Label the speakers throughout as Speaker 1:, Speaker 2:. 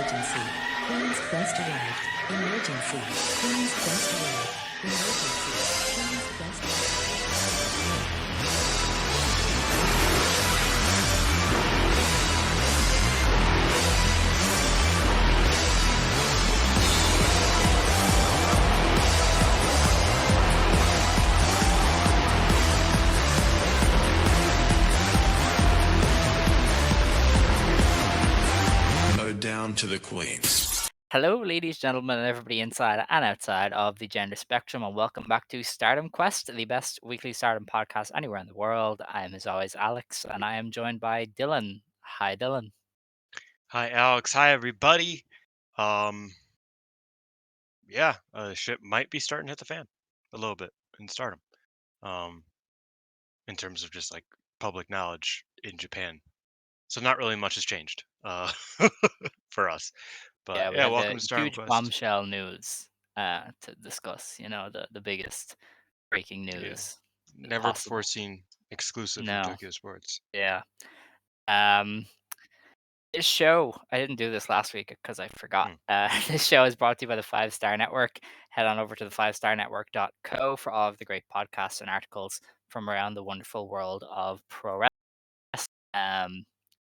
Speaker 1: Emergency. Queen's Quest arrived. Emergency. Queen's Quest arrived. Emergency. Queen's Quest
Speaker 2: down to the queens.
Speaker 3: Hello, ladies, gentlemen, and everybody inside and outside of the gender spectrum, and welcome back to Stardom Quest, the best weekly Stardom podcast anywhere in the world. I am, as always, Alex, and I am joined by Dylan. Hi, Dylan.
Speaker 4: Hi, Alex. Hi, everybody. Yeah, ship might be starting to hit the fan a little bit in Stardom. In terms of just like public knowledge in Japan. So not really much has changed for us. But
Speaker 3: We
Speaker 4: yeah,
Speaker 3: had
Speaker 4: welcome
Speaker 3: the
Speaker 4: to Stardom
Speaker 3: huge
Speaker 4: Quest.
Speaker 3: bombshell news to discuss. You know, the biggest breaking news.
Speaker 4: Never before seen exclusive from Tokyo Sports.
Speaker 3: Yeah. This show, I didn't do this last week because I forgot. This show is brought to you by the 5-Star Network. Head on over to the 5starnetwork.co for all of the great podcasts and articles from around the wonderful world of pro wrestling.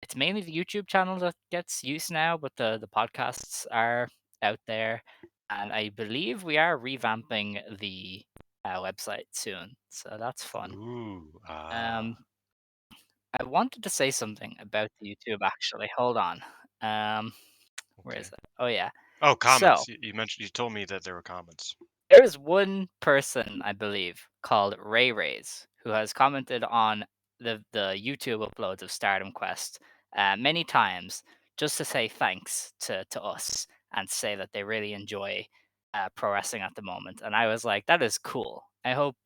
Speaker 3: It's mainly the YouTube channel that gets used now, but the podcasts are out there. And I believe we are revamping the website soon. So that's fun.
Speaker 4: Ooh.
Speaker 3: I wanted to say something about the YouTube, actually. Hold on. Where is it? Oh, yeah.
Speaker 4: Oh, comments.
Speaker 3: So,
Speaker 4: You told me that there were comments.
Speaker 3: there is one person, I believe, called Ray Rays, who has commented on the YouTube uploads of Stardom Quest many times just to say thanks to us and say that they really enjoy pro wrestling at the moment. And I was like, that is cool. I hope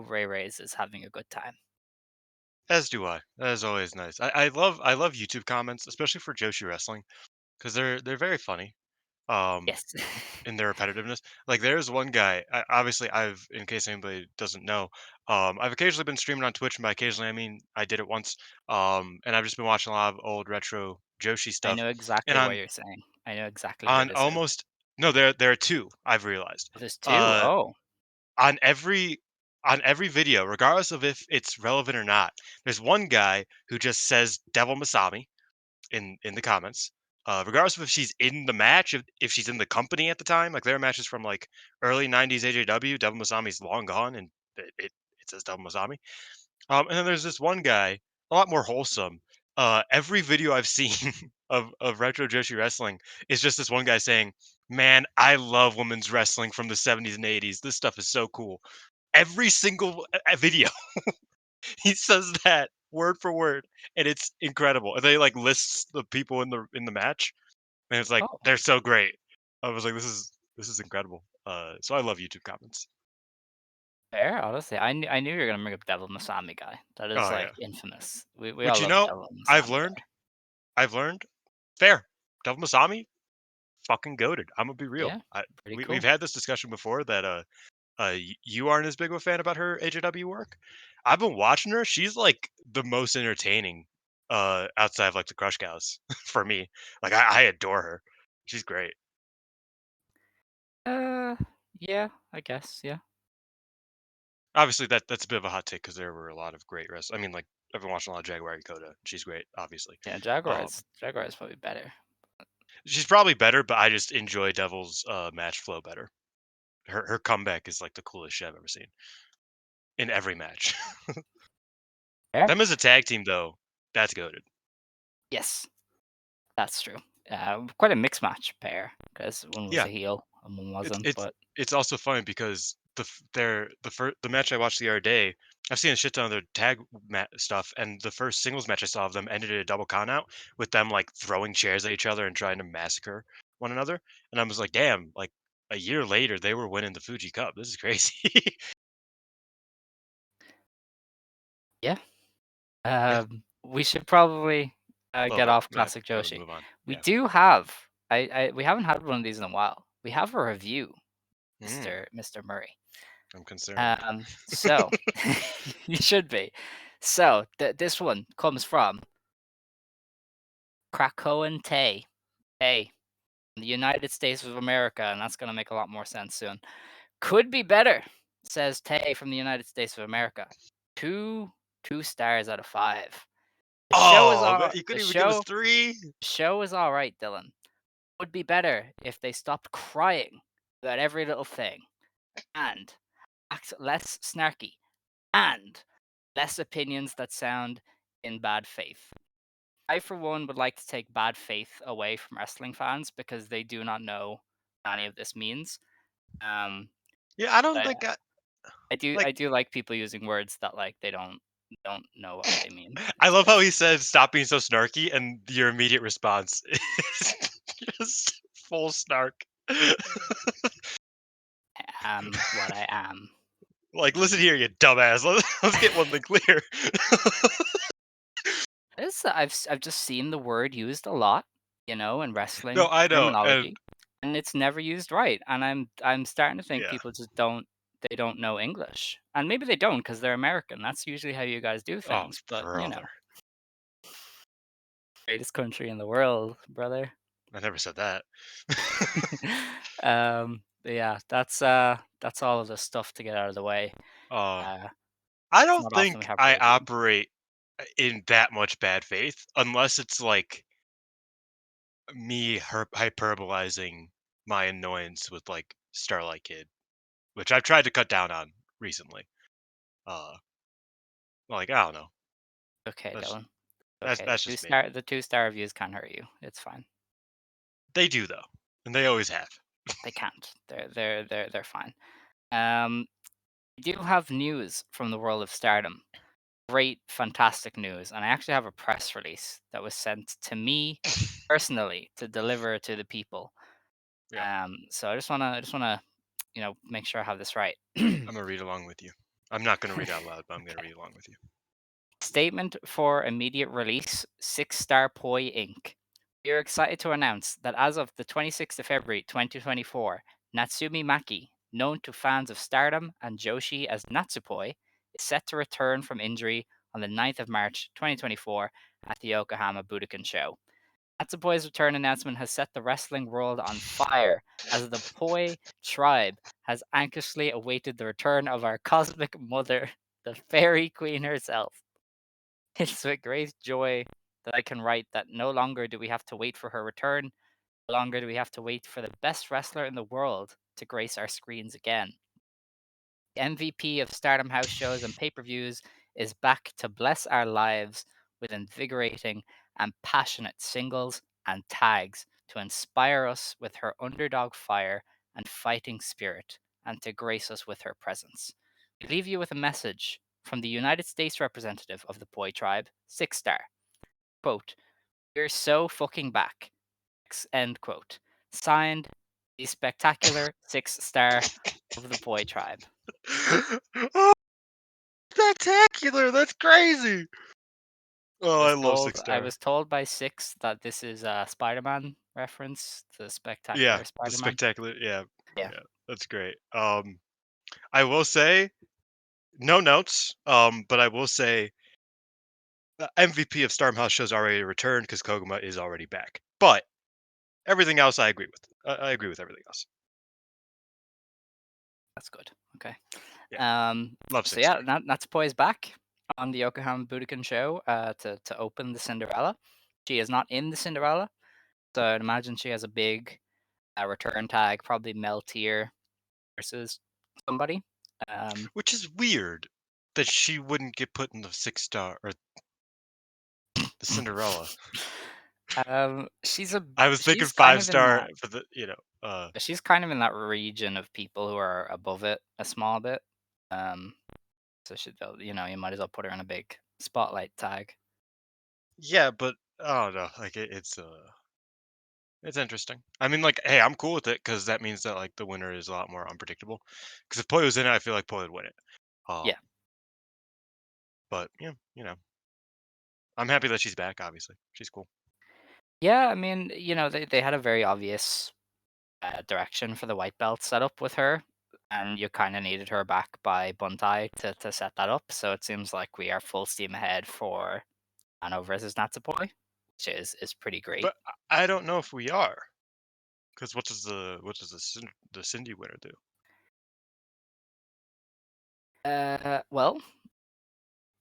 Speaker 3: Ray Rays is having a good time.
Speaker 4: As do I. That is always nice. I love YouTube comments, especially for Joshi wrestling, because they're very funny.
Speaker 3: Yes.
Speaker 4: In their repetitiveness. Like there's one guy, obviously in case anybody doesn't know, I've occasionally been streaming on Twitch, and by occasionally I mean I did it once. And I've just been watching a lot of old retro Joshi
Speaker 3: I
Speaker 4: stuff.
Speaker 3: know exactly what you're saying. I know exactly who
Speaker 4: On
Speaker 3: this is.
Speaker 4: almost no, there are two, I've realized.
Speaker 3: There's two. Oh.
Speaker 4: On every video, regardless of if it's relevant or not, there's one guy who just says Devil Masami in the comments, regardless of if she's in the match, if she's in the company at the time. Like there are matches from like early '90s AJW. Devil Masami's long gone, and it says Devil Masami. And then there's this one guy, a lot more wholesome. Every video I've seen of retro Joshi wrestling is just this one guy saying, "Man, I love women's wrestling from the '70s and '80s. This stuff is so cool." Every single video, he says that word for word, and it's incredible. And they like lists the people in the match, and it's like they're so great. I was like, this is incredible. So I love YouTube comments.
Speaker 3: Fair, honestly. I knew you were gonna bring up Devil Masami guy. That is like infamous. We all
Speaker 4: Which
Speaker 3: love Devil Masami.
Speaker 4: I've learned. Fair. Devil Masami, fucking goated. I'm gonna be real.
Speaker 3: Yeah, pretty cool.
Speaker 4: We've had this discussion before that you aren't as big of a fan about her AJW work. I've been watching her. She's like the most entertaining outside of like the Crush Cows for me. Like I adore her. She's great.
Speaker 3: Yeah, I guess, yeah.
Speaker 4: Obviously that's a bit of a hot take because there were a lot of great wrestlers. I mean, like I've been watching a lot of Jaguar Dakota. She's great, obviously.
Speaker 3: Yeah, Jaguar is probably better.
Speaker 4: She's probably better, but I just enjoy Devil's match flow better. Her comeback is like the coolest shit I've ever seen in every match. Them as a tag team though, that's goated.
Speaker 3: Yes, that's true. Quite a mixed match pair because one was a heel and one wasn't.
Speaker 4: It's also funny because the match I watched the other day, I've seen a shit ton of their tag stuff, and the first singles match I saw of them ended in a double count out with them like throwing chairs at each other and trying to massacre one another. And I was like, damn, like a year later they were winning the Fuji Cup. This is crazy.
Speaker 3: Yeah. We should probably get off Classic Joshi.
Speaker 4: Move on.
Speaker 3: We do have we haven't had one of these in a while. We have a review, Mr. Murray.
Speaker 4: I'm concerned.
Speaker 3: So you should be. So this one comes from Krakoan Tay. Hey, the United States of America, and that's going to make a lot more sense soon. Could be better, says Tay from the United States of America. Two stars out of 5. The show is
Speaker 4: Oh,
Speaker 3: all
Speaker 4: you
Speaker 3: the
Speaker 4: couldn't even give us
Speaker 3: show
Speaker 4: 3?
Speaker 3: show is all right, Dylan. Would be better if they stopped crying about every little thing and act less snarky and less opinions that sound in bad faith. I, for one, would like to take bad faith away from wrestling fans because they do not know what any of this means. Um,
Speaker 4: Yeah, I don't
Speaker 3: I,
Speaker 4: think
Speaker 3: I
Speaker 4: like
Speaker 3: do like people using words that like they don't know what they mean.
Speaker 4: I
Speaker 3: It's
Speaker 4: love
Speaker 3: good.
Speaker 4: how he said, "Stop being so snarky," and your immediate response is just full snark.
Speaker 3: I am what I am.
Speaker 4: Like, listen here, you dumbass. Let's get one thing clear.
Speaker 3: I've just seen the word used a lot, in
Speaker 4: No,
Speaker 3: wrestling
Speaker 4: I know, and
Speaker 3: terminology, and it's never used right. And I'm starting to think
Speaker 4: yeah.
Speaker 3: people just don't know English, and maybe they don't because they're American. That's usually how you guys do
Speaker 4: Oh,
Speaker 3: things. But
Speaker 4: brother.
Speaker 3: greatest country in the world, brother.
Speaker 4: I never said that.
Speaker 3: But yeah, that's all of the stuff to get out of the way.
Speaker 4: uh,
Speaker 3: Uh,
Speaker 4: I
Speaker 3: it's
Speaker 4: don't
Speaker 3: not often we
Speaker 4: think
Speaker 3: have
Speaker 4: I
Speaker 3: review.
Speaker 4: operate in that much bad faith unless it's like me hyperbolizing my annoyance with like Starlight Kid, which I've tried to cut down on recently. Uh, like I don't know.
Speaker 3: Okay,
Speaker 4: That's
Speaker 3: Dylan.
Speaker 4: that's
Speaker 3: Okay,
Speaker 4: that's just me.
Speaker 3: the 2-star reviews can't hurt you. It's fine.
Speaker 4: They do though, and they always have.
Speaker 3: They can't. They're fine. Um, we do have news from the world of Stardom. Great, fantastic news, and I actually have a press release that was sent to me personally to deliver to the people.
Speaker 4: Yeah,
Speaker 3: So I just wanna, make sure I have this right.
Speaker 4: I'm gonna read along with you. I'm not gonna read out loud, but I'm gonna read along with you.
Speaker 3: Statement for immediate release, 6-Star Poi Inc. We are excited to announce that as of the 26th of February 2024, Natsumi Maki, known to fans of Stardom and Joshi as Natsupoi, is set to return from injury on the 9th of March 2024 at the Yokohama Budokan Show. Natsupoi's return announcement has set the wrestling world on fire as the Poi tribe has anxiously awaited the return of our cosmic mother, the fairy queen herself. It's with great joy that I can write that no longer do we have to wait for her return, no longer do we have to wait for the best wrestler in the world to grace our screens again. The MVP of Stardom house shows and pay per views is back to bless our lives with invigorating and passionate singles and tags to inspire us with her underdog fire and fighting spirit and to grace us with her presence. We leave you with a message from the United States representative of the Poi tribe, 6-Star. Quote, "We're so fucking back." End quote. Signed, the spectacular 6-Star of the Poi tribe.
Speaker 4: Oh, spectacular! That's crazy. Oh, I love Six
Speaker 3: I
Speaker 4: Star.
Speaker 3: was told by Six that this is a Spider-Man reference, the
Speaker 4: Yeah,
Speaker 3: spectacular
Speaker 4: the
Speaker 3: Spider-Man.
Speaker 4: spectacular. Yeah,
Speaker 3: Yeah,
Speaker 4: yeah, that's great. I will say no notes. But I will say MVP of Stardom House shows already returned because Koguma is already back. But everything else, I agree with. I agree with everything else.
Speaker 3: that's good. Okay.
Speaker 4: Yeah,
Speaker 3: Um,
Speaker 4: love
Speaker 3: so
Speaker 4: Six
Speaker 3: yeah,
Speaker 4: Star.
Speaker 3: Natsupoi is back on the Yokohama Budokan show to open the Cinderella. She is not in the Cinderella, so I'd imagine she has a big return tag, probably Meltier versus somebody. Um,
Speaker 4: Which is weird that she wouldn't get put in the 6 star or the Cinderella.
Speaker 3: she's a
Speaker 4: I was thinking
Speaker 3: she's kind of in
Speaker 4: 5 star
Speaker 3: that
Speaker 4: for the
Speaker 3: she's kind of in that region of people who are above it a small bit. Um, so you might as well put her in a big spotlight tag.
Speaker 4: yeah, but I don't know. Like it's interesting. I mean, like, hey, I'm cool with it because that means that like the winner is a lot more unpredictable. Because if Poi was in it, I feel like Poi would win it. Um,
Speaker 3: Yeah,
Speaker 4: but yeah, I'm happy that she's back. Obviously, she's cool.
Speaker 3: yeah. I mean, they had a very obvious direction for the white belt setup with her, and you kind of needed her back by Buntai to set that up. So it seems like we are full steam ahead for Ano versus Natsupoi, which is pretty great.
Speaker 4: But I don't know if we are. Because what does the Cindy winner do?
Speaker 3: Well,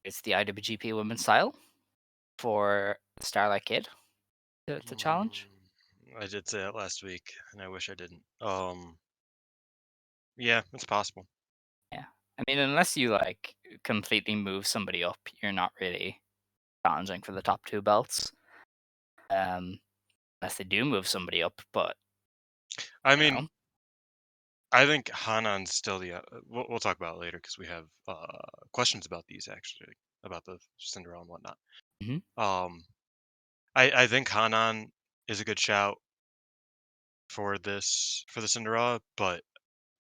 Speaker 3: it's the IWGP Women's Title for Starlight Kid to challenge.
Speaker 4: I did say that last week, and I wish I didn't. Yeah, it's possible.
Speaker 3: Yeah. I mean, unless you like completely move somebody up, you're not really challenging for the top two belts. Unless they do move somebody up, but
Speaker 4: I
Speaker 3: you
Speaker 4: mean,
Speaker 3: know,
Speaker 4: I think Hanan's still the. We'll talk about it later because we have questions about these actually about the Cinderella and whatnot.
Speaker 3: Mhm.
Speaker 4: Um, I think Hanan is a good shout for the Cinderella, but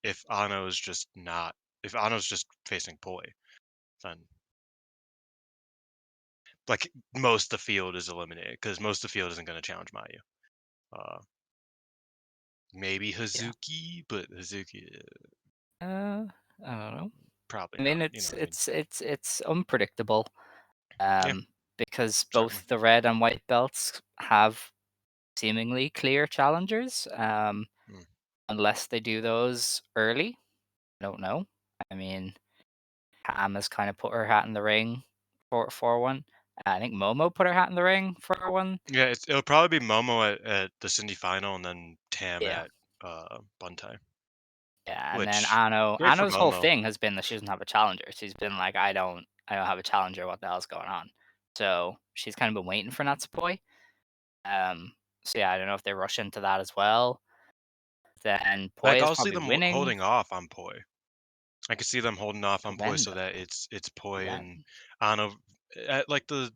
Speaker 4: if Ano's just not if Ano's just facing Poi, then like most of the field is eliminated because most of the field isn't going to challenge Mayu. Uh, maybe
Speaker 3: Yeah.
Speaker 4: Hazuki, but Hazuki
Speaker 3: I don't know.
Speaker 4: probably
Speaker 3: I mean,
Speaker 4: not. You know
Speaker 3: it's
Speaker 4: what I mean?
Speaker 3: it's unpredictable.
Speaker 4: Yeah,
Speaker 3: Because
Speaker 4: certainly.
Speaker 3: both the red and white belts have seemingly clear challengers.
Speaker 4: Mm.
Speaker 3: Unless they do those early, I don't know. I mean, Pam has kind of put her hat in the ring for one. I think Momo put her hat in the ring for one.
Speaker 4: Yeah, it'll probably be Momo at the Cindy final, and then Tam
Speaker 3: Yeah.
Speaker 4: at Buntai.
Speaker 3: Yeah, and then
Speaker 4: Which great for
Speaker 3: Ano's whole
Speaker 4: Momo.
Speaker 3: thing has been that she doesn't have a challenger. She's been like, I don't have a challenger. What the hell's going on? So she's kind of been waiting for Natsupoi. Um, so yeah, I don't know if they rush into that as well. Then Poi
Speaker 4: Like
Speaker 3: is
Speaker 4: I'll see
Speaker 3: probably
Speaker 4: them
Speaker 3: winning.
Speaker 4: holding off on Poi. I could see them holding off on Poi
Speaker 3: When
Speaker 4: so
Speaker 3: though?
Speaker 4: that it's Poi and
Speaker 3: When?
Speaker 4: Ano at like the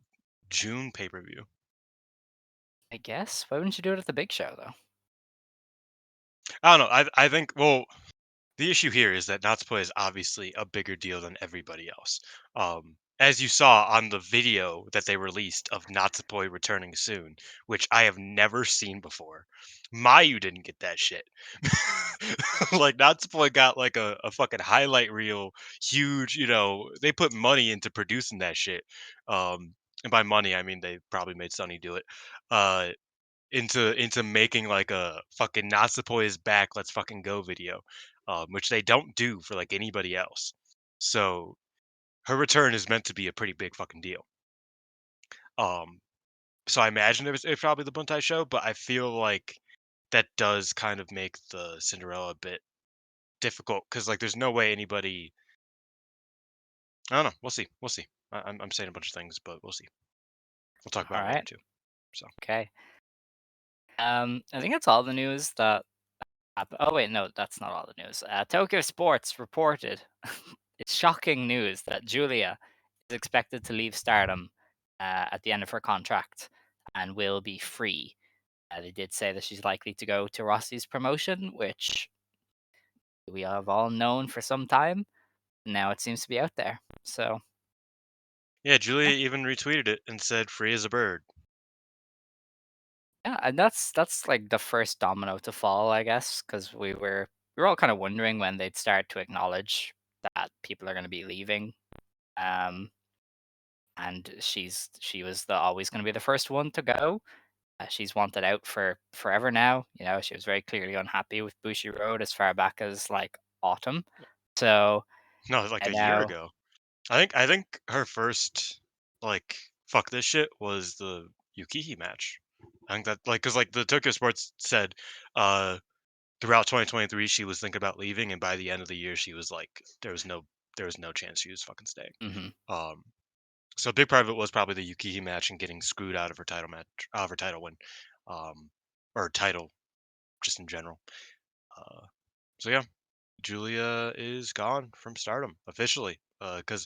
Speaker 4: June pay per view.
Speaker 3: I guess. Why wouldn't you do it at the big show though?
Speaker 4: I don't know. I think the issue here is that Natsupoi is obviously a bigger deal than everybody else. As you saw on the video that they released of Natsupoi returning soon, which I have never seen before. Mayu didn't get that shit. Like Natsupoi got like a fucking highlight reel, huge. They put money into producing that shit. And by money I mean they probably made Sonny do it. Uh, into making like a fucking Natsupoi is back, let's fucking go video, which they don't do for like anybody else. So her return is meant to be a pretty big fucking deal. Um, so I imagine it's probably the Buntai show, but I feel like that does kind of make the Cinderella a bit difficult because like there's no way anybody. I don't know. We'll see. We'll see. I'm saying a bunch of things, but we'll see. We'll talk
Speaker 3: All
Speaker 4: about it later
Speaker 3: right.
Speaker 4: too. So
Speaker 3: Okay. I think that's all the news that happened. Oh wait, no, that's not all the news. Tokyo Sports reported it's shocking news that Julia is expected to leave Stardom at the end of her contract and will be free. They did say that she's likely to go to Rossy's promotion, which we have all known for some time. Now it seems to be out there. So
Speaker 4: yeah, Julia even retweeted it and said "free as a bird."
Speaker 3: yeah, and that's like the first domino to fall, I guess, because we were all kind of wondering when they'd start to acknowledge that people are going to be leaving. Um, and she was the always going to be the first one to go. She's wanted out for forever now. She was very clearly unhappy with Bushi Road as far back as like autumn. So
Speaker 4: No, like
Speaker 3: and
Speaker 4: a year
Speaker 3: now,
Speaker 4: ago. I think her first like fuck this shit was the Yukihi match. I think that like because like the Tokyo Sports said, uh, throughout 2023 she was thinking about leaving, and by the end of the year she was like there was no chance she was fucking staying.
Speaker 3: mhm.
Speaker 4: Um, so a big part of it was probably the Yukihi match and getting screwed out of her title match, out of her title win, um, or title just in general. Uh, so yeah, Julia is gone from Stardom officially. Because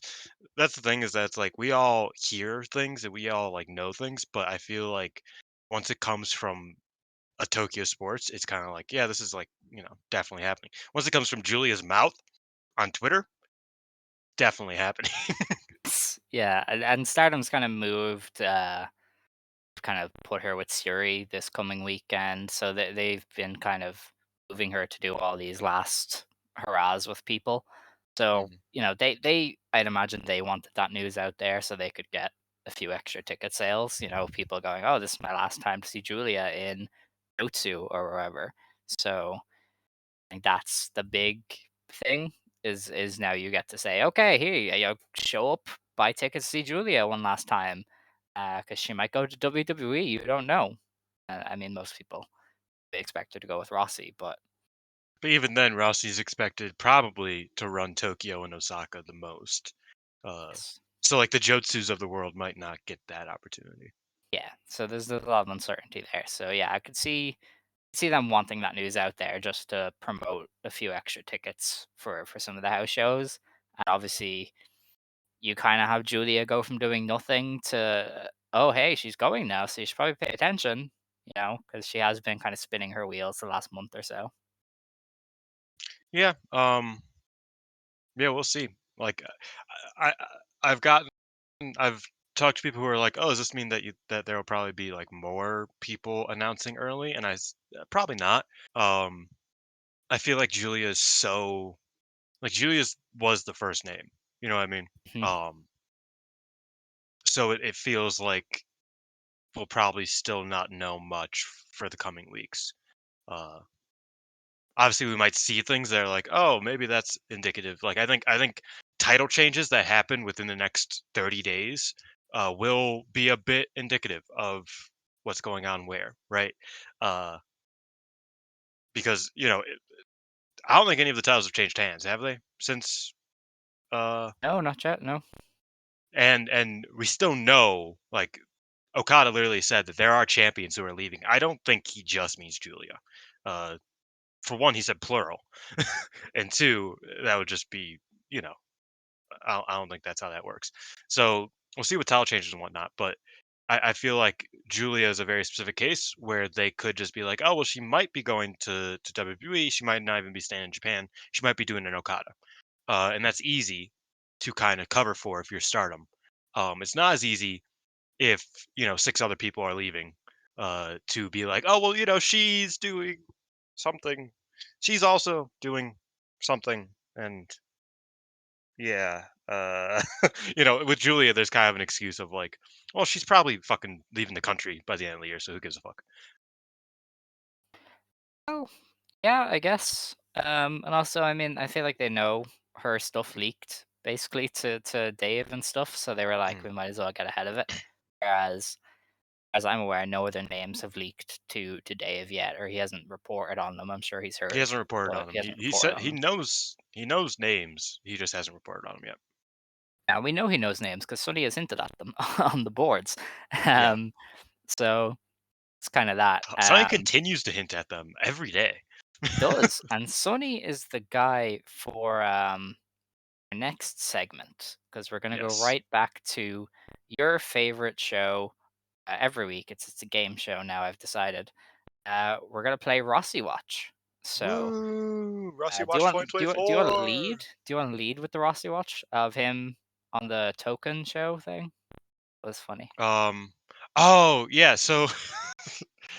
Speaker 4: that's the thing is that it's like we all hear things and we all like know things, but I feel like once it comes from a Tokyo Sports, it's kind of like, yeah, this is like definitely happening. Once it comes from Julia's mouth on Twitter, definitely happening.
Speaker 3: Yeah, and Stardom's kind of moved. Kind of put her with Suri this coming weekend. So they've been kind of moving her to do all these last hurrahs with people. So,
Speaker 4: Mhm.
Speaker 3: I'd imagine they wanted that news out there so they could get a few extra ticket sales. People going, oh, this is my last time to see Julia in Otsu or wherever. So I think that's the big thing is now you get to say, okay, here you show up, buy tickets to see Julia one last time, because she might go to WWE. You don't know. I mean, most people they expect her to go with Rossy, but
Speaker 4: But even then, Rossy's expected probably to run Tokyo and Osaka the most.
Speaker 3: yes.
Speaker 4: So like the Jotsus of the world might not get that opportunity.
Speaker 3: Yeah, so there's a lot of uncertainty there. So yeah, I could see them wanting that news out there just to promote a few extra tickets for some of the house shows. And obviously, you kind of have Julia go from doing nothing to oh hey, she's going now, so you should probably pay attention. Because she has been kind of spinning her wheels the last month or so.
Speaker 4: Yeah. Yeah, we'll see. Like, I've gotten, I've talked to people who are like, "Oh, does this mean that there will probably be like more people announcing early?" And probably not. Um, I feel like Julia's so like Julia's was the first name. You know what I mean?
Speaker 3: Mhm.
Speaker 4: Um, so it feels like we'll probably still not know much for the coming weeks. Uh, Obviously we might see things that are like, oh, maybe that's indicative. Like I think title changes that happen within the next 30 days will be a bit indicative of what's going on where, right? Uh, because I don't think any of the titles have changed hands, have they? Since uh,
Speaker 3: No, not yet. No.
Speaker 4: and we still know, like Okada literally said that there are champions who are leaving. I don't think he just means Julia. Uh, for one, he said plural, and two, that would just be you know I don't think that's how that works. So we'll see with title changes and whatnot. But I feel like Julia is a very specific case where they could just be like, oh, well, she might be going to WWE. She might not even be staying in Japan. She might be doing an Okada. And that's easy to kind of cover for if you're Stardom. It's not as easy if, six other people are leaving to be like, oh, well, she's doing something. She's also doing something. And yeah. With Julia, there's kind of an excuse of like, well, she's probably fucking leaving the country by the end of the year, so who gives a fuck?
Speaker 3: Oh, yeah, I guess. And also, I mean, I feel like they know her stuff leaked basically to Dave and stuff, so they were like,
Speaker 4: Mm.
Speaker 3: we might as well get ahead of it. Whereas, as I'm aware, no other names have leaked to Dave yet, or he hasn't reported on them. I'm sure he's
Speaker 4: He
Speaker 3: heard,
Speaker 4: hasn't reported
Speaker 3: but
Speaker 4: on
Speaker 3: he
Speaker 4: them. He
Speaker 3: hasn't
Speaker 4: he
Speaker 3: reported
Speaker 4: said
Speaker 3: on them.
Speaker 4: he knows names. He just hasn't reported on them yet.
Speaker 3: Now we know he knows names because Sonny has hinted at them on the boards.
Speaker 4: Yeah,
Speaker 3: Um, so it's kind of that.
Speaker 4: Sonny continues to hint at them every day.
Speaker 3: He does, and Sonny is the guy for our next segment because we're gonna go
Speaker 4: Yes.
Speaker 3: right back to your favorite show every week. It's a game show now. I've decided. We're gonna play RossyWatch. So,
Speaker 4: Woo! Rossy
Speaker 3: do you
Speaker 4: Watch
Speaker 3: want do you want to
Speaker 4: 2024.
Speaker 3: lead? Do you want to lead with the RossyWatch of him on the token show thing? It was funny.
Speaker 4: Um. Oh yeah. So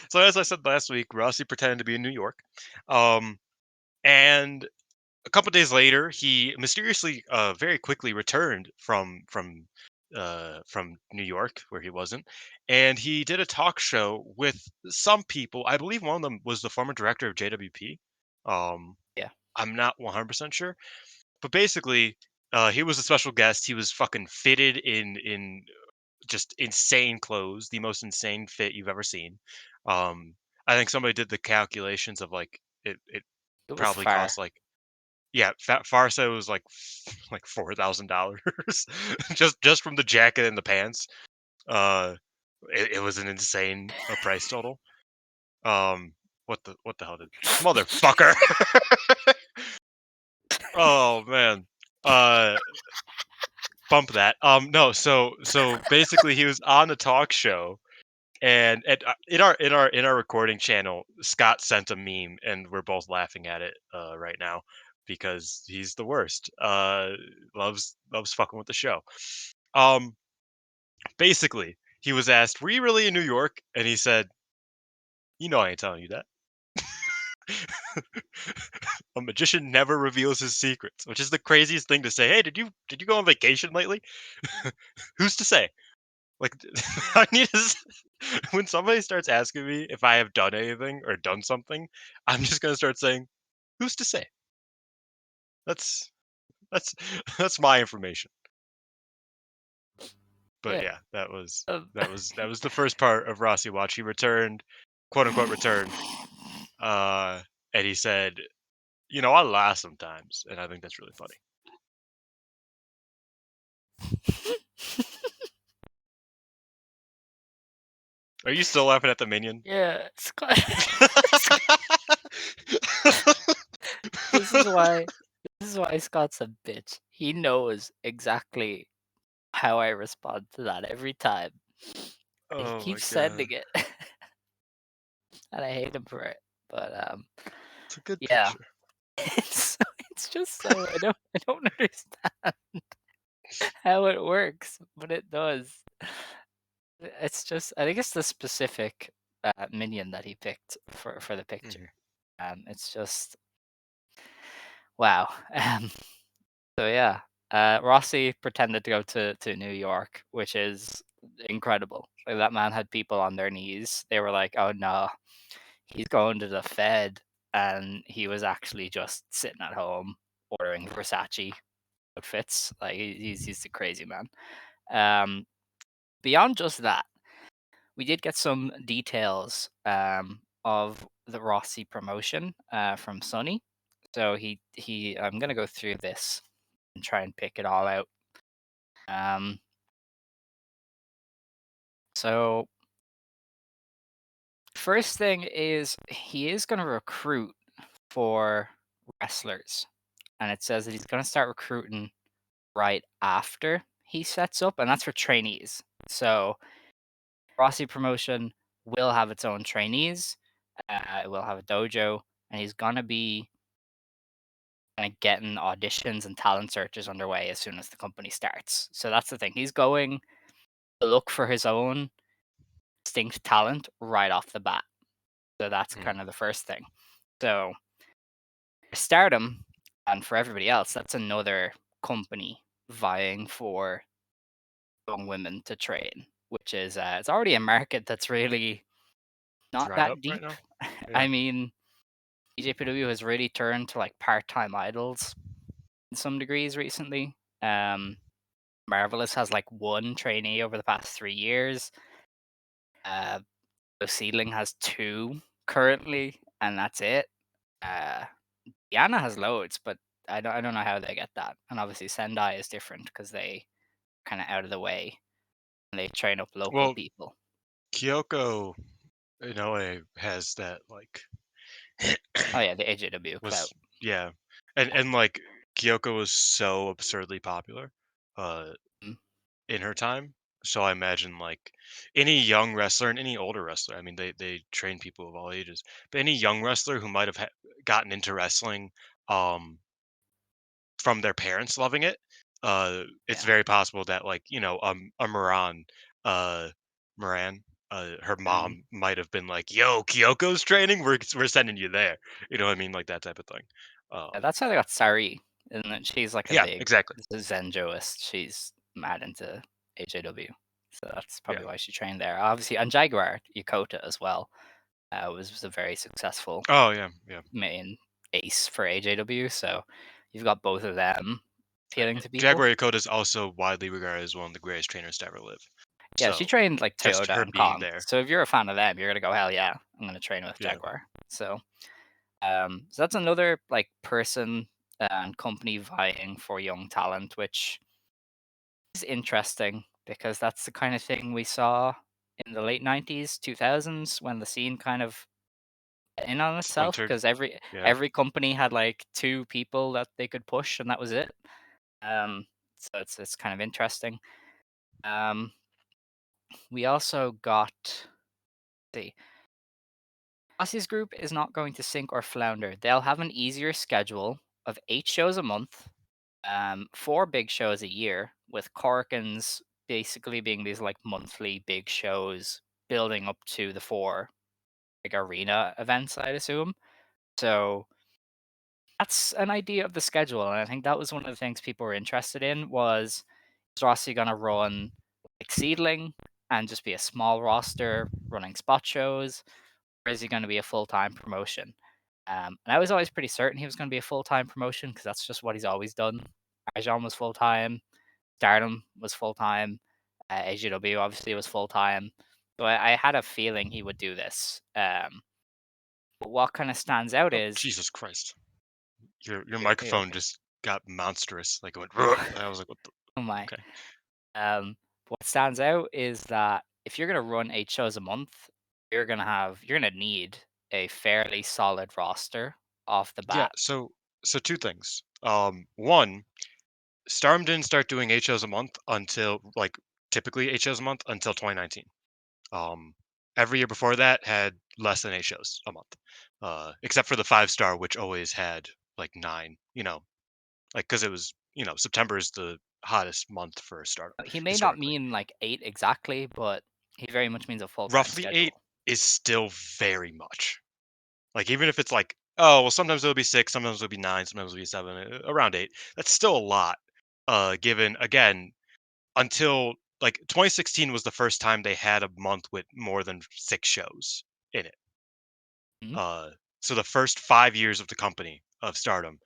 Speaker 4: so as I said last week, Rossi pretended to be in New York. Um. And a couple days later, he mysteriously, very quickly returned from New York, where he wasn't, and he did a talk show with some people. I believe one of them was the former director of JWP. Um,
Speaker 3: Yeah,
Speaker 4: I'm not 100% sure, but basically, he was a special guest. He was fucking fitted in just insane clothes, the most insane fit you've ever seen. Um, I think somebody did the calculations of like it
Speaker 3: it was
Speaker 4: probably
Speaker 3: far.
Speaker 4: cost like yeah, Farsa was like like $4,000 just from the jacket and the pants. Uh, it was an insane price total. Um, what the hell did motherfucker? Oh man. Uh, Bump that. No. So basically, he was on the talk show, and in our recording channel, Scott sent a meme, and we're both laughing at it right now because he's the worst. Loves fucking with the show. Um, Basically, he was asked, "Were you really in New York?" And he said, I ain't telling you that. A magician never reveals his secrets, which is the craziest thing to say. Hey, did you go on vacation lately? Who's to say? Like, I need to. When somebody starts asking me if I have done anything or done something, I'm just gonna start saying, "Who's to say?" That's that's that's my information. But
Speaker 3: Yeah.
Speaker 4: yeah, that was
Speaker 3: Um,
Speaker 4: the first part of RossyWatch. He returned, quote unquote returned, uh, and he said, I laugh sometimes, and I think that's really funny. Are you still laughing at the minion?
Speaker 3: yeah, this is why Scott's a bitch. He knows exactly how I respond to that every time. He
Speaker 4: Oh my
Speaker 3: keeps
Speaker 4: god,
Speaker 3: sending it, and I hate him for it. But
Speaker 4: it's a good
Speaker 3: yeah,
Speaker 4: picture.
Speaker 3: it's just so I don't understand how it works, but it does. It's just I think it's the specific minion that he picked for the
Speaker 4: Mhm.
Speaker 3: picture. It's just wow. So yeah, Rossy pretended to go to New York, which is incredible. Like, that man had people on their knees. They were like, "Oh no, he's going to the Fed," and he was actually just sitting at home ordering Versace outfits. Like, he's a crazy man. Beyond just that, we did get some details of the Rossy promotion from Sonny. So he I'm gonna go through this and try and pick it all out. Um, so first thing is he is going to recruit for wrestlers, and it says that he's going to start recruiting right after he sets up, and that's for trainees. So Rossy promotion will have its own trainees. It will have a dojo, and he's going to be kind of getting auditions and talent searches underway as soon as the company starts. So that's the thing. He's going to look for his own distinct talent right off the bat. So that's
Speaker 4: Mm.
Speaker 3: kind of the first thing. So Stardom, and for everybody else, that's another company vying for young women to train, which is it's already a market that's really not
Speaker 4: Dried
Speaker 3: that
Speaker 4: up right
Speaker 3: deep.
Speaker 4: now. Yeah.
Speaker 3: I mean, NJPW has really turned to like part-time idols in some degrees recently. Marvelous has like one trainee over the past 3 years. Uh, Seedling has two currently, and that's it. Uh, Diana has loads, but I don't know how they get that. And obviously Sendai is different because they kind of out of the way and they train up local
Speaker 4: Well,
Speaker 3: people.
Speaker 4: Kyoko in OA has that like
Speaker 3: Oh yeah, the AJW clout.
Speaker 4: was yeah, and like Kyoko was so absurdly popular, uh,
Speaker 3: Mm,
Speaker 4: in her time. So I imagine like any young wrestler and any older wrestler. I mean, they train people of all ages, but any young wrestler who might have gotten into wrestling, um, from their parents loving it, it's
Speaker 3: yeah.
Speaker 4: very possible that like a uh, Moran, her
Speaker 3: Mm.
Speaker 4: mom might have been like, "Yo, Kyoko's training. We're sending you there." You know what I mean? Like that type of thing.
Speaker 3: Yeah, that's how they got Sari. And then she's like a
Speaker 4: Yeah,
Speaker 3: big
Speaker 4: exactly.
Speaker 3: Zenjoist. She's mad into AJW. So that's
Speaker 4: Yeah.
Speaker 3: probably why she trained there. Obviously, and Jaguar Yokota as well was a very successful
Speaker 4: Oh yeah, yeah.
Speaker 3: main ace for AJW. So you've got both of them appealing to people.
Speaker 4: Jaguar Yokota is also widely regarded as one of the greatest trainers to ever live.
Speaker 3: Yeah, she
Speaker 4: So
Speaker 3: trained like
Speaker 4: just
Speaker 3: Toyota
Speaker 4: her
Speaker 3: and
Speaker 4: being
Speaker 3: Kong.
Speaker 4: there,
Speaker 3: So if you're a fan of them, you're gonna go, hell yeah, I'm gonna train with
Speaker 4: yeah.
Speaker 3: Jaguar. So that's another like person and company vying for young talent, which is interesting because that's the kind of thing we saw in the late 90s, 2000s when the scene kind of in on itself
Speaker 4: Splintered,
Speaker 3: because
Speaker 4: yeah.
Speaker 3: every company had like two people that they could push and that was it. Um, so it's kind of interesting. Um, we also got the Rossi's group is not going to sink or flounder. They'll have an easier schedule of 8 shows a month, four big shows a year, with Corkins basically being these like monthly big shows building up to the four like arena events, I'd assume. So that's an idea of the schedule, and I think that was one of the things people were interested in was Rossi gonna run like seedling and just be a small roster running spot shows, or is he going to be a full-time promotion? And I was always pretty certain he was going to be a full-time promotion because that's just what he's always done. Arjan was full-time, Stardom was full-time, AJW obviously was full-time. So I had a feeling he would do this. But what kind of stands out
Speaker 4: Oh,
Speaker 3: is
Speaker 4: Jesus Christ. Your
Speaker 3: you're
Speaker 4: microphone
Speaker 3: okay.
Speaker 4: just got monstrous. Like it went. "Ruh." I was like, what the?
Speaker 3: Oh my.
Speaker 4: Okay.
Speaker 3: What stands out is that if you're gonna run 8 shows a month, you're gonna need a fairly solid roster off the
Speaker 4: Yeah.
Speaker 3: bat.
Speaker 4: So two things. One, Stardom didn't start doing 8 shows a month until like typically 8 shows a month until 2019. Um, every year before that had less than 8 shows a month, except for the 5 star, which always had like 9. Like because it was September is the hottest month for Stardom
Speaker 3: He may not
Speaker 4: historically.
Speaker 3: mean like 8 exactly, but he very much means a full-time
Speaker 4: Roughly 8
Speaker 3: schedule.
Speaker 4: is still very much. Like even if it's like, oh well, sometimes it'll be 6, sometimes it'll be 9, sometimes it'll be 7, around 8. That's still a lot. Given again until like 2016 was the first time they had a month with more than 6 shows in it.
Speaker 3: Mhm.
Speaker 4: Uh, so the first 5 years of the company of Stardom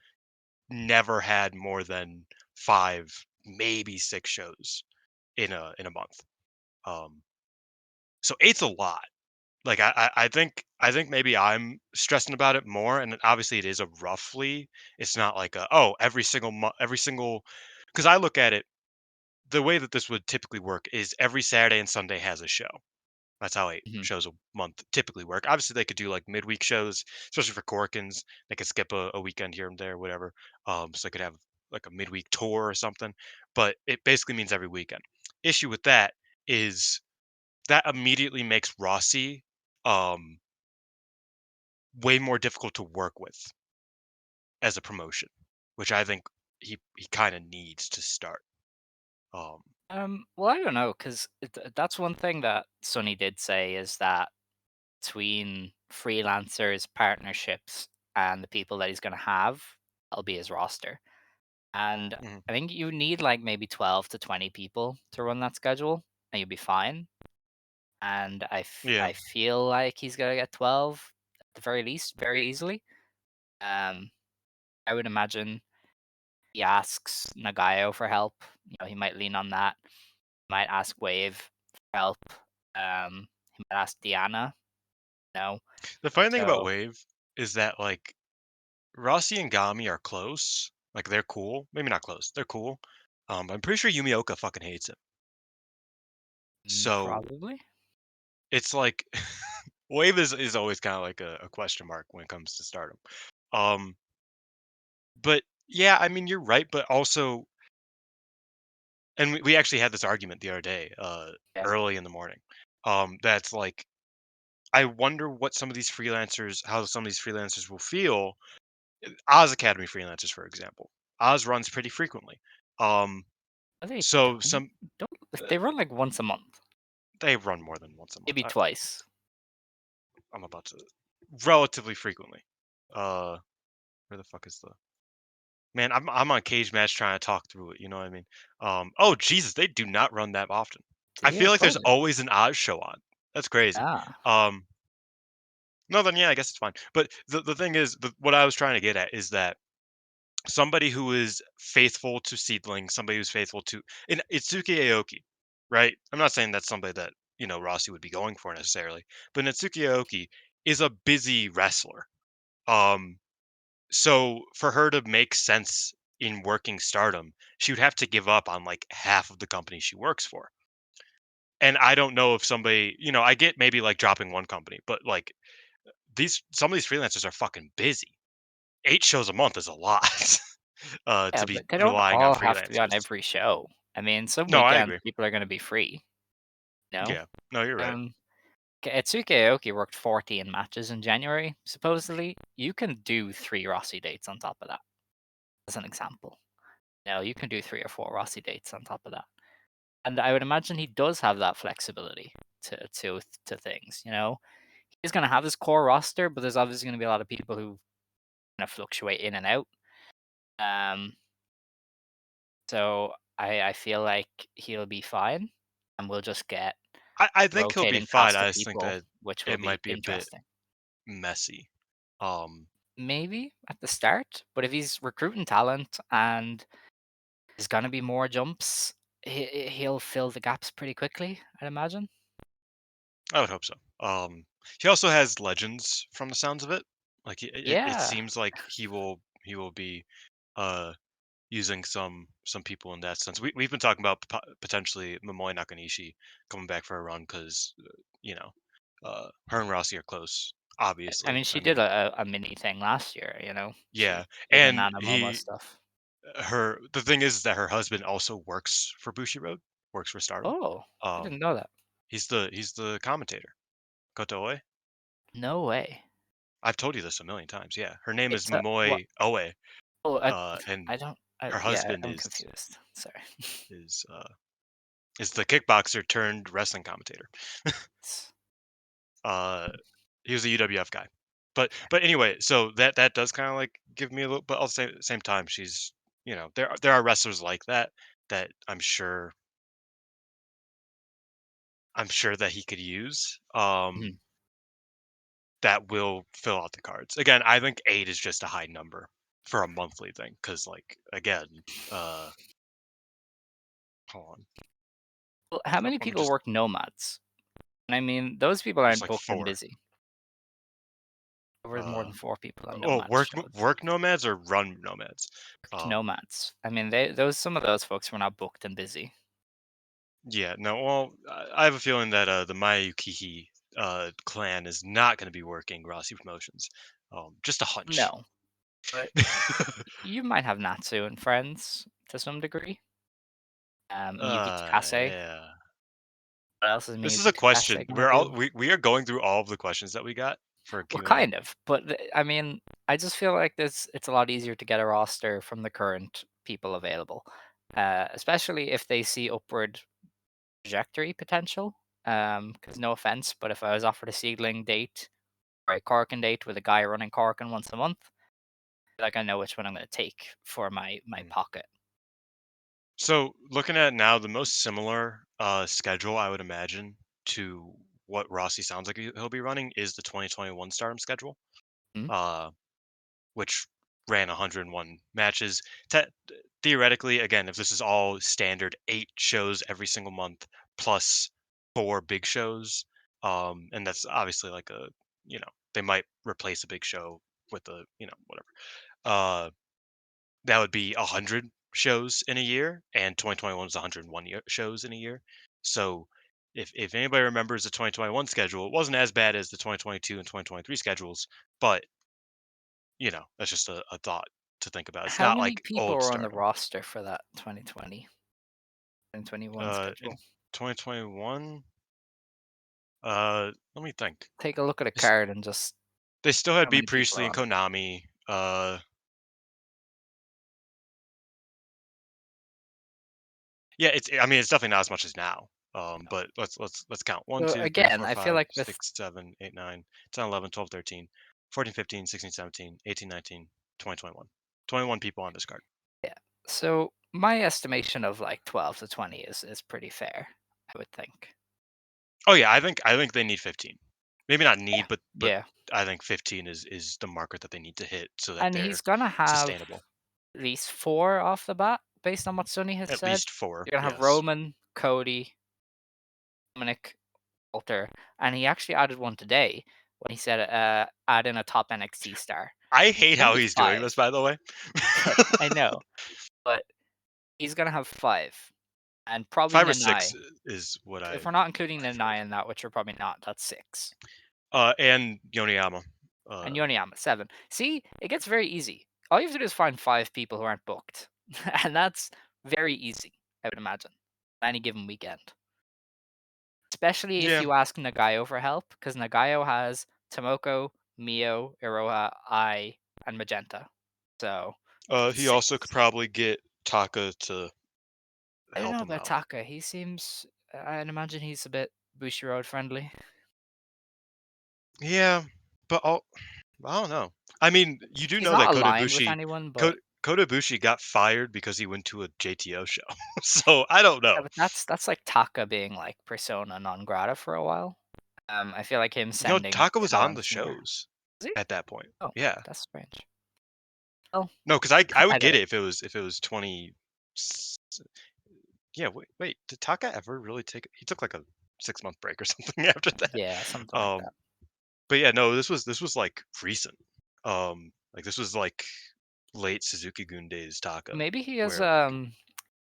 Speaker 4: never had more than 5, maybe 6 shows in a month. Um, so eight's a lot. Like I think maybe I'm stressing about it more, and obviously it is a roughly. It's not like every single month, every single. Because I look at it the way that this would typically work is every Saturday and Sunday has a show. That's how 8
Speaker 3: Mhm.
Speaker 4: shows a month typically work. Obviously, they could do like midweek shows, especially for Corkins. They could skip a weekend here and there, whatever. So they could have like a midweek tour or something. But it basically means every weekend. Issue with that is that immediately makes Rossy um, way more difficult to work with as a promotion, which I think he kind of needs to start. Um,
Speaker 3: Well, I don't know, because that's one thing that Sonny did say is that between freelancers, partnerships, and the people that he's going to have, that'll be his roster. And
Speaker 4: mhm.
Speaker 3: I think you need like maybe 12 to 20 people to run that schedule, and you'll be fine. And
Speaker 4: Yeah,
Speaker 3: I feel like he's going to get 12 at the very least, very easily. Um, I would imagine he asks Nagayo for help. He might lean on that. He might ask Wave for help. He might ask Diana. No.
Speaker 4: the funny thing about
Speaker 3: So
Speaker 4: Wave is that like Rossy and Gami are close. Like they're cool. Maybe not close. They're cool. I'm pretty sure Yumioka fucking hates him. So
Speaker 3: probably.
Speaker 4: it's like Wave is always kind of like a question mark when it comes to Stardom. Um, but yeah, I mean you're right, but also, and we actually had this argument the other day,
Speaker 3: Yeah.
Speaker 4: early in the morning. That's like I wonder what some of these freelancers, how some of these freelancers will feel. Oz Academy freelancers, for example. Oz runs pretty frequently. Um,
Speaker 3: They
Speaker 4: so
Speaker 3: don't.
Speaker 4: some
Speaker 3: Don't they run like once a month,
Speaker 4: they run more than once a month.
Speaker 3: maybe twice.
Speaker 4: I'm about to relatively frequently. Where the fuck is the man? I'm on Cage Match trying to talk through it. You know what I mean? Oh Jesus, they do not run that often. I
Speaker 3: See, I
Speaker 4: feel like there's
Speaker 3: told you.
Speaker 4: always an Oz show on. That's crazy.
Speaker 3: Ah,
Speaker 4: Um, no, then yeah, I guess it's fine. But the thing is, what I was trying to get at is that somebody who is faithful to Seedling, somebody who's faithful to in Itsuki Aoki, right? I'm not saying that's somebody that Rossy would be going for necessarily, but Itsuki Aoki is a busy wrestler. Um, so for her to make sense in working Stardom, she would have to give up on like half of the company she works for. And I don't know if somebody, I get maybe like dropping one company, but like some of these freelancers are fucking busy. 8 shows a month is a lot.
Speaker 3: yeah,
Speaker 4: To be
Speaker 3: but they don't
Speaker 4: relying on
Speaker 3: all have to be on
Speaker 4: freelancers.
Speaker 3: every show. I mean, some
Speaker 4: No, I
Speaker 3: weekends
Speaker 4: agree.
Speaker 3: people are going to be free. No.
Speaker 4: Yeah. No, you're right.
Speaker 3: Um, Atsuki Aoki worked 14 matches in January. Supposedly, you can do 3 Rossy dates on top of that, as an example. No, you can do 3 or 4 Rossy dates on top of that. And I would imagine he does have that flexibility to things. He's going to have his core roster, but there's obviously going to be a lot of people who kind of fluctuate in and out. Um, so I feel like he'll be fine. and we'll just get
Speaker 4: I think he'll be
Speaker 3: rotating
Speaker 4: fine.
Speaker 3: cast
Speaker 4: I
Speaker 3: of
Speaker 4: just think
Speaker 3: people,
Speaker 4: that
Speaker 3: which will
Speaker 4: it
Speaker 3: be
Speaker 4: might be a bit
Speaker 3: interesting.
Speaker 4: messy. Um,
Speaker 3: Maybe at the start, but if he's recruiting talent and there's gonna be more jumps, he'll fill the gaps pretty quickly, I'd imagine.
Speaker 4: I would hope so. He also has legends from the sounds of it. Like it
Speaker 3: Yeah,
Speaker 4: seems like he will be uh using some people in that sense. We've been talking about potentially Momoe Nakanishi coming back for a run because you know her and Rossy are close.
Speaker 3: I
Speaker 4: Obviously,
Speaker 3: mean, she
Speaker 4: I
Speaker 3: did
Speaker 4: mean,
Speaker 3: a mini thing last year,
Speaker 4: yeah,
Speaker 3: she did the
Speaker 4: and
Speaker 3: Nana Momo stuff.
Speaker 4: the thing is that her husband also works for Bushiroad, works for Stardom.
Speaker 3: Oh, I didn't
Speaker 4: Um,
Speaker 3: know that.
Speaker 4: he's the commentator, Koto.
Speaker 3: No way.
Speaker 4: I've told you this a million times. Yeah, her name is
Speaker 3: It's a what?
Speaker 4: Momoe Oe,
Speaker 3: Oh,
Speaker 4: and
Speaker 3: I don't.
Speaker 4: her
Speaker 3: Yeah,
Speaker 4: husband
Speaker 3: I'm confused. Sorry.
Speaker 4: is uh, is the kickboxer turned wrestling commentator. Uh, he was a UWF guy, but anyway, so that does kind of like give me a little. But at the same time, she's there are wrestlers like that I'm sure that he could use.
Speaker 3: Mhm.
Speaker 4: That will fill out the cards. Again, I think 8 is just a high number for a monthly thing because, like, again, uh, hold on,
Speaker 3: Well, how many
Speaker 4: let me
Speaker 3: people
Speaker 4: just
Speaker 3: work nomads? And I mean, those people
Speaker 4: there's
Speaker 3: aren't
Speaker 4: like
Speaker 3: booked and
Speaker 4: 4.
Speaker 3: busy. There's more
Speaker 4: Uh,
Speaker 3: than 4 people on
Speaker 4: oh,
Speaker 3: nomad shows.
Speaker 4: work nomads or run nomads.
Speaker 3: Nomads. I mean, some of those folks were not booked and busy.
Speaker 4: Yeah, no, well, I have a feeling that the Mayu clan is not going to be working Rossi Promotions. Just a hunch.
Speaker 3: No, but you might have Natsu and friends to some degree. Miyuki Takase.
Speaker 4: Yeah.
Speaker 3: What else is
Speaker 4: This is a
Speaker 3: Miyuki
Speaker 4: question.
Speaker 3: Takase gonna do?
Speaker 4: We are going through all of the questions that we got for
Speaker 3: Well,
Speaker 4: Q&A.
Speaker 3: kind of, but I mean, I just feel like it's a lot easier to get a roster from the current people available, especially if they see upward trajectory potential. Because no offense, but if I was offered a Seedling date or a Corkin date with a guy running Corkin once a month, like I know which one I'm going to take for my
Speaker 4: Mm.
Speaker 3: pocket.
Speaker 4: So looking at now, the most similar schedule I would imagine to what Rossi sounds like he'll be running is the 2021 Stardom schedule,
Speaker 3: Hmm?
Speaker 4: uh, which ran 101 matches. Te- Theoretically, again, if this is all standard, 8 shows every single month plus 4 big shows, and that's obviously like they might replace a big show with a whatever. Uh, that would be 100 shows in a year, and 2021 was 101 shows in a year. So if anybody remembers the 2021 schedule, it wasn't as bad as the 2022 and 2023 schedules, but that's just a thought to think about. It's
Speaker 3: How
Speaker 4: not
Speaker 3: many
Speaker 4: like
Speaker 3: people
Speaker 4: old
Speaker 3: are on the
Speaker 4: Stardom.
Speaker 3: roster for that 2021
Speaker 4: In
Speaker 3: schedule?
Speaker 4: 2021, let me think.
Speaker 3: Take a look at a
Speaker 4: They s-
Speaker 3: card and just
Speaker 4: they still had
Speaker 3: how
Speaker 4: B
Speaker 3: many people
Speaker 4: Priestley
Speaker 3: are
Speaker 4: and
Speaker 3: on it.
Speaker 4: Konami. Yeah, I mean, it's definitely not as much as now. But let's count. 1,
Speaker 3: So
Speaker 4: 2, 3,
Speaker 3: again,
Speaker 4: 4,
Speaker 3: I feel
Speaker 4: 5,
Speaker 3: like with
Speaker 4: 6, 7, 8, 9, 10, 11, 12, 13, 14, 15, 16, 17, 18, 19, 20, 21. 21 people on this card.
Speaker 3: yeah, so my estimation of like 12 to 20 is pretty fair, I would think.
Speaker 4: Oh yeah, I think they need 15. Maybe not
Speaker 3: Yeah.
Speaker 4: need, but
Speaker 3: Yeah.
Speaker 4: I think 15 is the marker that they need to hit so that
Speaker 3: And he's
Speaker 4: they're
Speaker 3: gonna have
Speaker 4: sustainable.
Speaker 3: at least 4 off the bat, based on what Sonny has
Speaker 4: At
Speaker 3: said.
Speaker 4: least 4,
Speaker 3: You're gonna have
Speaker 4: yes.
Speaker 3: Roman, Cody, Dominic, Walter, and he actually added one today when he said add in a top NXT star.
Speaker 4: I hate
Speaker 3: He's gonna
Speaker 4: how
Speaker 3: be
Speaker 4: he's doing
Speaker 3: 5.
Speaker 4: this, by the way.
Speaker 3: I know, but he's gonna have 5, and probably
Speaker 4: 5 or 6
Speaker 3: Nanai.
Speaker 4: is what
Speaker 3: If
Speaker 4: I
Speaker 3: we're not including
Speaker 4: feel.
Speaker 3: Nanai in that, which we're probably not, that's 6.
Speaker 4: And Yoniyama.
Speaker 3: And
Speaker 4: Uh,
Speaker 3: Yoniyama, 7. See, it gets very easy. All you have to do is find 5 people who aren't booked. And that's very easy, I would imagine, any given weekend. Especially if
Speaker 4: yeah.
Speaker 3: you ask Nagayo for help, because Nagayo has Tomoko, Mio, Iroha, I, and Magenta. So,
Speaker 4: He
Speaker 3: 6.
Speaker 4: also could probably get Taka to
Speaker 3: I don't
Speaker 4: help
Speaker 3: know
Speaker 4: him
Speaker 3: about
Speaker 4: out.
Speaker 3: Taka. He seems, I'd imagine he's a bit Bushiroad friendly.
Speaker 4: Yeah, but I don't know. I mean, you do
Speaker 3: He's
Speaker 4: know
Speaker 3: not
Speaker 4: that Kota
Speaker 3: aligned with
Speaker 4: Ibushi,
Speaker 3: anyone,
Speaker 4: Ko-
Speaker 3: but
Speaker 4: Kota Ibushi got fired because he went to a JTO show. So I don't
Speaker 3: Yeah,
Speaker 4: know.
Speaker 3: but that's like Taka being like persona non grata for a while. I feel like him
Speaker 4: No,
Speaker 3: sending
Speaker 4: Taka was on
Speaker 3: talent
Speaker 4: the
Speaker 3: somewhere.
Speaker 4: shows
Speaker 3: Is he?
Speaker 4: at that point.
Speaker 3: Oh,
Speaker 4: Yeah.
Speaker 3: that's strange. Oh,
Speaker 4: No, because I
Speaker 3: I
Speaker 4: would
Speaker 3: don't
Speaker 4: get
Speaker 3: know.
Speaker 4: it if it was 20. Yeah, wait, did Taka ever really take? He took like a 6 month break or something after that.
Speaker 3: Yeah, something like
Speaker 4: Um,
Speaker 3: that.
Speaker 4: but yeah, no, this was like recent. Like this was like late Suzuki Gun days Taka,
Speaker 3: Maybe he is
Speaker 4: where like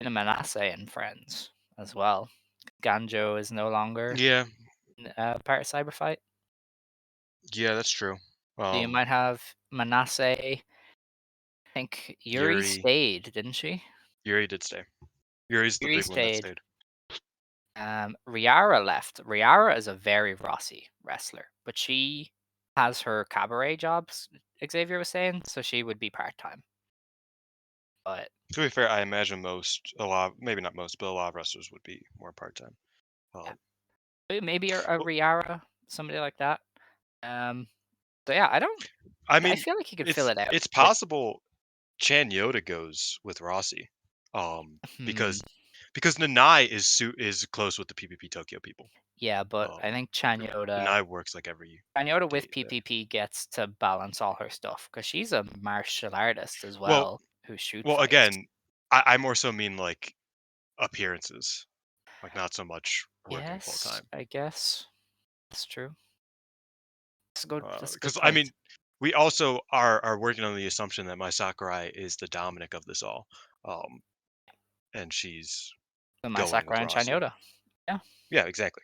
Speaker 3: in a Manasseh and friends as well. Ganjo is no longer
Speaker 4: yeah,
Speaker 3: part of Cyberfight.
Speaker 4: yeah, that's true.
Speaker 3: So you might have Manasseh. I think Yuri
Speaker 4: Yuri,
Speaker 3: stayed, didn't she?
Speaker 4: Yuri did stay. Yuri's the
Speaker 3: Yuri
Speaker 4: big one that
Speaker 3: stayed.
Speaker 4: stayed.
Speaker 3: Riara left. Riara is a very Rossy wrestler, but she has her cabaret jobs, Xavier was saying, so she would be part time. But
Speaker 4: To be fair, I imagine a lot, maybe not most, but a lot of wrestlers would be more part time.
Speaker 3: yeah,
Speaker 4: Um,
Speaker 3: maybe a
Speaker 4: well,
Speaker 3: Riara, somebody like that. So yeah, I don't.
Speaker 4: I
Speaker 3: I
Speaker 4: mean,
Speaker 3: feel like he could fill
Speaker 4: it's
Speaker 3: it out
Speaker 4: it's
Speaker 3: with.
Speaker 4: possible Chan Yoda goes with Rossy,
Speaker 3: Hmm,
Speaker 4: because Nanai is close with the PPP Tokyo people.
Speaker 3: yeah, but I think
Speaker 4: Nanai works like every
Speaker 3: Chanyoda
Speaker 4: day
Speaker 3: with
Speaker 4: there.
Speaker 3: PPP gets to balance all her stuff because she's a martial artist as
Speaker 4: Well,
Speaker 3: well who shoot
Speaker 4: well,
Speaker 3: fights.
Speaker 4: again, I more so mean like appearances, like not so much working full
Speaker 3: Yes,
Speaker 4: time.
Speaker 3: I guess that's true. That's a good. That's a good
Speaker 4: Because I
Speaker 3: point.
Speaker 4: mean, we also are working on the assumption that my Sakurai is the Dominic of this all, um, and she's
Speaker 3: So my
Speaker 4: going with
Speaker 3: Sakurai and
Speaker 4: Rossy.
Speaker 3: Chanyoda. Yeah,
Speaker 4: Yeah, exactly.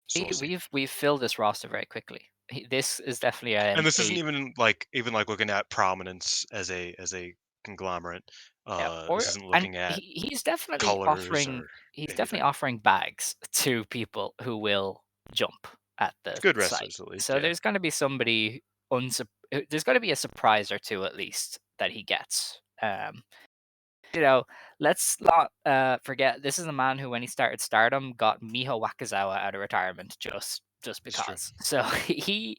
Speaker 4: So we'll see.
Speaker 3: we've filled this roster very quickly. This is definitely
Speaker 4: And this isn't
Speaker 3: a
Speaker 4: even like looking at prominence as a conglomerate.
Speaker 3: yeah,
Speaker 4: This
Speaker 3: or
Speaker 4: isn't
Speaker 3: and
Speaker 4: looking at
Speaker 3: he's definitely
Speaker 4: colors
Speaker 3: offering
Speaker 4: or
Speaker 3: he's definitely
Speaker 4: anything.
Speaker 3: offering bags to people who will jump at the
Speaker 4: Good
Speaker 3: site.
Speaker 4: wrestlers at least,
Speaker 3: So
Speaker 4: yeah.
Speaker 3: there's going to be somebody there's going to be a surprise or two at least that he gets. You know, let's not forget this is a man who, when he started Stardom, got Miho Wakazawa out of retirement just
Speaker 4: It's true.
Speaker 3: because. So he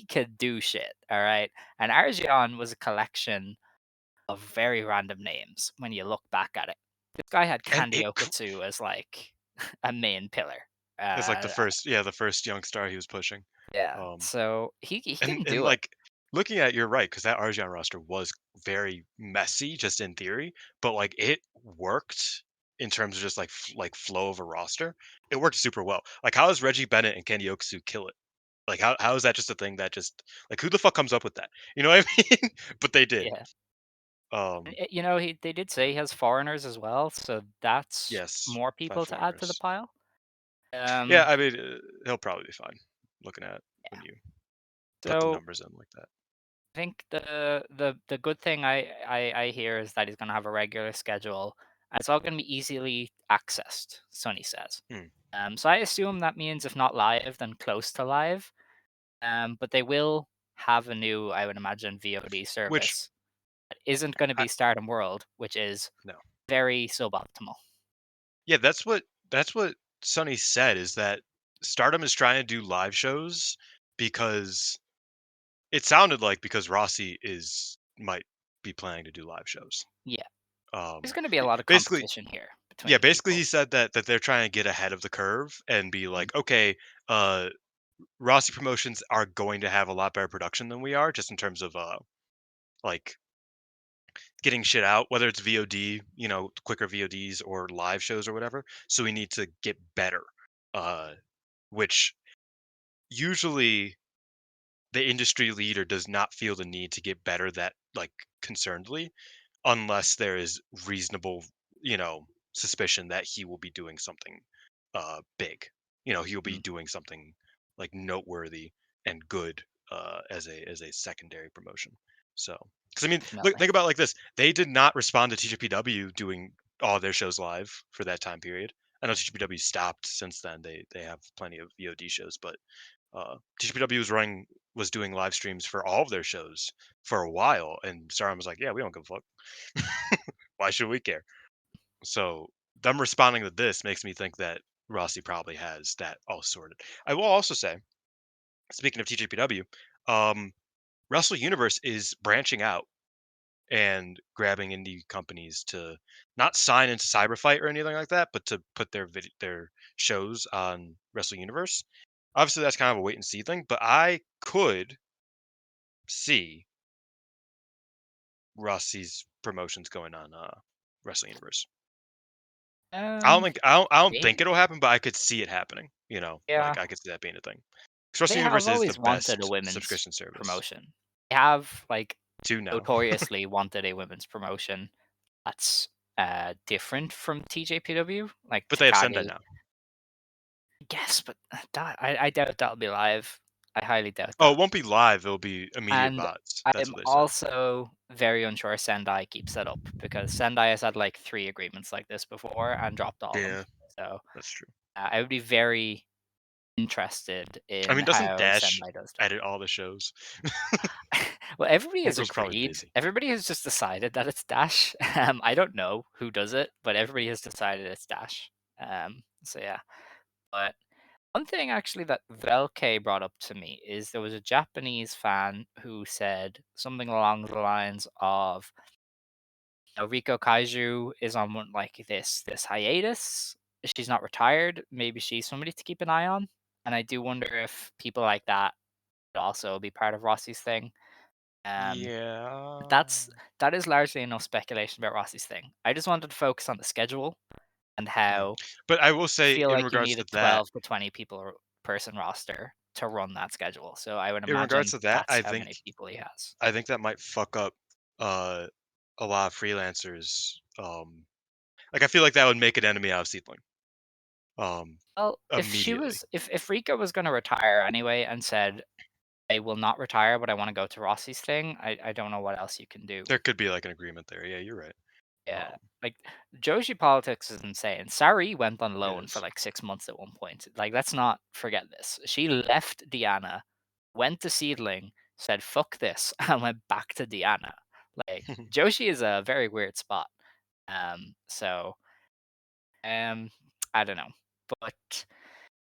Speaker 3: could do shit, all right. And Arjion was a collection of very random names when you look back at it. This guy had
Speaker 4: And
Speaker 3: Kandi Okatsu as like a main pillar.
Speaker 4: it's like
Speaker 3: Uh,
Speaker 4: the first young star he was pushing.
Speaker 3: yeah,
Speaker 4: Um,
Speaker 3: so he can
Speaker 4: and
Speaker 3: do it.
Speaker 4: like looking at you're right because that Arjan roster was very messy just in theory, but like it worked in terms of just like like flow of a roster. It worked super well. Like how does Reggie Bennett and Kenny Okusu kill it? Like how is that just a thing that just like who the fuck comes up with that? You know what I mean? But they did.
Speaker 3: Yeah,
Speaker 4: Um,
Speaker 3: you know, they did say he has foreigners as well, so that's
Speaker 4: yes,
Speaker 3: more
Speaker 4: five
Speaker 3: people to add to the
Speaker 4: foreigners.
Speaker 3: pile.
Speaker 4: Yeah,
Speaker 3: Um,
Speaker 4: I mean he'll probably be fine. Looking at when you put the
Speaker 3: so
Speaker 4: numbers in like that.
Speaker 3: I think the good thing I hear is that he's going to have a regular schedule. And it's all going to be easily accessed, Sonny says.
Speaker 4: Hmm.
Speaker 3: So I assume that means if not live, then close to live. But they will have a new, I would imagine, VOD
Speaker 4: Which
Speaker 3: service that isn't going to
Speaker 4: I
Speaker 3: be Stardom World, which is
Speaker 4: no.
Speaker 3: very suboptimal.
Speaker 4: Yeah, that's what Sonny said is that Stardom is trying to do live shows because it sounded like because Rossy is might be planning to do live shows.
Speaker 3: Yeah, there's
Speaker 4: Um,
Speaker 3: going to be a lot of
Speaker 4: basically,
Speaker 3: competition here
Speaker 4: yeah,
Speaker 3: between
Speaker 4: basically
Speaker 3: people.
Speaker 4: he said that they're trying to get ahead of the curve and be
Speaker 3: Mhm.
Speaker 4: like, okay, uh, Rossy promotions are going to have a lot better production than we are, just in terms of like getting shit out, whether it's VOD, quicker VODs or live shows or whatever. So we need to get better. Which usually the industry leader does not feel the need to get better that like concernedly unless there is reasonable suspicion that he will be doing something big. He'll be
Speaker 3: Mm,
Speaker 4: doing something like noteworthy and good as a secondary promotion. So because I mean look,
Speaker 3: definitely.
Speaker 4: think about it like this, they did not respond to TJPW doing all their shows live for that time period. I know TJPW stopped since then. They have plenty of VOD shows, but TGPW was doing live streams for all of their shows for a while, and Stardom was like, "Yeah, we don't give a fuck. Why should we care?" So them responding to this makes me think that Rossy probably has that all sorted. I will also say, speaking of TGPW, Wrestle Universe is branching out. and grabbing indie companies to not sign into Cyberfight or anything like that, but to put their shows on Wrestle Universe. Obviously, that's kind of a wait and see thing, but I could see Rossy's promotions going on Wrestle Universe.
Speaker 3: Um,
Speaker 4: I don't think
Speaker 3: maybe.
Speaker 4: it'll happen, but I could see it happening. You know,
Speaker 3: Yeah,
Speaker 4: like I could see that being a thing. 'Cause Wrestle
Speaker 3: they have
Speaker 4: Universe is the
Speaker 3: always wanted a
Speaker 4: best
Speaker 3: women's
Speaker 4: subscription service.
Speaker 3: promotion. They have like
Speaker 4: Two now.
Speaker 3: notoriously wanted a women's promotion that's different from TJPW, like
Speaker 4: But they have Sendai
Speaker 3: Takagi.
Speaker 4: now.
Speaker 3: Yes, but I doubt that'll be live. I highly doubt
Speaker 4: Oh, it
Speaker 3: that.
Speaker 4: won't be live. It'll be immediate
Speaker 3: And
Speaker 4: bots. That's
Speaker 3: I'm
Speaker 4: what they said.
Speaker 3: also very unsure Sendai keeps it up because Sendai has had like 3 agreements like this before and dropped all of them.
Speaker 4: Yeah,
Speaker 3: So
Speaker 4: that's true.
Speaker 3: I would be very interested
Speaker 4: I
Speaker 3: in
Speaker 4: mean, doesn't
Speaker 3: how
Speaker 4: Dash
Speaker 3: Sendai does that.
Speaker 4: edit all the shows?
Speaker 3: Well, everybody has
Speaker 4: Uncle's probably
Speaker 3: agreed.
Speaker 4: busy.
Speaker 3: Everybody has just decided that it's Dash. I don't know who does it, but everybody has decided it's Dash. So yeah. But one thing actually that Velke brought up to me is there was a Japanese fan who said something along the lines of, Riko Kaiju is on like this hiatus. She's not retired. Maybe she's somebody to keep an eye on. And I do wonder if people like that would also be part of Rossy's thing. Um, but
Speaker 4: Yeah.
Speaker 3: that is largely enough speculation about Rossy's thing. I just wanted to focus on the schedule and
Speaker 4: Mm.
Speaker 3: how
Speaker 4: But I will
Speaker 3: I
Speaker 4: say,
Speaker 3: feel
Speaker 4: in
Speaker 3: like you
Speaker 4: regards
Speaker 3: need a
Speaker 4: to that,
Speaker 3: 12 to 20 people person roster to run that schedule. So I would
Speaker 4: in regards
Speaker 3: imagine
Speaker 4: to that,
Speaker 3: that's how many people he has.
Speaker 4: I think that might fuck up uh a lot of freelancers. Like I feel like that would make an enemy out of Seedling. Um,
Speaker 3: Well,
Speaker 4: immediately.
Speaker 3: if Rika was going to retire anyway and said I will not retire, but I want to go to Rossy's thing, I don't know what else you can do.
Speaker 4: There could be like an agreement there. Yeah, you're right.
Speaker 3: Yeah,
Speaker 4: Um,
Speaker 3: like Joshi politics is insane. Sari went on
Speaker 4: it
Speaker 3: loan for
Speaker 4: is.
Speaker 3: like 6 months at one point. Like, let's not forget this. She left Diana, went to Seedling, said "fuck this," and went back to Diana. Like Joshi is a very weird spot. So I don't know, but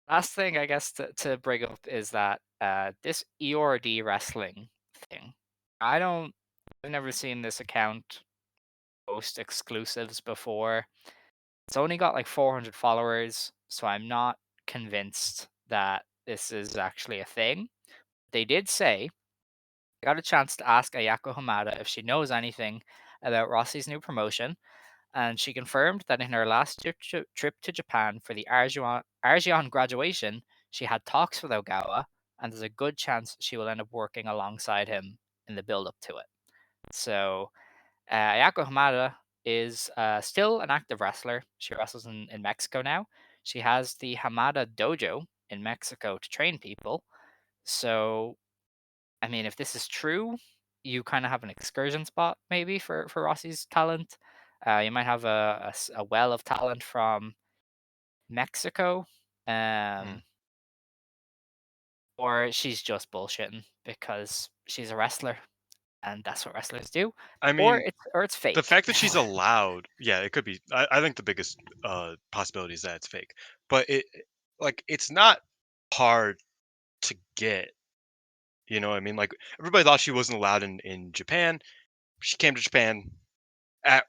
Speaker 3: last thing I guess to bring up is that this EORD wrestling thing. I don't. I've never seen this account post exclusives before. It's only got like 400 followers, so I'm not convinced that this is actually a thing. They did say I got a chance to ask Ayako Hamada if she knows anything about Rossy's new promotion, and she confirmed that in her last trip to Japan for the Argion graduation, she had talks with Ogawa, and there's a good chance she will end up working alongside him in the build up to it. So Ayako Hamada is still an active wrestler. She wrestles in Mexico now. She has the Hamada Dojo in Mexico to train people. So, I mean, if this is true, you kind of have an excursion spot maybe for Rossy's talent. You might have a well of talent from Mexico.
Speaker 4: Mm.
Speaker 3: Um, or she's just bullshitting because she's a wrestler and that's what wrestlers do.
Speaker 4: I
Speaker 3: Or
Speaker 4: mean,
Speaker 3: it's
Speaker 4: the
Speaker 3: fake.
Speaker 4: fact that she's allowed, yeah, it could be. I think the biggest possibility is that it's fake. But like, it's not hard to get. You know what I mean? Like, everybody thought she wasn't allowed in Japan. She came to Japan at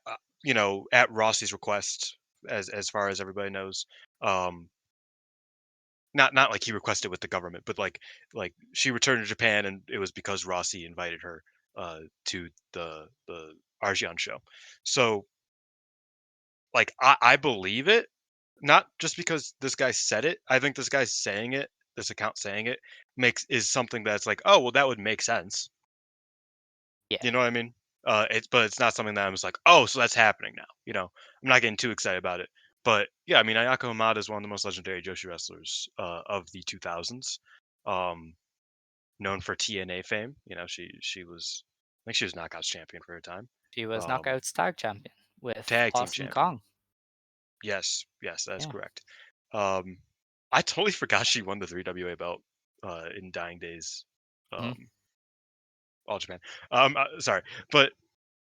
Speaker 4: at Rossy's request, as far as everybody knows. Um, not like he requested with the government, but like she returned to Japan, and it was because Rossy invited her to the Argion show. So like I believe it, not just because this guy said it. I think this guy's saying it, this account saying it is something that's like, oh well, that would make sense.
Speaker 3: Yeah.
Speaker 4: You know what I mean? But it's not something that I'm just like, oh, so that's happening now. I'm not getting too excited about it. But yeah, I mean, Ayako Hamada is one of the most legendary Joshi wrestlers of the 2000s. Um, known for TNA fame. She was, I think she was Knockouts champion for a time.
Speaker 3: She was
Speaker 4: Um,
Speaker 3: Knockouts tag champion with
Speaker 4: tag team
Speaker 3: Awesome
Speaker 4: champion.
Speaker 3: Kong.
Speaker 4: Yes, yes, that's
Speaker 3: Yeah.
Speaker 4: correct. Um, I totally forgot she won the 3WA belt in Dying Days.
Speaker 3: Mhm.
Speaker 4: All Japan. Sorry, but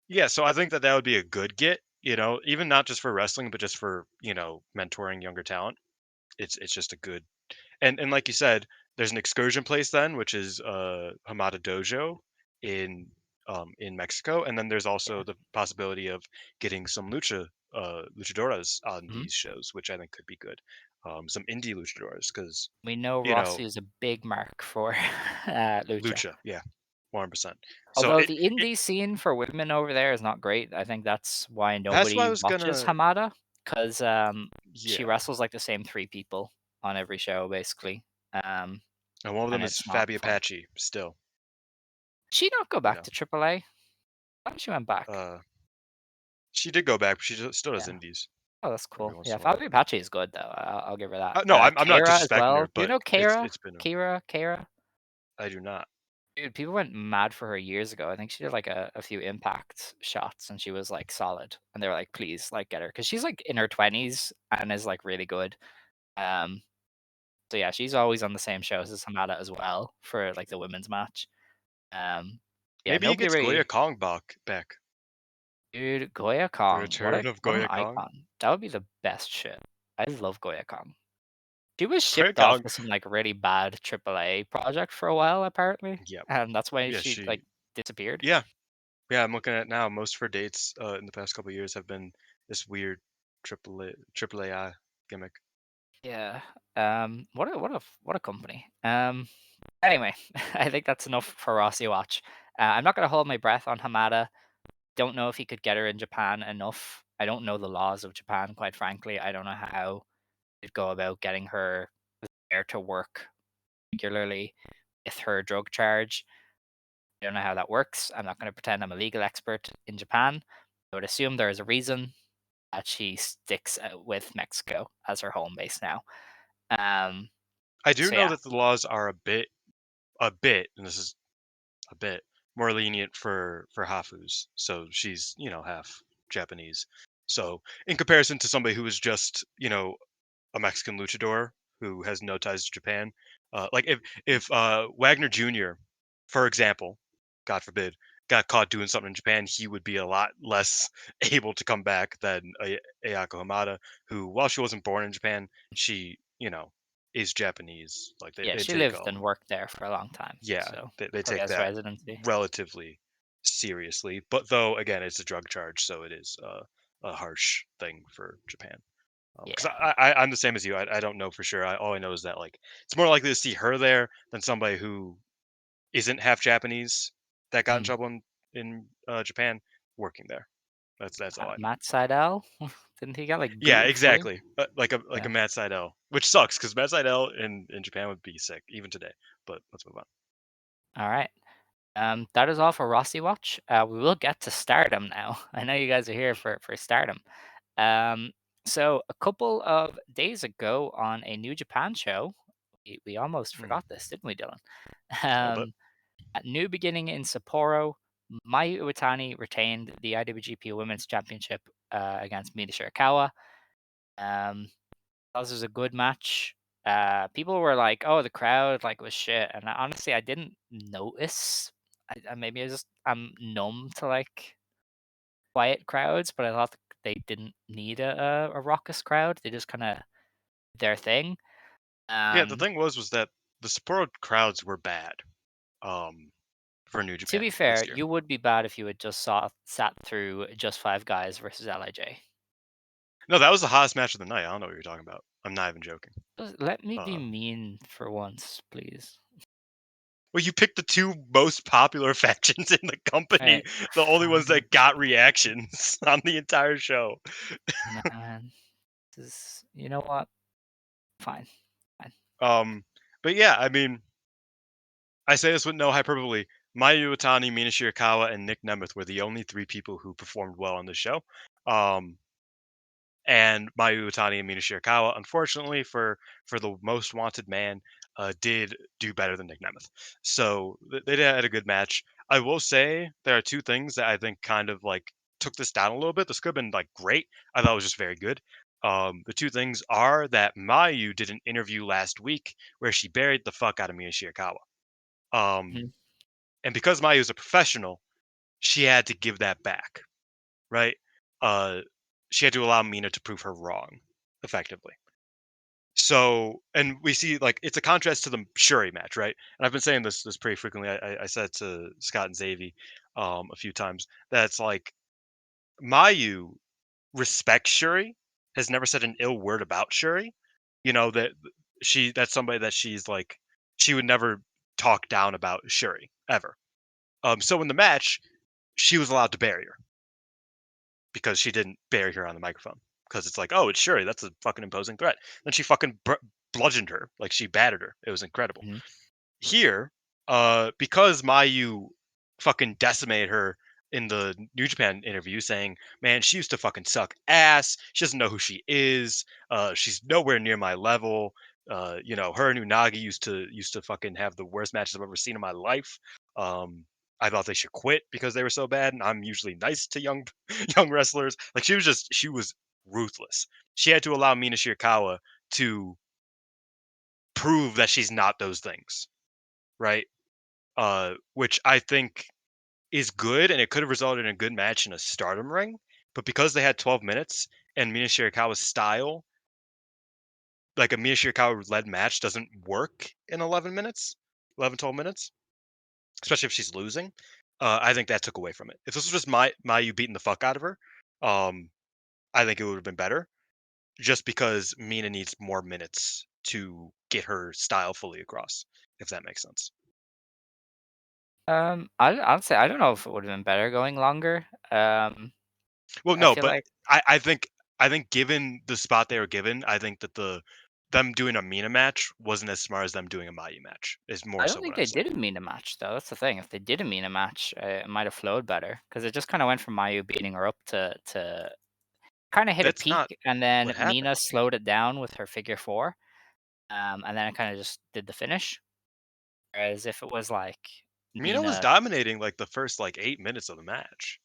Speaker 4: yeah, so I think that would be a good get. Even not just for wrestling, but just for mentoring younger talent. It's just a good, and like you said, there's an excursion place then, which is Hamada Dojo in in Mexico, and then there's also the possibility of getting some luchadoras on
Speaker 3: Mhm.
Speaker 4: these shows, which I think could be good. Some indie luchadoras, because
Speaker 3: We know Rossy is a big mark for lucha.
Speaker 4: lucha, yeah, 100%. So
Speaker 3: Although
Speaker 4: it,
Speaker 3: the
Speaker 4: it
Speaker 3: indie scene for women over there is not great. I think that's why
Speaker 4: that's why I
Speaker 3: nobody
Speaker 4: was
Speaker 3: watches
Speaker 4: gonna,
Speaker 3: Hamada, 'cause, she
Speaker 4: yeah,
Speaker 3: wrestles like the same 3 people on every show, basically, um,
Speaker 4: and one of them
Speaker 3: and
Speaker 4: is
Speaker 3: it's not
Speaker 4: Fabi
Speaker 3: fun.
Speaker 4: Apache. Still,
Speaker 3: She not go
Speaker 4: you
Speaker 3: back
Speaker 4: know,
Speaker 3: to AAA? I thought she went back.
Speaker 4: uh, she did go back, but still does
Speaker 3: Yeah.
Speaker 4: indies
Speaker 3: Oh, that's
Speaker 4: every
Speaker 3: cool.
Speaker 4: once
Speaker 3: Yeah,
Speaker 4: in a while.
Speaker 3: Fabi Apache is good, though. I'll give her that.
Speaker 4: No, I'm not
Speaker 3: Kara as
Speaker 4: disrespecting her,
Speaker 3: well. Do you
Speaker 4: but
Speaker 3: know Kara?
Speaker 4: it's been a,
Speaker 3: Kara?
Speaker 4: I do not.
Speaker 3: Dude, people went mad for her years ago. I think she did like a few impact shots and she was like solid. And they were like, please, like get her. Because she's like in her 20s and is like really good. Um, so yeah, she's always on the same shows as Hamada as well for like the women's match. Yeah,
Speaker 4: Maybe he
Speaker 3: nobody
Speaker 4: gets Goya
Speaker 3: really.
Speaker 4: Kong back.
Speaker 3: Dude, Goya
Speaker 4: The
Speaker 3: Kong,
Speaker 4: return of
Speaker 3: what an
Speaker 4: Goya Kong.
Speaker 3: icon. That would be the best shit. I love Goya Kong. She was
Speaker 4: Goya
Speaker 3: shipped off
Speaker 4: Kong.
Speaker 3: to some like really bad AAA project for a while, apparently,
Speaker 4: Yeah,
Speaker 3: and that's why
Speaker 4: yeah,
Speaker 3: she like disappeared.
Speaker 4: yeah, yeah. I'm looking at now. Most of her dates in the past couple of years have been this weird triple AI gimmick.
Speaker 3: Yeah. What a company. Anyway, I think that's enough for RossyWatch. I'm not gonna hold my breath on Hamada. Don't know if he could get her in Japan enough. I don't know the laws of Japan, quite frankly. I don't know how to go about getting her there to work regularly with her drug charge. I don't know how that works. I'm not going to pretend I'm a legal expert in Japan. I would assume there is a reason that she sticks with Mexico as her home base now. Um,
Speaker 4: I do
Speaker 3: so
Speaker 4: know
Speaker 3: yeah,
Speaker 4: that the laws are a bit, and this is a bit more lenient for Hafus. So she's half Japanese. So in comparison to somebody who is just a Mexican luchador who has no ties to Japan. Like if Wagner Jr., for example, God forbid, got caught doing something in Japan, he would be a lot less able to come back than Ayako Hamada, who, while she wasn't born in Japan, she is Japanese. Like they,
Speaker 3: yeah,
Speaker 4: they
Speaker 3: she
Speaker 4: take
Speaker 3: lived and worked there for a long time,
Speaker 4: yeah,
Speaker 3: so
Speaker 4: they
Speaker 3: probably
Speaker 4: take
Speaker 3: has
Speaker 4: that
Speaker 3: residency.
Speaker 4: relatively seriously. But though again, it's a drug charge, so it is a harsh thing for Japan. Because
Speaker 3: Yeah.
Speaker 4: I'm the same as you. I don't know for sure. All I know is that like it's more likely to see her there than somebody who isn't half Japanese that got in
Speaker 3: Mhm.
Speaker 4: trouble in Japan working there. That's all I know.
Speaker 3: Matt Seidel, didn't he get like
Speaker 4: Yeah,
Speaker 3: booted fully?
Speaker 4: exactly. Like a
Speaker 3: Yeah.
Speaker 4: Matt Sydal, which sucks because Matt Sydal in Japan would be sick even today. But let's move on.
Speaker 3: All right. That is all for Rossi Watch. We will get to Stardom now. I know you guys are here for Stardom. Um, so a couple of days ago on a New Japan show, we almost
Speaker 4: Hmm,
Speaker 3: forgot this, didn't we, Dylan?
Speaker 4: a little bit.
Speaker 3: At New Beginning in Sapporo, Mayu Iwatani retained the IWGP Women's Championship against Mina Shirakawa. Um, this was a good match. People were like, "Oh, the crowd like was shit," and honestly, I didn't notice. Maybe I'm numb to like quiet crowds, but I thought they didn't need a raucous crowd. They just kind of their thing.
Speaker 4: Yeah, the
Speaker 3: Um,
Speaker 4: thing was that the Sapporo crowds were bad um, for New
Speaker 3: to be
Speaker 4: Japan
Speaker 3: fair,
Speaker 4: this year.
Speaker 3: you would be bad if you had just sat through just five guys versus Lij.
Speaker 4: No, that was the hottest match of the night. I don't know what you're talking about. I'm not even joking.
Speaker 3: Just let me be
Speaker 4: Uh,
Speaker 3: mean for once, please.
Speaker 4: well, you picked the two most popular factions in the company,
Speaker 3: Alright,
Speaker 4: the only ones
Speaker 3: fine,
Speaker 4: that got reactions on the entire show.
Speaker 3: man. You know what? Fine, fine.
Speaker 4: Um, but yeah, I mean, I say this with no hyperbole. Mayu Iwatani, Mina Shirakawa, and Nick Nemeth were the only three people who performed well on the show. Um, and Mayu Iwatani and Mina Shirakawa, unfortunately for the most wanted man, did do better than Nick Nemeth. So they had a good match. I will say there are two things that I think kind of like took this down a little bit. This could have been like great. I thought it was just very good. The two things are that Mayu did an interview last week where she buried the fuck out of Mina Shirakawa. Um,
Speaker 3: Mhm.
Speaker 4: and because Mayu is a professional, she had to give that back, right? Uh, she had to allow Mina to prove her wrong, effectively. So, and we see like it's a contrast to the Shuri match, right? And I've been saying this pretty frequently. I said it to Scott and Xavi. a few times. That's like Mayu respects Shuri, has never said an ill word about Shuri. You know that that's somebody that she's like she would never talk down about Shuri ever. So in the match, she was allowed to bury her because she didn't bury her on the microphone because it's like, oh, it's Shuri, that's a fucking imposing threat. Then she fucking bludgeoned her, like she battered her. It was incredible.
Speaker 3: Mhm.
Speaker 4: Here, because Mayu fucking decimated her in the New Japan interview, saying, "Man, she used to fucking suck ass. She doesn't know who she is. She's nowhere near my level. You know, her and Unagi used to fucking have the worst matches I've ever seen in my life. Um, I thought they should quit because they were so bad. And I'm usually nice to young young wrestlers. Like she was ruthless. She had to allow Mina Shirakawa to prove that she's not those things, right? Which I think is good, and it could have resulted in a good match in a Stardom ring. But because they had 12 minutes and Mina Shirakawa's style, like a Mina Shirakawa led match, doesn't work in 11 minutes, 11, 12 minutes, especially if she's losing. I think that took away from it. If this was just Mayu beating the fuck out of her, um, I think it would have been better. Just because Mina needs more minutes to get her style fully across, if that makes sense.
Speaker 3: I'd say I don't know if it would have been better going longer.
Speaker 4: Well,
Speaker 3: I
Speaker 4: no,
Speaker 3: feel
Speaker 4: but
Speaker 3: like
Speaker 4: I think given the spot they were given, I think that them doing a Mina match wasn't as smart as them doing a Mayu match. Is more
Speaker 3: I don't
Speaker 4: so
Speaker 3: think
Speaker 4: what I'm
Speaker 3: they
Speaker 4: saying.
Speaker 3: did mean a match though. That's the thing. If they did mean a match, it might have flowed better because it just kind of went from Mayu beating her up to kind of hit a
Speaker 4: That's not
Speaker 3: peak, and then
Speaker 4: what happened.
Speaker 3: Mina slowed it down with her figure four, and then it kind of just did the finish. Whereas if it was like
Speaker 4: Mina was
Speaker 3: Mina,
Speaker 4: dominating like the first like 8 minutes of the match.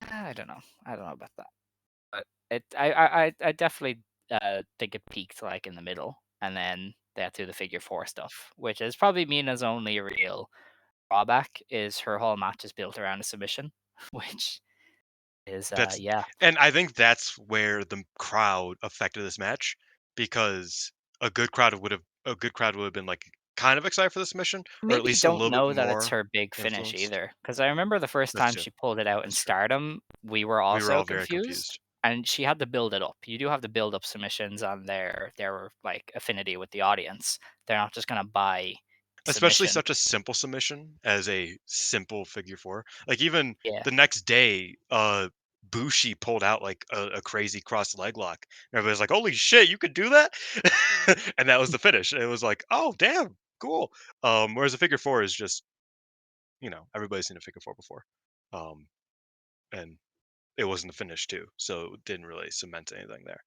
Speaker 3: I don't know. I don't know about that. But I definitely think it peaked like in the middle, and then they had to do the figure four stuff, which is probably Mina's only real drawback. Is her whole match is built around a submission, which is
Speaker 4: That's
Speaker 3: yeah,
Speaker 4: and I think that's where the crowd affected this match because a good crowd would have been like kind of excited for this mission or at
Speaker 3: maybe
Speaker 4: least a
Speaker 3: don't
Speaker 4: little bit
Speaker 3: know that it's
Speaker 4: more
Speaker 3: her big finish
Speaker 4: influenced.
Speaker 3: either. Because I remember the first
Speaker 4: That's
Speaker 3: time
Speaker 4: true.
Speaker 3: she pulled it out in
Speaker 4: That's true.
Speaker 3: Stardom, we were
Speaker 4: We were
Speaker 3: also
Speaker 4: all very
Speaker 3: confused,
Speaker 4: confused.
Speaker 3: and she had to build it up. You do have to build up submissions on their like affinity with the audience. They're not just gonna buy
Speaker 4: Especially
Speaker 3: submission.
Speaker 4: such a simple submission as a simple figure four. Like even
Speaker 3: Yeah.
Speaker 4: the next day, Bushi pulled out like a crazy cross leg lock. And everybody's like, "Holy shit, you could do that!" And that was the finish. It was like, "Oh damn, cool." Whereas a figure four is just, everybody's seen a figure four before, um, and it wasn't the finish too, so it didn't really cement anything there.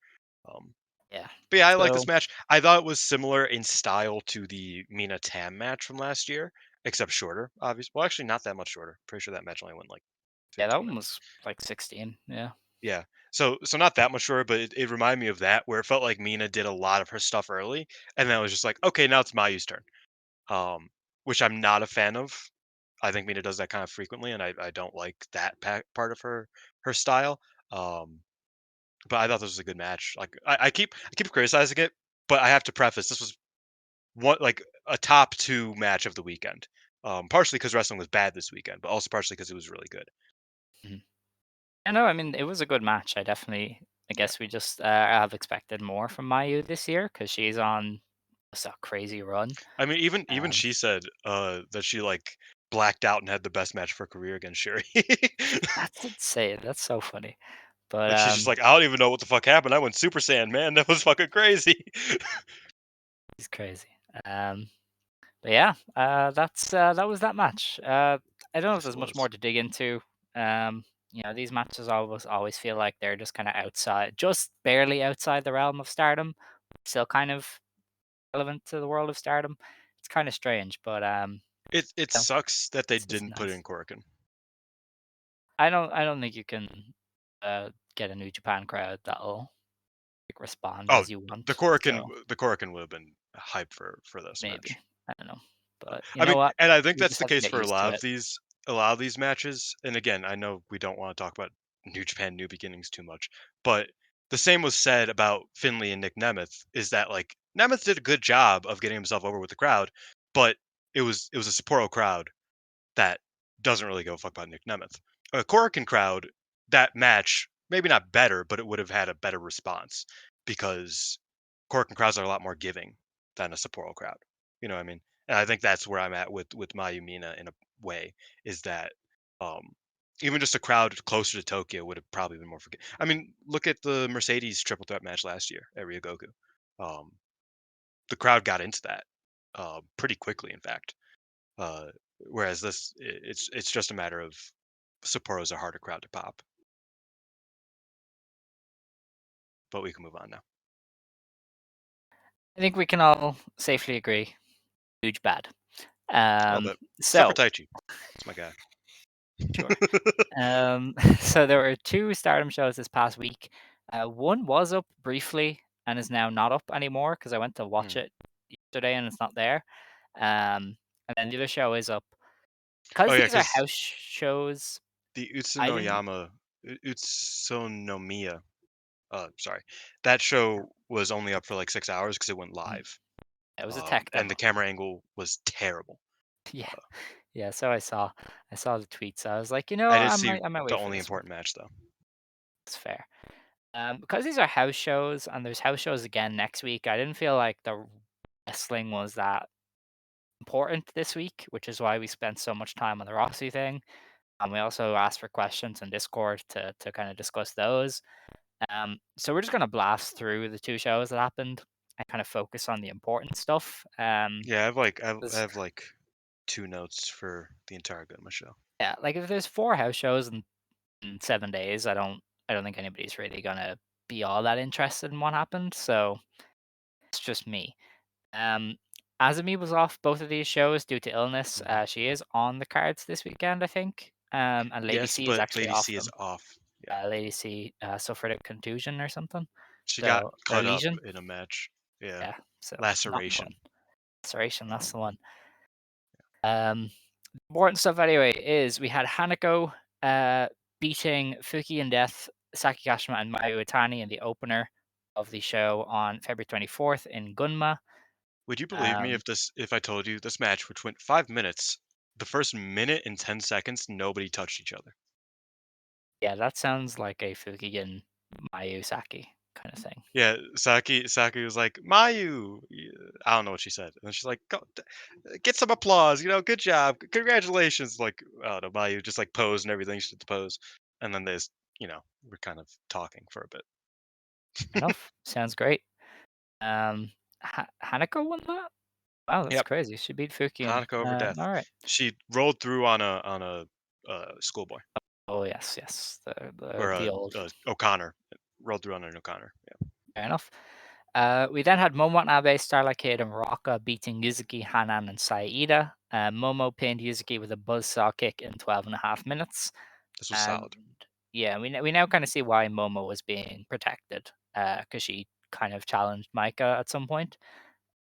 Speaker 4: Um,
Speaker 3: Yeah.
Speaker 4: but yeah, I like
Speaker 3: So
Speaker 4: this match. I thought it was similar in style to the Mina Tam match from last year, except shorter, obviously. Well, actually, not that much shorter. Pretty sure that match only went like
Speaker 3: yeah, that
Speaker 4: 15
Speaker 3: one
Speaker 4: minutes.
Speaker 3: was like 16. Yeah.
Speaker 4: Yeah. So not that much shorter, but it reminded me of that, where it felt like Mina did a lot of her stuff early, and then it was just like, okay, now it's Mayu's turn. Which I'm not a fan of. I think Mina does that kind of frequently, and I don't like that part of her style. Um, but I thought this was a good match. Like I keep criticizing it, but I have to preface this was what like a top two match of the weekend. Partially because wrestling was bad this weekend, but also partially because it was really good.
Speaker 3: Mhm. Yeah, no, I mean it was a good match. I
Speaker 4: Yeah.
Speaker 3: guess we just have expected more from Mayu this year because she's on just a crazy run.
Speaker 4: I mean, even
Speaker 3: Um,
Speaker 4: she said that she like blacked out and had the best match of her career against Sherry.
Speaker 3: that's insane. That's so funny. But
Speaker 4: Like she's just like, I don't even know what the fuck happened. I went Super Saiyan, man. That was fucking crazy.
Speaker 3: it's crazy. Um, but yeah, that was that match. I don't know if
Speaker 4: Yes,
Speaker 3: there's
Speaker 4: it
Speaker 3: much
Speaker 4: was.
Speaker 3: more to dig into. These matches always feel like they're just kind of outside, just barely outside the realm of Stardom, still kind of relevant to the world of Stardom. It's kind of strange, but
Speaker 4: It
Speaker 3: no,
Speaker 4: sucks that they
Speaker 3: it's
Speaker 4: didn't put
Speaker 3: nice.
Speaker 4: in Korakuen.
Speaker 3: I don't think you can get a New Japan crowd that'll like, respond
Speaker 4: Oh,
Speaker 3: as you
Speaker 4: the
Speaker 3: want.
Speaker 4: Korakuen
Speaker 3: So
Speaker 4: the Korakuen would have been hype for this
Speaker 3: maybe
Speaker 4: match.
Speaker 3: I don't know, but you
Speaker 4: I
Speaker 3: know
Speaker 4: mean,
Speaker 3: what?
Speaker 4: and I think
Speaker 3: We
Speaker 4: that's
Speaker 3: just
Speaker 4: the
Speaker 3: have to
Speaker 4: case
Speaker 3: get
Speaker 4: for a
Speaker 3: used
Speaker 4: lot
Speaker 3: to
Speaker 4: of
Speaker 3: it.
Speaker 4: these matches. And again, I know we don't want to talk about New Japan New Beginnings too much, but the same was said about Finley and Nick Nemeth. Is that like Nemeth did a good job of getting himself over with the crowd, but it was a Sapporo crowd that doesn't really go fuck about Nick Nemeth. A Korakuen crowd, that match, maybe not better, but it would have had a better response because Korakuen crowds are a lot more giving than a Sapporo crowd. You know what I mean? And I think that's where I'm at with Mayu Mina in a way, is that um, even just a crowd closer to Tokyo would have probably been more forgiving. I mean, look at the Mercedes triple threat match last year at Ryogoku. Um, the crowd got into that pretty quickly, in fact. Uh, whereas it's just a matter of Sapporo's a harder crowd to pop. But we can move on now.
Speaker 3: I think we can all safely agree, huge bad.
Speaker 4: Love it.
Speaker 3: So
Speaker 4: Except for Taichi. That's my guy.
Speaker 3: sure. So there were 2 Stardom shows this past week. One was up briefly and is now not up anymore because I went to watch it yesterday and it's not there. And then the other show is up.
Speaker 4: Oh
Speaker 3: Because
Speaker 4: yeah,
Speaker 3: these are
Speaker 4: because
Speaker 3: house shows,
Speaker 4: the
Speaker 3: I didn't.
Speaker 4: Utsunomiya, sorry, that show was only up for like 6 hours because it went
Speaker 3: Mm,
Speaker 4: live,
Speaker 3: It was a tech
Speaker 4: and the
Speaker 3: demo.
Speaker 4: camera angle was terrible.
Speaker 3: Yeah, yeah. So I saw the tweets. I was like,
Speaker 4: I did
Speaker 3: I
Speaker 4: see
Speaker 3: might
Speaker 4: the
Speaker 3: wait for
Speaker 4: only
Speaker 3: this one.
Speaker 4: important match though.
Speaker 3: It's fair. Because these are house shows and there's house shows again next week. I didn't feel like the wrestling was that important this week, which is why we spent so much time on the Rossy thing. And we also asked for questions in Discord to kind of discuss those. So we're just gonna blast through the 2 shows that happened and kind of focus on the important stuff.
Speaker 4: Yeah, I
Speaker 3: 'Cause
Speaker 4: have like 2 notes for the entire Gunma show.
Speaker 3: yeah, like if there's 4 house shows in 7 days, I don't think anybody's really gonna be all that interested in what happened. So it's just me. Um, Azumi was off both of these shows due to illness.
Speaker 4: Mhm.
Speaker 3: She is on the cards this weekend, I think. And Lady
Speaker 4: Yes,
Speaker 3: C is
Speaker 4: but
Speaker 3: actually
Speaker 4: Lady
Speaker 3: off
Speaker 4: C is
Speaker 3: them.
Speaker 4: off. Yeah,
Speaker 3: Lady C suffered a contusion or something.
Speaker 4: she got
Speaker 3: So a
Speaker 4: cut up
Speaker 3: lesion.
Speaker 4: in a match. Yeah,
Speaker 3: Yeah. So not
Speaker 4: laceration.
Speaker 3: important. Restoration, that's the one. Important stuff anyway is we had Hanako beating Fuki in Death, Saki Kashima, and Mayu Itani in the opener of the show on February 24th in Gunma.
Speaker 4: Would you believe me
Speaker 3: Um,
Speaker 4: if I told you this match, which went 5 minutes, the first minute and 10 seconds, nobody touched each other.
Speaker 3: yeah, that sounds like a Fuki and Mayu Saki kind of thing.
Speaker 4: Yeah, Saki was like, Mayu. I don't know what she said, and then she's like, Go, get some applause. Good job, congratulations. Like, I don't know, Mayu just like posed and everything she did the pose, and then there's, we're kind of talking for a bit.
Speaker 3: Enough. Sounds great. Hanako won that? Wow, that's
Speaker 4: Yep,
Speaker 3: crazy. She beat Fuki and
Speaker 4: Hanako over death.
Speaker 3: all right.
Speaker 4: She rolled through on a schoolboy
Speaker 3: Oh yes, yes. The
Speaker 4: or
Speaker 3: the the old
Speaker 4: O'Connor rolled through on an O'Connor. Yeah,
Speaker 3: fair enough. We then had Momo Abe, Starlight Kid, and Raka beating Yuzuki, Hanan, and Saida. Momo pinned Yuzuki with a buzzsaw kick in 12.5 minutes.
Speaker 4: this was
Speaker 3: And
Speaker 4: solid.
Speaker 3: yeah, we now kind of see why Momo was being protected because she kind of challenged Micah at some point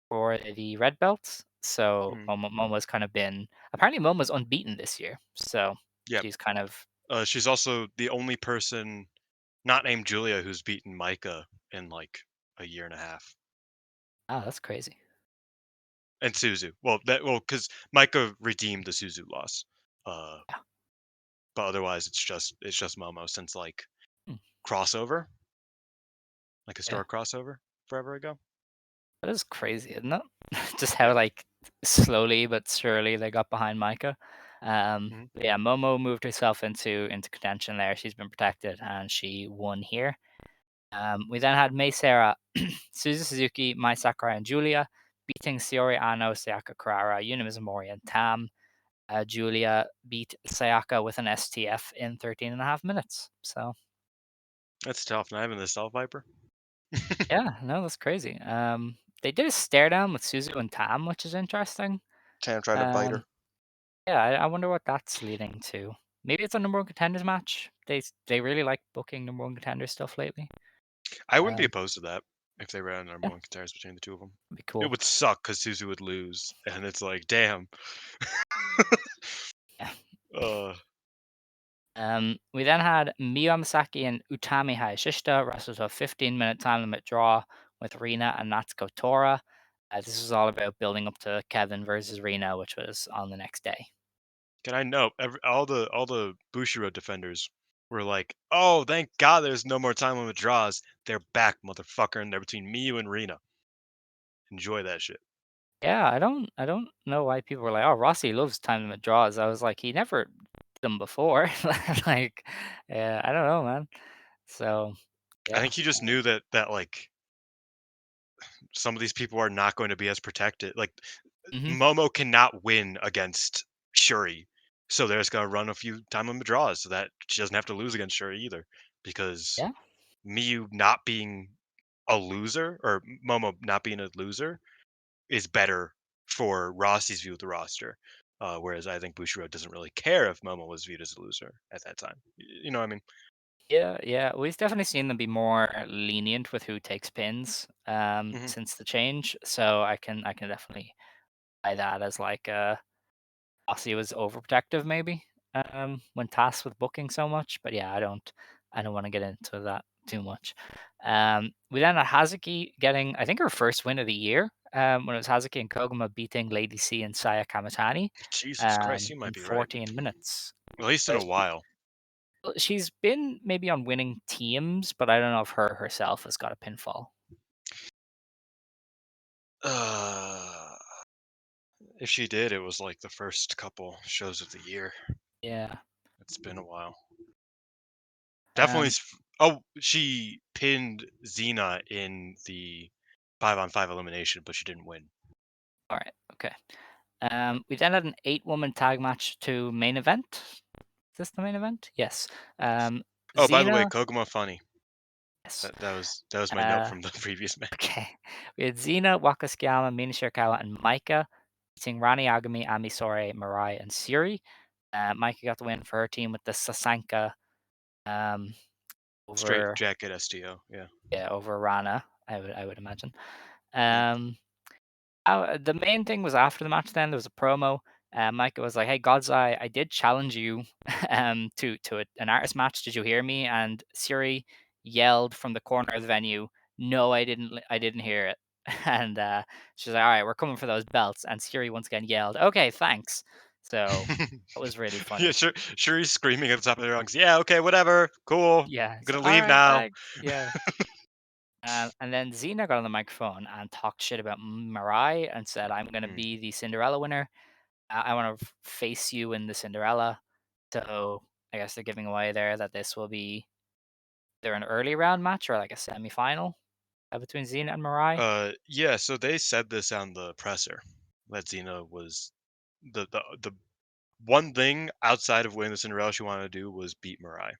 Speaker 3: for the red belts. So
Speaker 4: Mhm.
Speaker 3: Momo's kind of been apparently Momo's unbeaten this year. So
Speaker 4: Yep.
Speaker 3: she's kind of
Speaker 4: She's also the only person not named Julia who's beaten Micah in like a year and a half.
Speaker 3: that's crazy.
Speaker 4: And Suzu. Because Micah redeemed the Suzu loss. Uh,
Speaker 3: Yeah.
Speaker 4: but otherwise it's just Momo since like
Speaker 3: Hmm,
Speaker 4: crossover, like
Speaker 3: yeah.
Speaker 4: historic crossover forever ago.
Speaker 3: That is crazy, isn't it? Just how
Speaker 4: Yeah.
Speaker 3: like slowly but surely they got behind Micah.
Speaker 4: Mhm.
Speaker 3: But yeah, Momo moved herself into contention there. She's been protected and she won here. We then had Mei Sarah, Suzu Suzuki, Mai Sakurai, and Julia beating Sayori Ano, Sayaka Kurara, Yuna Mizumori, and Tam. Julia beat Sayaka with an STF in 13.5 minutes. So
Speaker 4: That's tough. Not having the Stealth Viper.
Speaker 3: yeah, no, that's crazy. They did a stare down with Suzu and Tam, which is interesting.
Speaker 4: Tam tried to bite
Speaker 3: Um,
Speaker 4: her.
Speaker 3: yeah, I wonder what that's leading to. Maybe it's a number one contenders match. They really like booking number one contender stuff lately.
Speaker 4: I wouldn't be
Speaker 3: Um,
Speaker 4: opposed to that if they ran a number
Speaker 3: yeah,
Speaker 4: one contenders between the two of them.
Speaker 3: it'd be
Speaker 4: It
Speaker 3: cool.
Speaker 4: would suck because Suzu would lose, and it's like, damn.
Speaker 3: Yeah.
Speaker 4: uh,
Speaker 3: We then had Miyu Amasaki and Utami Hayashishita wrestle to a 15-minute time limit draw with Rina and Natsuko Tora. This was all about building up to Kevin versus Rina, which was on the next day.
Speaker 4: Can I know all the Bushiroad defenders were like, "Oh, thank God, there's no more time limit draws. They're back, motherfucker, and they're between Miyu and Rina. Enjoy that shit."
Speaker 3: Yeah, I don't know why people were like, "Oh, Rossy loves time limit draws." I was like, he never did them before. Like, yeah, I don't know, man. So
Speaker 4: I
Speaker 3: yeah.
Speaker 4: think he just knew that like some of these people are not going to be as protected. Like
Speaker 3: Hmm.
Speaker 4: Momo cannot win against Shuri, so they're just gonna run a few time limit draws so that she doesn't have to lose against Shuri either. Because
Speaker 3: Yeah.
Speaker 4: Miyu not being a loser or Momo not being a loser is better for Rossy's view of the roster. Whereas I think Bushiroad doesn't really care if Momo was viewed as a loser at that time. You know what I mean?
Speaker 3: Yeah, yeah. We've definitely seen them be more lenient with who takes pins
Speaker 4: Hmm.
Speaker 3: since the change. So I can definitely buy that as like Aussie was overprotective maybe when tasked with booking so much. But yeah, I don't want to get into that too much. We then had Hazuki getting I think her first win of the year when it was Hazuki and Koguma beating Lady C and Saya Kamatani
Speaker 4: Jesus Christ, you
Speaker 3: in
Speaker 4: might be right.
Speaker 3: 14 minutes.
Speaker 4: At least in
Speaker 3: Uh,
Speaker 4: a while.
Speaker 3: well, she's been maybe on winning teams, but I don't know if her herself has got a pinfall.
Speaker 4: Uh, if she did, it was like the first couple shows of the year.
Speaker 3: Yeah.
Speaker 4: It's been a while. Definitely.
Speaker 3: Um,
Speaker 4: Oh, she pinned Xena in the 5-on-5 elimination, but she didn't win.
Speaker 3: all right. Okay. We then had an 8-woman tag match to main event. Is this the main event? Yes. Um,
Speaker 4: Oh, by the way,
Speaker 3: Xena.
Speaker 4: Koguma funny.
Speaker 3: Yes.
Speaker 4: That was my note
Speaker 3: Uh,
Speaker 4: from the previous match.
Speaker 3: okay. We had Xena, Wakasukiyama, Mina Shirakawa, and Maika beating Rani Agami, Ami Sore, Mirai, and Siri. Maika got the win for her team with the Sasanka um,
Speaker 4: Straight
Speaker 3: over
Speaker 4: jacket STO. Yeah.
Speaker 3: over Rana. I would imagine.
Speaker 4: Yep.
Speaker 3: Um, the main thing was after the match. Then there was a promo. Micah was like, "Hey, God's Eye, I did challenge you to an artist match. Did you hear me?" And Siri yelled from the corner of the venue, "No, I didn't. I didn't hear it." And she's like, "All right, we're coming for those belts." And Siri once again yelled, "Okay, thanks." So that was really
Speaker 4: Yeah,
Speaker 3: funny.
Speaker 4: sure. Shuri's screaming at the top of their lungs. Yeah, okay, whatever, cool.
Speaker 3: Yeah,
Speaker 4: I'm
Speaker 3: so
Speaker 4: gonna
Speaker 3: all
Speaker 4: leave
Speaker 3: right,
Speaker 4: now.
Speaker 3: thanks. Yeah. And then Xena got on the microphone and talked shit about Mirai and said, "I'm going to
Speaker 4: Mm.
Speaker 3: be the Cinderella winner. I want to face you in the Cinderella." So I guess they're giving away there that this will be either an early round match or like a semi-final between Xena and Mirai.
Speaker 4: Yeah. So they said this on the presser that Xena was the one thing outside of winning the Cinderella she wanted to do was beat Mirai.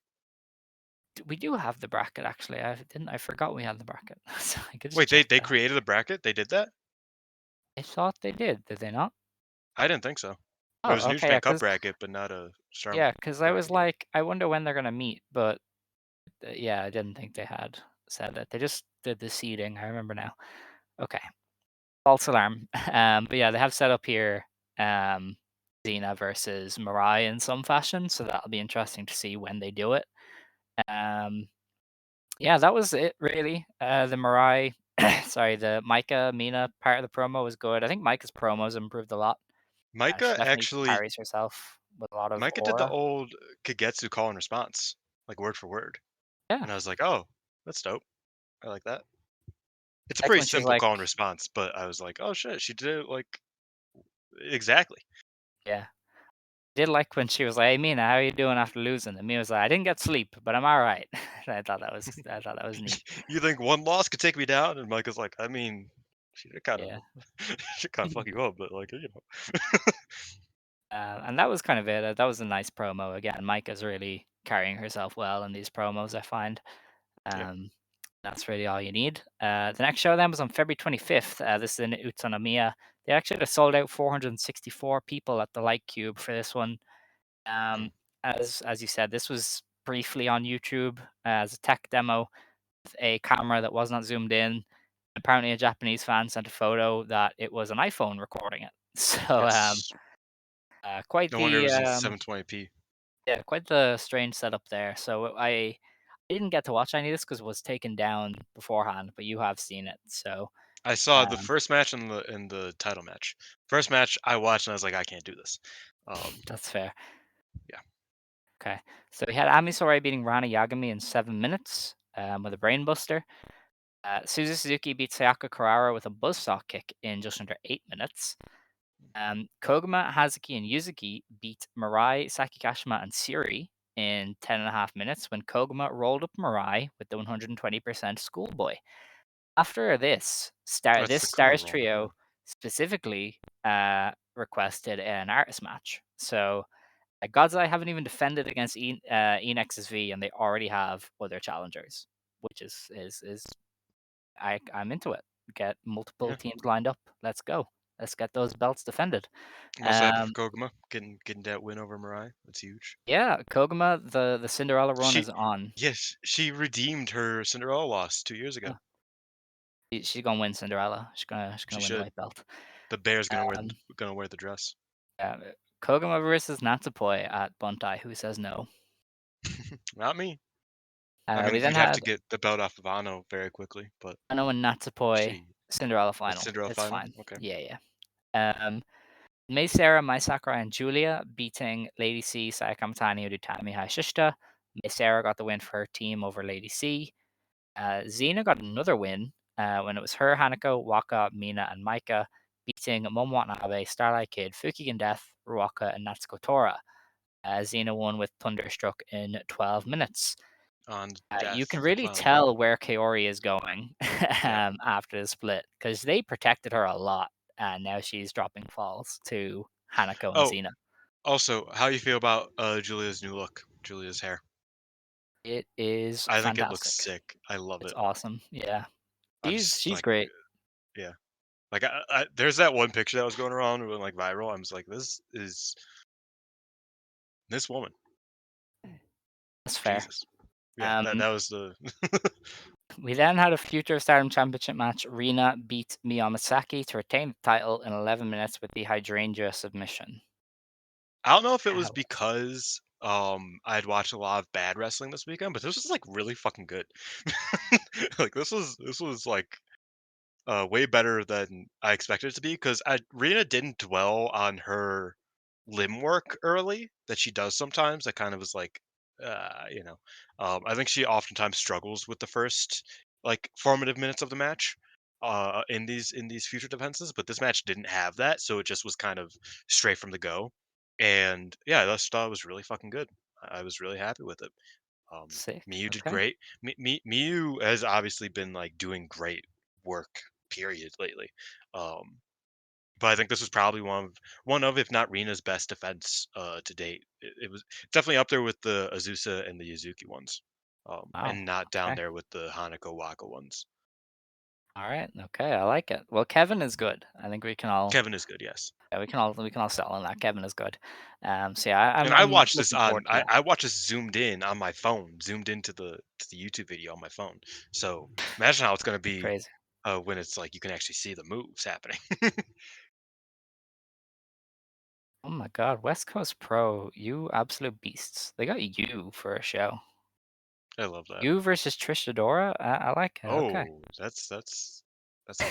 Speaker 3: We do have the bracket actually. I forgot we had the bracket, so I could just
Speaker 4: Wait,
Speaker 3: check
Speaker 4: they
Speaker 3: that.
Speaker 4: created a bracket? They did that?
Speaker 3: I thought they did. Did they not?
Speaker 4: I didn't think so. There was a
Speaker 3: Oh,
Speaker 4: New
Speaker 3: okay.
Speaker 4: Japan Cup bracket, but not a Stardom
Speaker 3: Yeah, because I was
Speaker 4: bracket yet.
Speaker 3: like, I wonder when they're gonna meet, but yeah, I didn't think they had said that. They just did the seeding. I remember now. Okay. False alarm. But yeah, they have set up here Xena versus Mirai in some fashion, so that'll be interesting to see when they do it. Um, yeah, that was it really. The Mirai, sorry, the Micah Mina part of the promo was good. I think Micah's promos improved a lot. She
Speaker 4: Micah
Speaker 3: definitely
Speaker 4: actually
Speaker 3: carries herself with a lot of
Speaker 4: Micah did the
Speaker 3: aura.
Speaker 4: old Kagetsu call and response, like word for word.
Speaker 3: Yeah,
Speaker 4: And I was like, "Oh, that's dope. I like that." It's a
Speaker 3: like
Speaker 4: pretty
Speaker 3: when she was
Speaker 4: simple
Speaker 3: like,
Speaker 4: call and response, but I was like, "Oh shit, she did it like exactly."
Speaker 3: yeah. Did like when she was like, "Hey, Mina, how are you doing after losing?" And Mina was like, "I didn't get sleep, but I'm all right." I thought that was neat.
Speaker 4: You think one loss could take me down? And Micah's like, "I mean, she did kind of
Speaker 3: Yeah.
Speaker 4: she kind of fuck you up, but like, you know."
Speaker 3: And that was kind of it. That was a nice promo. Again, Micah's really carrying herself well in these promos, I find.
Speaker 4: Yeah.
Speaker 3: Um, that's really all you need. The next show then was on February 25th. This is in Utsunomiya. They actually had sold out 464 people at the Light Cube for this one.
Speaker 4: Mm.
Speaker 3: Um, as you said, this was briefly on YouTube as a tech demo with a camera that was not zoomed in. Apparently, a Japanese fan sent a photo that it was an iPhone recording it. So,
Speaker 4: Yes.
Speaker 3: quite
Speaker 4: No wonder it
Speaker 3: the
Speaker 4: was in 720p.
Speaker 3: yeah, quite the strange setup there. So I didn't get to watch any of this because it was taken down beforehand, but you have seen it. So
Speaker 4: I saw the
Speaker 3: Um,
Speaker 4: first match and the title match. First match I watched and I was like, I can't do this.
Speaker 3: that's fair.
Speaker 4: Yeah.
Speaker 3: Okay. So we had Ami Sourei beating Rana Yagami in 7 minutes with a brainbuster. Suzu Suzuki beat Sayaka Kurara with a buzzsaw kick in just under 8 minutes. Koguma, Hazuki, and Yuzuki beat Mirai, Saki Kashima, and Siri in 10.5 minutes when Koguma rolled up Mirai with the 120% schoolboy. After this,
Speaker 4: That's
Speaker 3: this
Speaker 4: the Kuma
Speaker 3: Stars
Speaker 4: roll. Yeah.
Speaker 3: trio specifically requested an artist match. So God's Eye haven't even defended against Enex's V, and they already have other challengers, which is I'm into it. Get multiple
Speaker 4: Yeah.
Speaker 3: teams lined up. Let's go. Let's get those belts defended.
Speaker 4: I'm also happy for
Speaker 3: Um,
Speaker 4: Koguma getting that win over Mirai. That's huge.
Speaker 3: yeah, Koguma, the Cinderella run
Speaker 4: She
Speaker 3: is on.
Speaker 4: yes, she redeemed her Cinderella loss 2 years ago.
Speaker 3: Uh, she's gonna win Cinderella. She's
Speaker 4: She
Speaker 3: gonna win the
Speaker 4: should.
Speaker 3: white belt.
Speaker 4: The bear's
Speaker 3: Um,
Speaker 4: gonna wear the dress.
Speaker 3: yeah, Koguma versus Natsupoi at Buntai. Who says no?
Speaker 4: Not me. I
Speaker 3: We
Speaker 4: mean,
Speaker 3: then
Speaker 4: you'd have
Speaker 3: had
Speaker 4: to get the belt off of Ano very quickly, but
Speaker 3: Ano and Natsupoi
Speaker 4: she
Speaker 3: Cinderella
Speaker 4: the
Speaker 3: final.
Speaker 4: Cinderella
Speaker 3: It's
Speaker 4: final.
Speaker 3: fine.
Speaker 4: Okay.
Speaker 3: Yeah, yeah. Mei Sarah, Mai Sakurai, and Julia beating Lady C, Sayaka Matani, Udutami, Hayashishita. Mei Sarah got the win for her team over Lady C. Xena got another win when it was her, Hanako, Waka, Mina, and Maika beating Momo Watanabe, Starlight Kid, Fukigen Death, Ruaka, and Natsuko Tora. Xena won with Thunderstruck in 12 minutes.
Speaker 4: On
Speaker 3: You can
Speaker 4: Death
Speaker 3: really
Speaker 4: Clown.
Speaker 3: tell where Kaori is going
Speaker 4: Yeah.
Speaker 3: after the split because they protected her a lot, and now she's dropping falls to Hanako and
Speaker 4: Oh,
Speaker 3: Xena.
Speaker 4: also, how you feel about Julia's new look? Julia's hair.
Speaker 3: It is
Speaker 4: I think it looks
Speaker 3: fantastic.
Speaker 4: sick. I love
Speaker 3: It's
Speaker 4: it.
Speaker 3: awesome. Yeah,
Speaker 4: I'm
Speaker 3: she's
Speaker 4: like,
Speaker 3: great.
Speaker 4: yeah. Like, there's that one picture that was going around and went like viral. I'm just like, this is this woman.
Speaker 3: That's fair.
Speaker 4: Jesus. Yeah,
Speaker 3: Um,
Speaker 4: that was the.
Speaker 3: we then had a future Stardom Championship match. Rina beat Miyu Amasaki to retain the title in 11 minutes with the hydrangea submission.
Speaker 4: I don't know if it was
Speaker 3: Ow.
Speaker 4: because I'd watched a lot of bad wrestling this weekend, but this was like really fucking good. Like this was like way better than I expected it to be because Rina didn't dwell on her limb work early that she does sometimes. That kind of was like, you know, I think she oftentimes struggles with the first like formative minutes of the match in these future defenses, but this match didn't have that, so it just was kind of straight from the go. And yeah, I just thought it was really fucking good. I was really happy with it.
Speaker 3: Sick.
Speaker 4: Miyu did
Speaker 3: Okay.
Speaker 4: great. Miyu has obviously been like doing great work, period, lately. Um, but I think this was probably one of, if not Rina's best defense to date. It was definitely up there with the Azusa and the Yuzuki ones,
Speaker 3: Wow.
Speaker 4: and not down
Speaker 3: Okay.
Speaker 4: there with the Hanako Waka ones.
Speaker 3: All right. Okay. I like it. Well, Kevin is good. I think we can all.
Speaker 4: Kevin is good, yes.
Speaker 3: Yeah, we can all settle on that. Kevin is good. So yeah,
Speaker 4: And
Speaker 3: I'm looking forward to
Speaker 4: I watched this zoomed in on my phone, zoomed into the YouTube video on my phone. So imagine how it's gonna
Speaker 3: that.
Speaker 4: be
Speaker 3: Crazy.
Speaker 4: when it's like you can actually see the moves happening.
Speaker 3: Oh my God, West Coast Pro, you absolute beasts. They got you for a show.
Speaker 4: I love that.
Speaker 3: You versus Trish Adora? I like it. Okay.
Speaker 4: Oh, that sounds
Speaker 3: The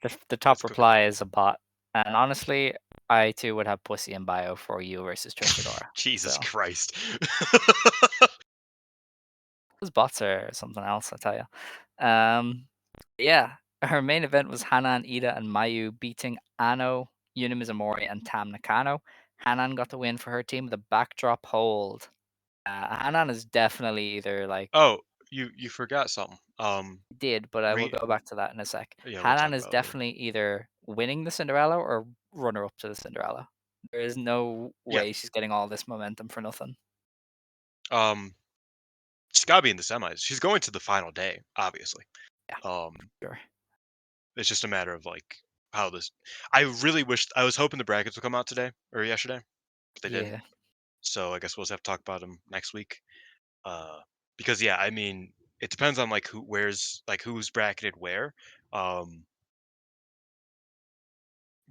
Speaker 4: that's
Speaker 3: top
Speaker 4: cooking.
Speaker 3: reply is a bot. And honestly, I too would have pussy in bio for you versus Trish Adora.
Speaker 4: Jesus
Speaker 3: So
Speaker 4: Christ.
Speaker 3: those bots are something else, I tell you. Yeah, her main event was Hanan, Ida, and Mayu beating Ano, Yuna Mizumori, and Tam Nakano. Hanan got the win for her team with a backdrop hold. Hanan is definitely either like
Speaker 4: Oh, you forgot something.
Speaker 3: did, but I will
Speaker 4: Re
Speaker 3: go back to that in a sec.
Speaker 4: yeah, we'll
Speaker 3: Hanan
Speaker 4: talk
Speaker 3: is
Speaker 4: about it later.
Speaker 3: definitely either winning the Cinderella or runner up to the Cinderella. There is no
Speaker 4: Yeah.
Speaker 3: way she's getting all this momentum for nothing.
Speaker 4: Um, she's gotta be in the semis. She's going to the final day, obviously.
Speaker 3: Yeah,
Speaker 4: Um,
Speaker 3: sure.
Speaker 4: it's just a matter of like how this. I really wished I was hoping the brackets would come out today or yesterday, but they didn't.
Speaker 3: Yeah.
Speaker 4: So I guess we'll just have to talk about them next week. Uh, because yeah, I mean, it depends on like who's bracketed where. Um,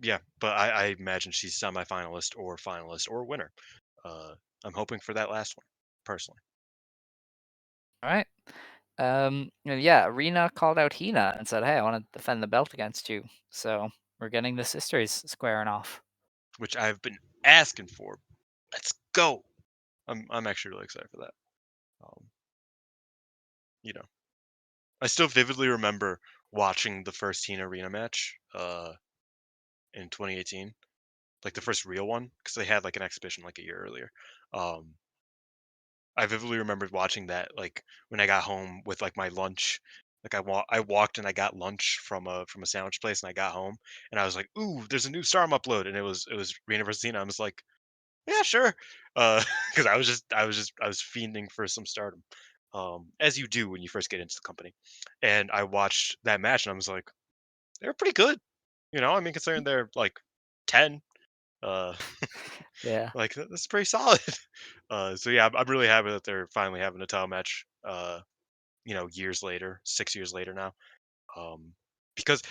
Speaker 4: yeah, but I imagine she's semifinalist or finalist or winner. Uh, I'm hoping for that last one, personally.
Speaker 3: All right. Yeah, Rina called out Hina and said, "Hey, I want to defend the belt against you." So we're getting the sisters squaring off.
Speaker 4: which I've been asking for. Let's go. I'm actually really excited for that. Um, you know, I still vividly remember watching the first Teen Arena match in 2018, like the first real one, because they had like an exhibition like a year earlier. Um, I vividly remembered watching that like when I got home with like my lunch. Like I walked and I got lunch from a sandwich place and I got home and I was like, "Ooh, there's a new Stardom upload," and it was Rena versus Tina. I was like, "Yeah, sure," because I was fiending for some Stardom, as you do when you first get into the company. And I watched that match and I was like, "They're pretty good," I mean, considering they're like 10, uh,
Speaker 3: Yeah.
Speaker 4: like that's pretty solid. So yeah, I'm really happy that they're finally having a title match. Years later, 6 years later now. Because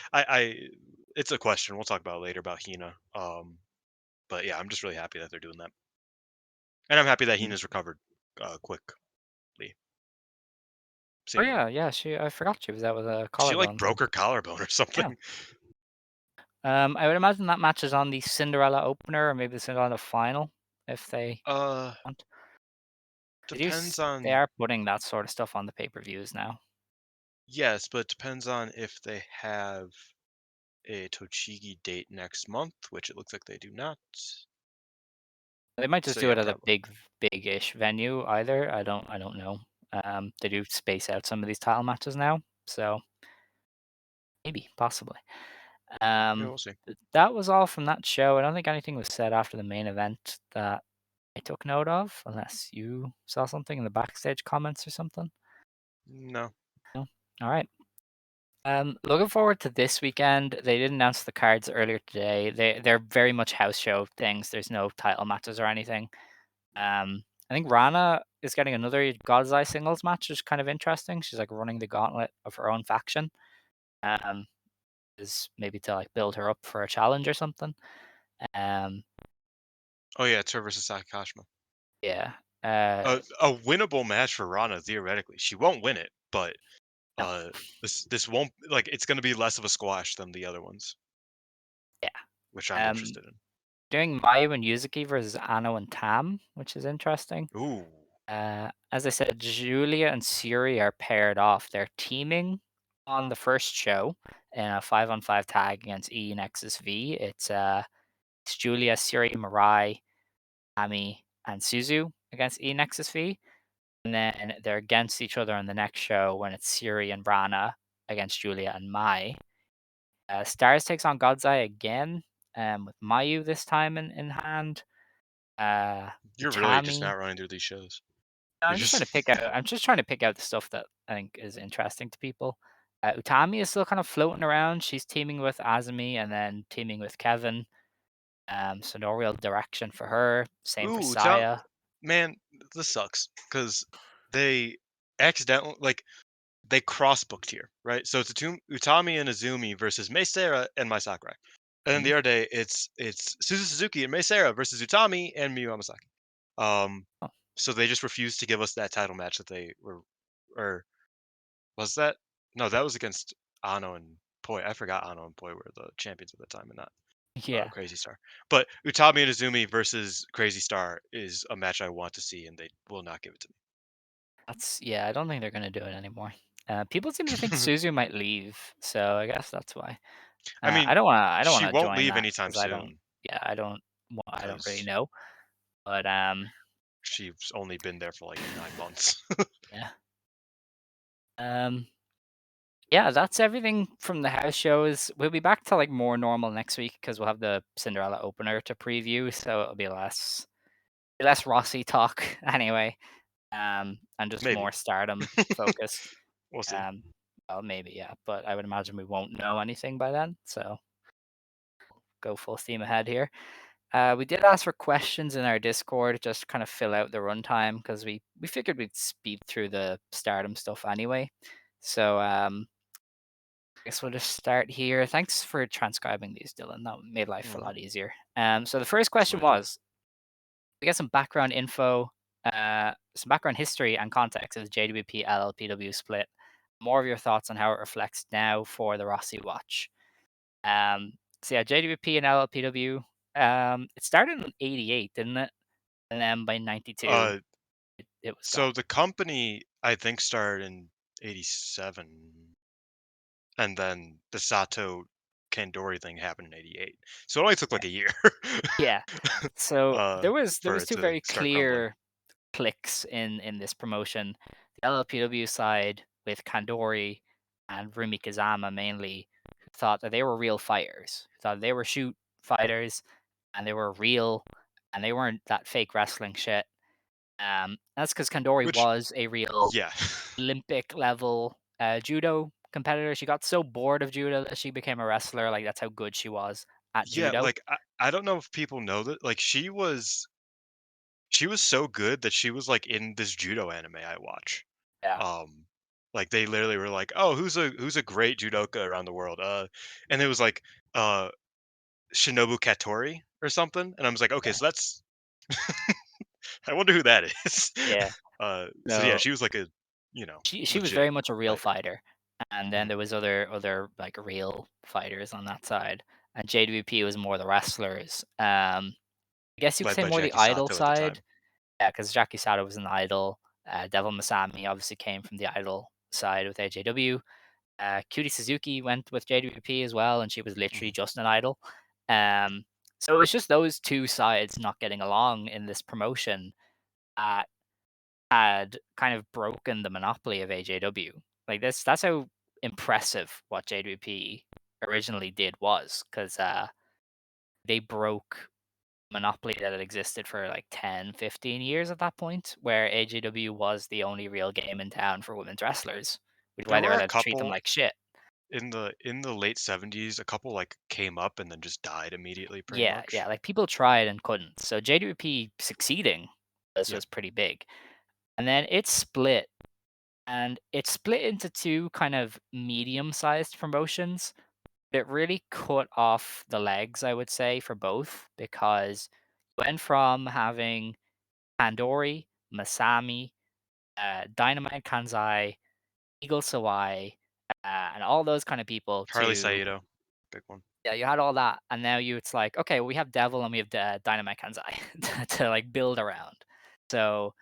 Speaker 4: it's a question we'll talk about later about Hina. But yeah, I'm just really happy that they're doing that, and I'm happy that
Speaker 3: Mm.
Speaker 4: Hina's recovered quickly.
Speaker 3: Oh
Speaker 4: Seemingly,
Speaker 3: yeah. I forgot she was out with a
Speaker 4: she like
Speaker 3: collarbone thing.
Speaker 4: broke her collarbone or
Speaker 3: Yeah.
Speaker 4: something.
Speaker 3: I would imagine that match is on the Cinderella opener or maybe the Cinderella final if they
Speaker 4: Uh,
Speaker 3: want.
Speaker 4: depends
Speaker 3: They
Speaker 4: on
Speaker 3: are putting that sort of stuff on the pay-per-views now.
Speaker 4: yes, but it depends on if they have a Tochigi date next month, which it looks like they do not.
Speaker 3: They might just
Speaker 4: So
Speaker 3: do
Speaker 4: yeah,
Speaker 3: it at a
Speaker 4: probably.
Speaker 3: big-ish venue either. I don't know. They do space out some of these title matches now, so maybe, possibly.
Speaker 4: Yeah, we'll see.
Speaker 3: That was all from that show. I don't think anything was said after the main event that I took note of, unless you saw something in the backstage comments or something.
Speaker 4: No.
Speaker 3: No? All right. Looking forward to this weekend. They did announce the cards earlier today. They're very much house show things. There's no title matches or anything. I think Rana is getting another God's Eye singles match, which is kind of interesting. She's like running the gauntlet of her own faction. Um, is maybe to like build her up for a challenge or something. Um,
Speaker 4: Oh yeah, it's her versus Sakashima.
Speaker 3: yeah.
Speaker 4: A winnable match for Rana theoretically. She won't win it, but
Speaker 3: No,
Speaker 4: uh, this won't like it's going to be less of a squash than the other ones,
Speaker 3: yeah.
Speaker 4: which I'm
Speaker 3: Um,
Speaker 4: interested in.
Speaker 3: doing Mayu and Yuzuki versus Ano and Tam, which is interesting.
Speaker 4: Ooh,
Speaker 3: As I said, Julia and Suri are paired off. They're teaming on the first show in a 5-on-5 tag against E Nexus V. It's Julia, Suri, Mirai, Ami, and Suzu against E Nexus V. And then they're against each other on the next show when it's Suri and Brana against Julia and Mai. Stars takes on God's Eye again, with Mayu this time in hand.
Speaker 4: you're really just
Speaker 3: Utami.
Speaker 4: not running through these shows.
Speaker 3: I'm
Speaker 4: You're
Speaker 3: just trying
Speaker 4: just
Speaker 3: to pick out. I'm just trying to pick out the stuff that I think is interesting to people. Utami is still kind of floating around. She's teaming with Azumi and then teaming with Kevin. So no real direction for her. Same for
Speaker 4: ooh,
Speaker 3: Saya.
Speaker 4: man, this sucks because they accidentally they cross booked here, right? So it's Utami and Azumi versus Mei Seira and Mai Sakurai. And then
Speaker 3: Mhm.
Speaker 4: the other day it's Suzu Suzuki and Mei Seira versus Utami and Miyu Amasaki. Um,
Speaker 3: Oh,
Speaker 4: so they just refused to give us that title match that they were, or was that? No, that was against Ano and Poi. I forgot Ano and Poi were the champions at the time and not
Speaker 3: yeah.
Speaker 4: Crazy Star. But Utami and Azumi versus Crazy Star is a match I want to see, and they will not give it to
Speaker 3: Yeah. I don't think they're gonna do it anymore. People seem to think
Speaker 4: me.
Speaker 3: Suzu might leave, so I guess that's why.
Speaker 4: I mean,
Speaker 3: I don't want to. I don't
Speaker 4: she
Speaker 3: want to
Speaker 4: won't
Speaker 3: join
Speaker 4: leave
Speaker 3: that
Speaker 4: anytime
Speaker 3: because I don't.
Speaker 4: soon
Speaker 3: Yeah, I don't really
Speaker 4: because
Speaker 3: know. But
Speaker 4: she's only been there for like 9 months.
Speaker 3: yeah. Um, yeah, that's everything from the house shows. We'll be back to like more normal next week because we'll have the Cinderella opener to preview, so it'll be less Rossy talk anyway. And just
Speaker 4: Maybe
Speaker 3: more Stardom focused.
Speaker 4: we'll see.
Speaker 3: Um, well, maybe yeah, but I would imagine we won't know anything by then. So go full steam ahead here. We did ask for questions in our Discord, just kind of fill out the runtime because we figured we'd speed through the Stardom stuff anyway. So I guess we'll just start here. Thanks for transcribing these, Dylan. That made life a
Speaker 4: Mhm.
Speaker 3: lot easier. So the first
Speaker 4: That's
Speaker 3: question
Speaker 4: my job.
Speaker 3: was, we get some background info, some background history and context of the JWP LLPW split. more of your thoughts on how it reflects now for the RossyWatch. So yeah, JWP and LLPW. It started in '88, didn't it? And then by '92,
Speaker 4: Uh,
Speaker 3: it was gone.
Speaker 4: so the company I think started in '87, and then the Sato Kandori thing happened in '88. So it only took like a year
Speaker 3: Yeah. So there
Speaker 4: for
Speaker 3: was
Speaker 4: it
Speaker 3: two
Speaker 4: to
Speaker 3: very
Speaker 4: start crumbling.
Speaker 3: clear clicks in this promotion. The LLPW side with Kandori and Rumi Kazama mainly who thought that they were real fighters, who thought they were shoot fighters and they were real and they weren't that fake wrestling shit. That's because Kandori
Speaker 4: Which,
Speaker 3: was a real
Speaker 4: yeah,
Speaker 3: Olympic level judo competitor. She got so bored of judo that she became a wrestler. Like that's how good she was at
Speaker 4: yeah.
Speaker 3: judo.
Speaker 4: Like I don't know if people know that. Like she was so good that she was like in this judo anime I watch.
Speaker 3: Yeah,
Speaker 4: Um, like they literally were like, "Oh, who's a great judoka around the world?" And it was like uh Shinobu Katori or something, and I was like, "Okay,
Speaker 3: yeah,
Speaker 4: so that's I wonder who that is."
Speaker 3: yeah.
Speaker 4: So yeah,
Speaker 3: So
Speaker 4: she was like a, you know,
Speaker 3: she was
Speaker 4: legit
Speaker 3: very much a real
Speaker 4: fighter.
Speaker 3: fighter, and then
Speaker 4: Mhm.
Speaker 3: there was other like real fighters on that side, and JWP was more the wrestlers. I guess you could
Speaker 4: Led
Speaker 3: say
Speaker 4: by
Speaker 3: more the
Speaker 4: Jackie
Speaker 3: idol
Speaker 4: Sato at the
Speaker 3: side.
Speaker 4: time.
Speaker 3: Yeah, because Jackie Sato was an idol. Devil Masami obviously came from the idol side with AJW. Cutie Suzuki went with JWP as well, and she was literally
Speaker 4: Mhm.
Speaker 3: just an idol. Um, so it was just those two sides not getting along in this promotion that had kind of broken the monopoly of AJW. Like that's how impressive what JWP originally did was, because they broke monopoly that had existed for like 10, 15 years at that point, where AJW was the only real game in town for women's wrestlers, which is
Speaker 4: There
Speaker 3: why they were
Speaker 4: were a
Speaker 3: allowed to treat them
Speaker 4: couple
Speaker 3: like shit.
Speaker 4: in the late '70s, a couple like came up and then just died immediately, pretty
Speaker 3: Yeah, yeah,
Speaker 4: much.
Speaker 3: like people tried and couldn't. So JWP succeeding
Speaker 4: Yeah.
Speaker 3: was pretty big. And then it split, and it split into two kind of medium-sized promotions. It really cut off the legs, I would say, for both, because you went from having Pandori, Masami, Dynamite Kanzai, Eagle Sawai, and all those kind of people
Speaker 4: Harley
Speaker 3: to
Speaker 4: Saito, big one.
Speaker 3: yeah, you had all that, and now it's like, okay, well, we have Devil and we have Dynamite Kanzai to like build around. So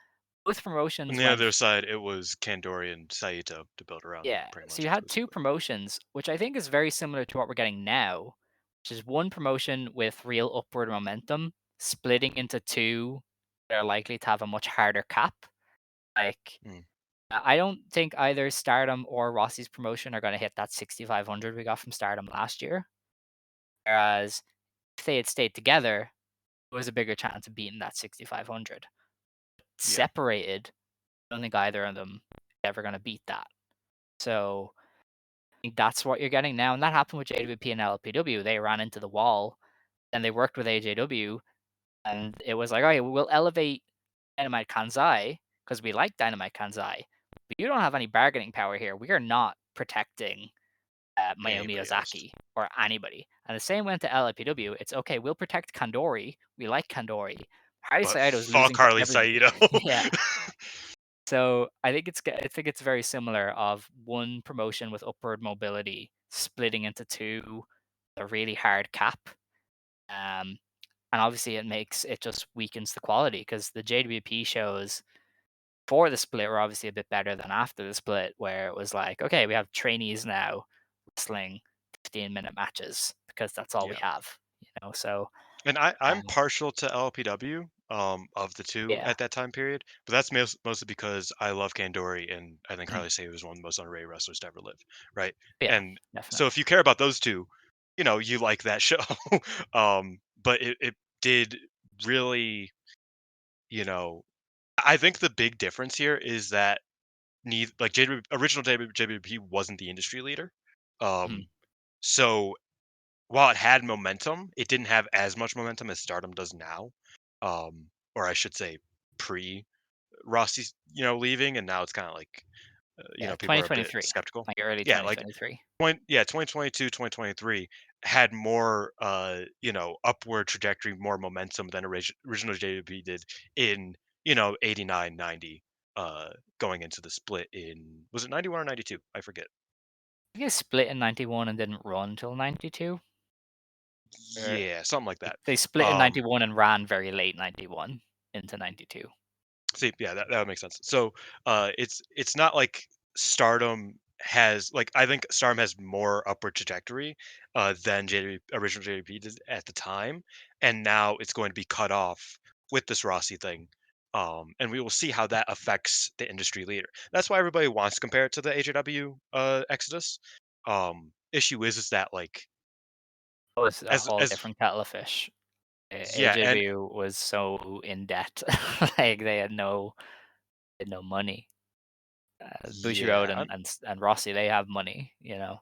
Speaker 3: both
Speaker 4: On
Speaker 3: promotions
Speaker 4: the
Speaker 3: went
Speaker 4: other side, it was Kandori and Saito to build around
Speaker 3: yeah,
Speaker 4: pretty
Speaker 3: so
Speaker 4: much
Speaker 3: you had two
Speaker 4: exclusively.
Speaker 3: promotions, which I think is very similar to what we're getting now, which is one promotion with real upward momentum, splitting into two that are likely to have a much harder cap. Like,
Speaker 4: Mm.
Speaker 3: I don't think either Stardom or Rossy's promotion are going to hit that 6,500 we got from Stardom last year. Whereas if they had stayed together, there was a bigger chance of beating that 6,500.
Speaker 4: Yeah.
Speaker 3: Separated, I don't think either of them ever going to beat that. So think that's what you're getting now, and that happened with JWP and LLPW. They ran into the wall, and they worked with AJW, and it was like, "Okay, we'll elevate Dynamite Kanzai because we like Dynamite Kanzai, but you don't have any bargaining power here. We are not protecting Mayu
Speaker 4: Anybody else?
Speaker 3: Miyazaki or anybody." And the same went to LLPW. It's okay. We'll protect Kandori. We like Kandori. Harry
Speaker 4: But
Speaker 3: Saito is
Speaker 4: fuck
Speaker 3: losing to
Speaker 4: Harley
Speaker 3: everybody.
Speaker 4: Saito.
Speaker 3: Yeah. So I think it's very similar of one promotion with upward mobility splitting into two, a really hard cap. Um, and obviously it just weakens the quality because the JWP shows for the split were obviously a bit better than after the split, where it was like, okay, we have trainees now wrestling 15-minute matches because that's all we
Speaker 4: Yeah.
Speaker 3: have, So
Speaker 4: And I'm
Speaker 3: um,
Speaker 4: partial to LLPW, of the two
Speaker 3: yeah,
Speaker 4: at that time period, but that's mostly because I love Kandori and I think
Speaker 3: mm,
Speaker 4: Harley Saito is one of the most underrated wrestlers to ever live, right?
Speaker 3: yeah,
Speaker 4: And so
Speaker 3: definitely.
Speaker 4: if you care about those two, you like that show. But it did really, you know, I think the big difference here is that neither like original JWP wasn't the industry leader.
Speaker 3: Mhm.
Speaker 4: Um, so while it had momentum, it didn't have as much momentum as Stardom does now. Or I should say pre Rossy, leaving, and now it's kind of like,
Speaker 3: Yeah,
Speaker 4: people are a bit
Speaker 3: 2023,
Speaker 4: skeptical.
Speaker 3: like early
Speaker 4: Yeah, like
Speaker 3: 2023.
Speaker 4: 2022, 2023 had more, upward trajectory, more momentum than original JWP did in, 89, 90. going into the split in, was it 91 or 92? I forget.
Speaker 3: I guess split in 91 and didn't run till 92. Or
Speaker 4: Yeah, something like that.
Speaker 3: they split in 91 and ran very late 91 into 92.
Speaker 4: See, yeah, that would make sense. So, it's not like Stardom has like I think Stardom has more upward trajectory than original JDP did at the time, and now it's going to be cut off with this Rossy thing. And we will see how that affects the industry later. That's why everybody wants to compare it to the AJW Exodus. Issue is that like
Speaker 3: It was a whole
Speaker 4: as
Speaker 3: different kettle of fish.
Speaker 4: yeah, and
Speaker 3: AJW was so in debt, like they had no money. Bushiroad
Speaker 4: yeah,
Speaker 3: and Rossy, they have money, you know.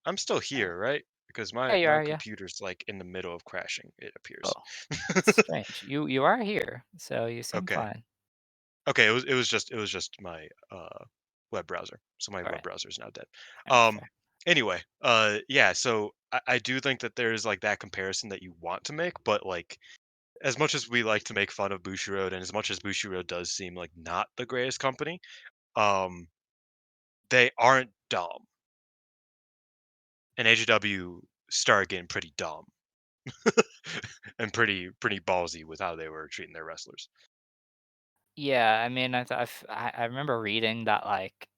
Speaker 4: I'm still
Speaker 3: Uh,
Speaker 4: here, right? Because
Speaker 3: yeah, you
Speaker 4: my
Speaker 3: are. Yeah.
Speaker 4: computer's like in the middle of crashing, it appears.
Speaker 3: Oh, that's strange. You are here, so you seem
Speaker 4: Okay.
Speaker 3: fine.
Speaker 4: Okay, it was just my web browser. So my
Speaker 3: All
Speaker 4: web
Speaker 3: right.
Speaker 4: browser is now dead.
Speaker 3: All right.
Speaker 4: Um
Speaker 3: Fair.
Speaker 4: anyway, yeah, so I do think that there's like that comparison that you want to make, but like as much as we like to make fun of Bushiroad and as much as Bushiroad does seem like not the greatest company, um they aren't dumb. And AJW started getting pretty dumb and pretty ballsy with how they were treating their wrestlers.
Speaker 3: Yeah, I mean, I remember reading that like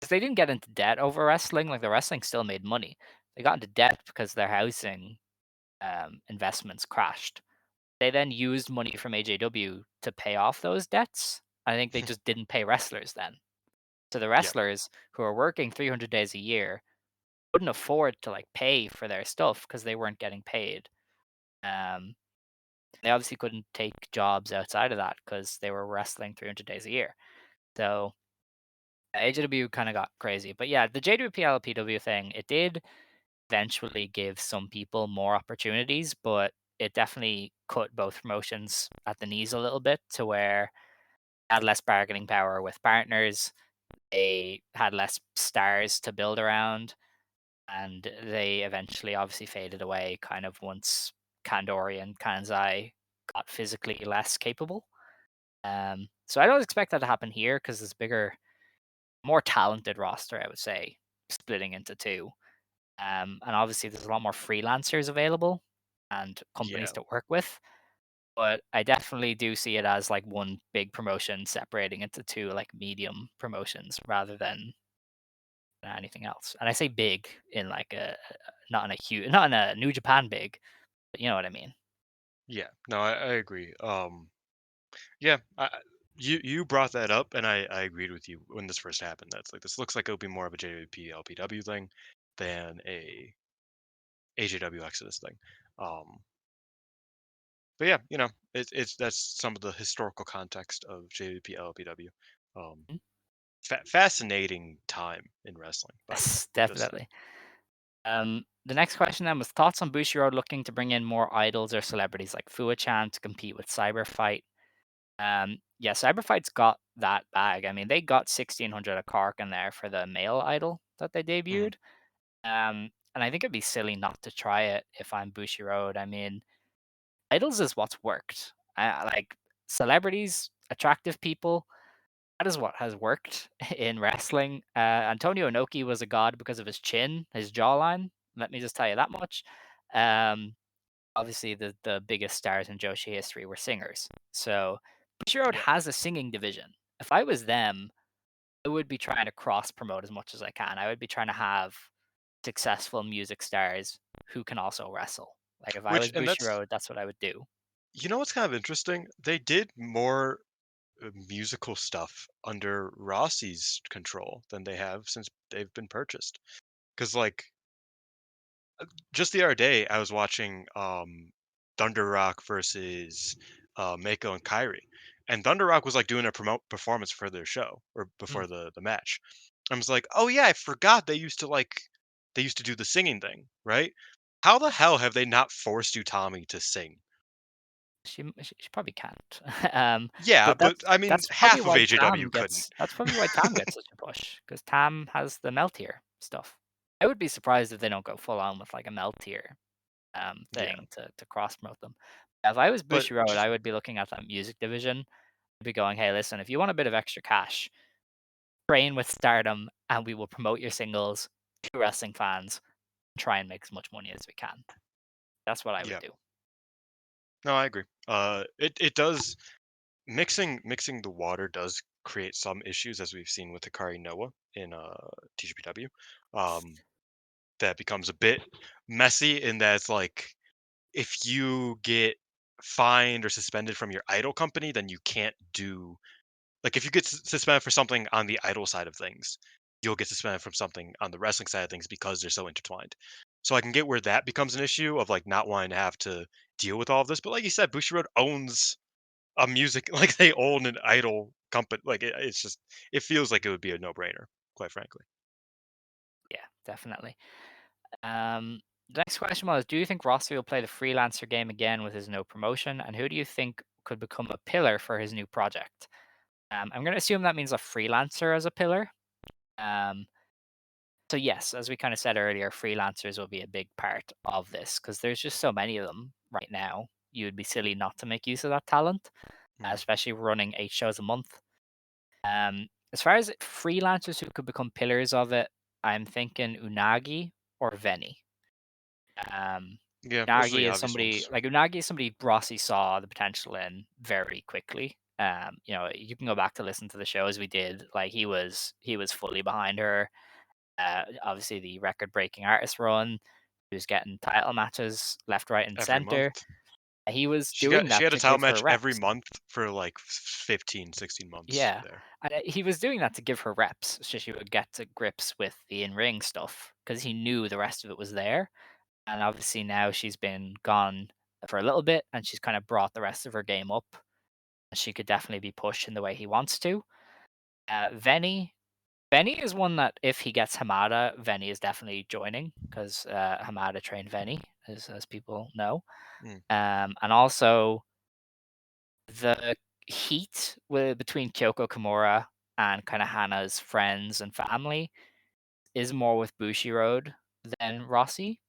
Speaker 3: 'cause they didn't get into debt over wrestling. Like the wrestling still made money. They got into debt because their housing investments crashed. They then used money from AJW to pay off those debts. I think they just didn't pay wrestlers then. So the
Speaker 4: Yep.
Speaker 3: wrestlers who are working 300 days a year couldn't afford to like pay for their stuff because they weren't getting paid. Um, they obviously couldn't take jobs outside of that because they were wrestling 300 days a year. So AJW kind of got crazy. But yeah, the JWP LLPW thing, it did eventually give some people more opportunities, but it definitely cut both promotions at the knees a little bit to where they had less bargaining power with partners. They had less stars to build around, and they eventually obviously faded away kind of once Kandori and Kanzai got physically less capable. So I don't expect that to happen here because it's bigger, more talented roster, I would say, splitting into two. And obviously, there's a lot more freelancers available and
Speaker 4: Yeah.
Speaker 3: companies to work with. But I definitely do see it as like one big promotion separating into two like medium promotions rather than anything else. And I say big in like not in a huge, not in a New Japan big, but you know what I mean.
Speaker 4: Yeah. No, I agree. Yeah, you brought that up, and I agreed with you when this first happened. That's like this looks like it'll be more of a JWP LPW thing than a AJW Exodus thing. Um, but yeah, it's that's some of the historical context of JWP LPW. Um,
Speaker 3: Mm.
Speaker 4: fascinating time in wrestling, by the way.
Speaker 3: Yes,
Speaker 4: Just
Speaker 3: definitely. The next question then was thoughts on Bushiroad looking to bring in more idols or celebrities like Fuwa-chan to compete with Cyberfight. Yeah, Cyberfight's got that bag. I mean, they got 1600 a Cork in there for the male idol that they
Speaker 4: mhm,
Speaker 3: debuted. And I think it'd be silly not to try it if I'm Bushiroad. I mean, idols is what's worked. Like celebrities, attractive people. That is what has worked in wrestling. Antonio Inoki was a god because of his chin, his jawline. Let me just tell you that much. Um, Obviously, the biggest stars in Joshi history were singers. So Bushiroad
Speaker 4: yep.
Speaker 3: has a singing division. If I was them, I would be trying to cross promote as much as I can. I would be trying to have successful music stars who can also wrestle. Like if I
Speaker 4: Which
Speaker 3: was
Speaker 4: and that's
Speaker 3: Bushiroad, that's what I would do.
Speaker 4: what's kind of interesting. They did more musical stuff under Rossy's control than they have since they've been purchased. Because like just the other day, I was watching Thunder Rock versus Mako and Kyrie, and Thunder Rock was like doing a promote performance for their show or
Speaker 3: Mm.
Speaker 4: before the match. I was like, oh yeah, I forgot they used to do the singing thing, right? How the hell have they not forced Utami to sing?
Speaker 3: She probably can't.
Speaker 4: Yeah,
Speaker 3: But
Speaker 4: but I mean,
Speaker 3: that's probably
Speaker 4: half of
Speaker 3: why
Speaker 4: AJW couldn't.
Speaker 3: Tam gets such a push because Tam has the melt tier stuff. I would be surprised if they don't go full on with like a melt tier
Speaker 4: Yeah,
Speaker 3: thing to cross promote them. If I was
Speaker 4: but
Speaker 3: Bushiroad,
Speaker 4: just
Speaker 3: I would be looking at that music division. be going, hey, listen, if you want a bit of extra cash, train with Stardom, and we will promote your singles to wrestling fans and try and make as much money as we can. That's what I would
Speaker 4: Yeah.
Speaker 3: do.
Speaker 4: No, I agree. It does mixing the water does create some issues, as we've seen with Hikari Noah in TGPW. Um, that becomes a bit messy in that it's like if you get fined or suspended from your idol company, then you can't do like if you get suspended for something on the idol side of things, you'll get suspended from something on the wrestling side of things because they're so intertwined. So I can get where that becomes an issue of like not wanting to have to deal with all of this. But like you said, Bushiroad owns a music like they own an idol company. Like it's just it feels like it would be a no brainer, quite frankly.
Speaker 3: Yeah, definitely. The next question was, do you think Rossy will play the freelancer game again with his no promotion? And who do you think could become a pillar for his new project? I'm going to assume that means a freelancer as a pillar. Um, so yes, as we kind of said earlier, freelancers will be a big part of this because there's just so many of them right now. You would be silly not to make use of that talent,
Speaker 4: Mm.
Speaker 3: especially running 8 shows a month. As far as freelancers who could become pillars of it, I'm thinking Unagi or Veni. Um,
Speaker 4: Yeah, those are the
Speaker 3: Unagi is
Speaker 4: obvious
Speaker 3: somebody
Speaker 4: ones.
Speaker 3: like Unagi is somebody Rossi saw the potential in very quickly. You can go back to listen to the shows we did. Like he was fully behind her. Obviously the record breaking artist run. He was getting title matches left, right, and
Speaker 4: Every
Speaker 3: center.
Speaker 4: month.
Speaker 3: He was
Speaker 4: She
Speaker 3: doing
Speaker 4: got she
Speaker 3: that
Speaker 4: had a
Speaker 3: to
Speaker 4: title
Speaker 3: give her
Speaker 4: match every
Speaker 3: reps.
Speaker 4: month for like 15, 16 months
Speaker 3: Yeah,
Speaker 4: there.
Speaker 3: and he was doing that to give her reps, so she would get to grips with the in-ring stuff because he knew the rest of it was there. And obviously now she's been gone for a little bit, and she's kind of brought the rest of her game up. She could definitely be pushed in the way he wants to. Veni is one that if he gets Hamada, Veni is definitely joining because Hamada trained Veni, as people know.
Speaker 4: Mm.
Speaker 3: And also the heat between Kyoko Kimura and kind of Hana's friends and family is more with Bushiroad than Rossy.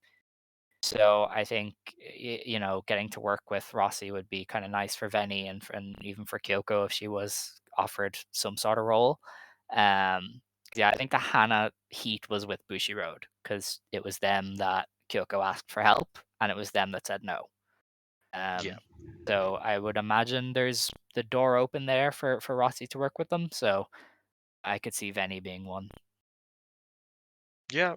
Speaker 3: So I think getting to work with Rossy would be kind of nice for Veni and even for Kyoko if she was offered some sort of role. Yeah, I think the Hana heat was with Bushiroad because it was them that Kyoko asked for help, and it was them that said no.
Speaker 4: Yeah.
Speaker 3: So I would imagine there's the door open there for Rossi to work with them. So I could see Veni being one.
Speaker 4: Yeah.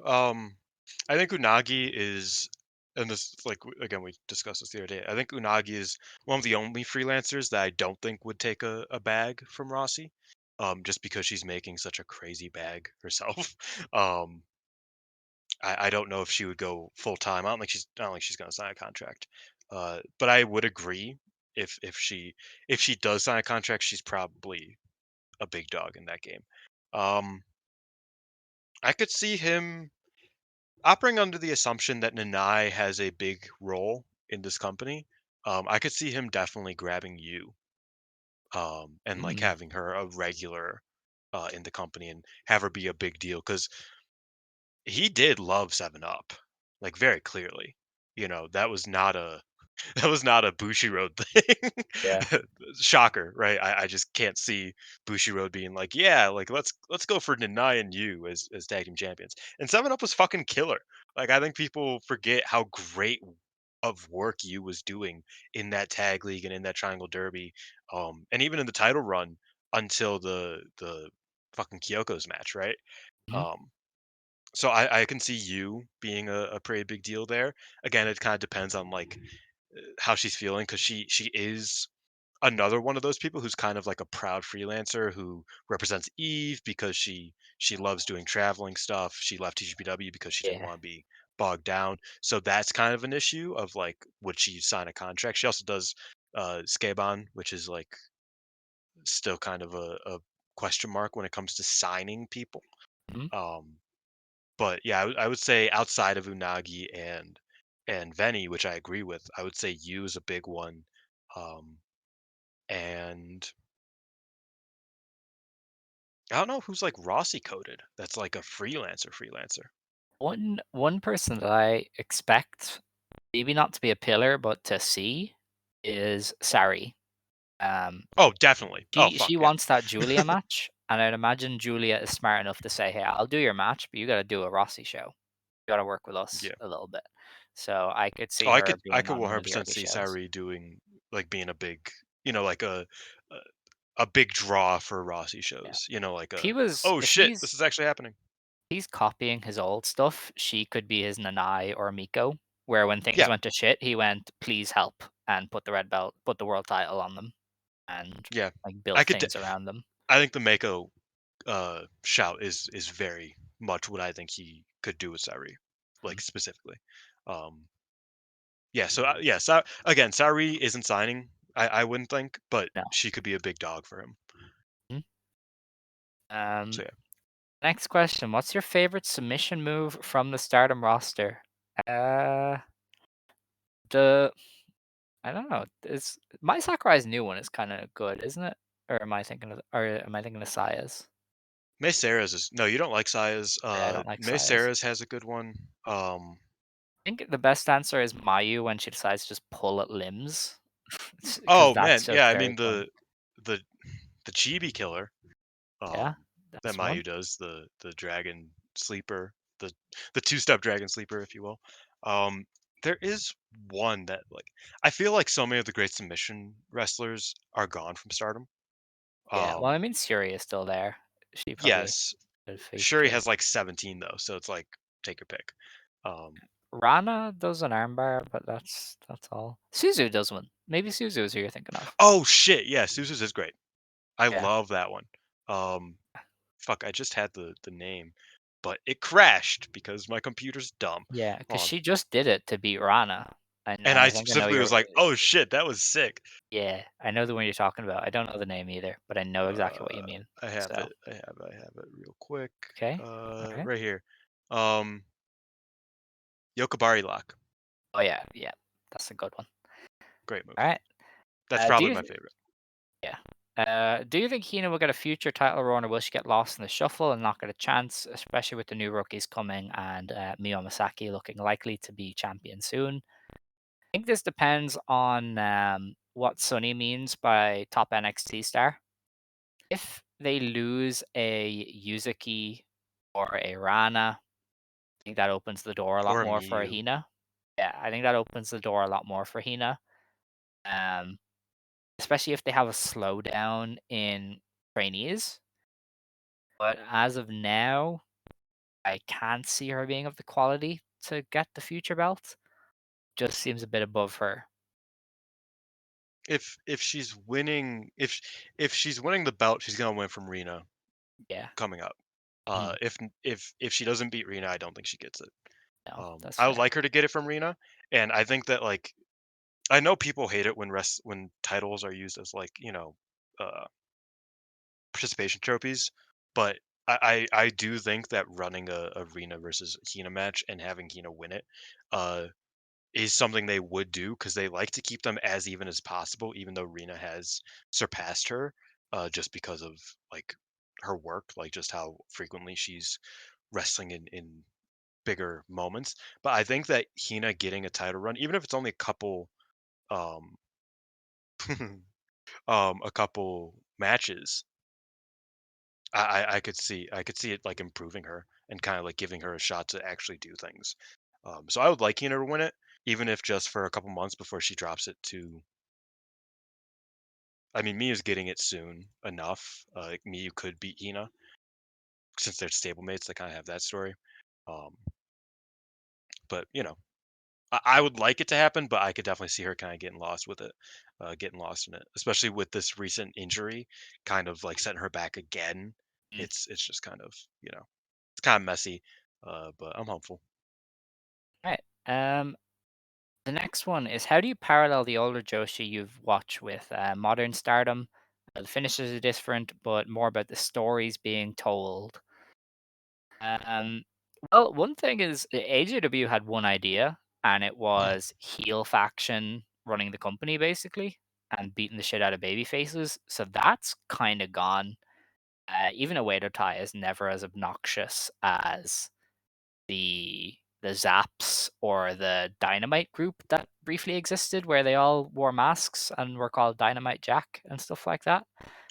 Speaker 4: I think Unagi is, and this like again we discussed this the other day. I think Unagi is one of the only freelancers that I don't think would take a bag from Rossi, just because she's making such a crazy bag herself. um, I don't know if she would go full time. I don't think she's going to sign a contract. But I would agree if she does sign a contract, she's probably a big dog in that game. Um, I could see him operating under the assumption that Nanai has a big role in this company. I could see him definitely grabbing you, and like
Speaker 3: Mm,
Speaker 4: having her a regular in the company and have her be a big deal because he did love Seven Up, like very clearly. That was not a that was not a Bushiroad
Speaker 3: yeah.
Speaker 4: thing. Shocker, right? I just can't see Bushiroad being like, yeah, like let's go for Nanai and you as tag team champions. And Seven Up was fucking killer. Like I think people forget how great of work you was doing in that tag league and in that Triangle Derby, and even in the title run until the fucking Kyoko's match, right?
Speaker 3: Mhm.
Speaker 4: Um, so I can see you being a pretty big deal there. Again, it kind of depends on like how she's feeling because she is another one of those people who's kind of like a proud freelancer who represents Eve because she loves doing traveling stuff. She left TGPW because she didn't
Speaker 3: Yeah.
Speaker 4: want to be bogged down. So that's kind of an issue of like would she sign a contract? She also does Skaban, which is like still kind of a question mark when it comes to signing people.
Speaker 3: Mhm.
Speaker 4: Um, but yeah, I would say outside of Unagi and Veni, which I agree with, I would say you is a big one. Um, and I don't know who's like Rossy coded. That's like a freelancer.
Speaker 3: One person that I expect maybe not to be a pillar, but to see is Sari.
Speaker 4: Oh, definitely. Oh,
Speaker 3: She
Speaker 4: fuck
Speaker 3: she
Speaker 4: yeah.
Speaker 3: wants that Julia match, and I'd imagine Julia is smart enough to say, "Hey, I'll do your match, but you got to do a Rossy show. You got to work with us
Speaker 4: Yeah.
Speaker 3: a little bit." So I could see
Speaker 4: Oh,
Speaker 3: her
Speaker 4: I
Speaker 3: being
Speaker 4: could
Speaker 3: on one of the
Speaker 4: 100%
Speaker 3: early
Speaker 4: see
Speaker 3: shows.
Speaker 4: Sairi doing like being a big, like a a big draw for Rossi
Speaker 3: Yeah.
Speaker 4: shows. Like
Speaker 3: If he
Speaker 4: a
Speaker 3: was,
Speaker 4: oh
Speaker 3: if
Speaker 4: shit, this is actually happening.
Speaker 3: he's copying his old stuff, she could be his Nanai or Miko, where when things
Speaker 4: Yeah,
Speaker 3: went to shit, he went, "Please help," and put the red belt, put the world title on them, and
Speaker 4: yeah.
Speaker 3: like
Speaker 4: I
Speaker 3: built
Speaker 4: could.
Speaker 3: things around them.
Speaker 4: I think the Mako shout is very much what I think he could do with Sairi, like
Speaker 3: Mhm.
Speaker 4: specifically. Um, yeah. So yeah. So again, Sairi isn't signing. I wouldn't think, but
Speaker 3: No.
Speaker 4: she could be a big dog for him.
Speaker 3: Mhm.
Speaker 4: So
Speaker 3: Um,
Speaker 4: yeah.
Speaker 3: Next question. What's your favorite submission move from the Stardom roster? Uh, the I don't know. Is my Sakurai's new one is kind of good, isn't it? Or am I thinking of Saya's?
Speaker 4: May Sarah's is no, you don't like Saya's.
Speaker 3: Yeah, I don't like
Speaker 4: May
Speaker 3: Saya's.
Speaker 4: Sarah's has a good one.
Speaker 3: I think the best answer is Mayu when she decides to just pull at limbs, because
Speaker 4: Oh
Speaker 3: that's
Speaker 4: man,
Speaker 3: just
Speaker 4: yeah. I
Speaker 3: very
Speaker 4: mean
Speaker 3: fun.
Speaker 4: the the Chibi killer.
Speaker 3: Yeah,
Speaker 4: That
Speaker 3: that's one.
Speaker 4: Mayu does, the dragon sleeper, the two-step dragon sleeper, if you will. Um, there is one that like I feel like so many of the great submission wrestlers are gone from Stardom.
Speaker 3: Yeah, well, I
Speaker 4: Um,
Speaker 3: mean, Suri is still there. She probably
Speaker 4: yes,
Speaker 3: could feature
Speaker 4: Shuri
Speaker 3: too.
Speaker 4: has like 17 though, so it's like take your pick. Um,
Speaker 3: Rana does an armbar, but that's all. Suzu does one. Maybe Suzu is who you're thinking of.
Speaker 4: oh shit, yeah, Suzu's is great. I
Speaker 3: Yeah,
Speaker 4: love that one. Um, fuck, I just had the name, but it crashed because my computer's dumb.
Speaker 3: yeah, because
Speaker 4: Hold on.
Speaker 3: she just did it to beat Rana,
Speaker 4: And
Speaker 3: and
Speaker 4: I
Speaker 3: I think I know
Speaker 4: specifically
Speaker 3: you're.
Speaker 4: was like, "Oh shit, that was sick."
Speaker 3: Yeah, I know the one you're talking about. I don't know the name either, but I know exactly what you
Speaker 4: Uh,
Speaker 3: mean.
Speaker 4: I have
Speaker 3: So,
Speaker 4: it. I have it real quick.
Speaker 3: okay, okay.
Speaker 4: Right here. Um, Yokobari Lock.
Speaker 3: Oh yeah, yeah, that's a good one.
Speaker 4: Great move.
Speaker 3: All right.
Speaker 4: That's
Speaker 3: Do
Speaker 4: probably
Speaker 3: you?
Speaker 4: my favorite.
Speaker 3: Yeah. Do you think Hina will get a future title run, or will she get lost in the shuffle and not get a chance, especially with the new rookies coming and Miyu Amasaki looking likely to be champion soon? I think this depends on what Sunny means by top NXT star. If they lose a Yuzuki or a Rana, I think that opens the door a lot
Speaker 4: Or a
Speaker 3: more for a
Speaker 4: Miyu.
Speaker 3: Hina. Yeah, I think that opens the door a lot more for Hina. Um, Especially if they have a slowdown in trainees. But as of now, I can't see her being of the quality to get the future belt. Just seems a bit above her.
Speaker 4: If she's winning, if she's winning the belt, she's gonna win from Rina
Speaker 3: Yeah.
Speaker 4: coming up.
Speaker 3: Mhm.
Speaker 4: If she doesn't beat Rina, I don't think she gets it.
Speaker 3: No, that's
Speaker 4: I would
Speaker 3: fair.
Speaker 4: like her to get it from Rina, and I think that like I know people hate it when titles are used as like uh participation trophies, but I do think that running a Rina versus Hina match and having Hina win it uh, is something they would do because they like to keep them as even as possible, even though Rina has surpassed her just because of like her work, like just how frequently she's wrestling in bigger moments. But I think that Hina getting a title run, even if it's only a couple um a couple matches, I could see it like improving her and kind of like giving her a shot to actually do things. So I would like Hina to win it, even if just for a couple months before she drops it to. I mean, Miyu's getting it soon enough. Like Miyu could beat Hina since they're stablemates. They kind of have that story. Um, but I would like it to happen, but I could definitely see her kind of getting lost with it, getting lost in it, especially with this recent injury, kind of like setting her back again.
Speaker 3: Mm.
Speaker 4: It's just kind of it's kind of messy, but I'm hopeful.
Speaker 3: Right. The next one is, how do you parallel the older Joshi you've watched with modern Stardom? The finishes are different, but more about the stories being told. Um, well, one thing is AJW had one idea, and it was heel faction running the company basically and beating the shit out of baby faces. So that's kind of gone. Even a Wader tie is never as obnoxious as the Zaps or the Dynamite group that briefly existed where they all wore masks and were called Dynamite Jack and stuff like that.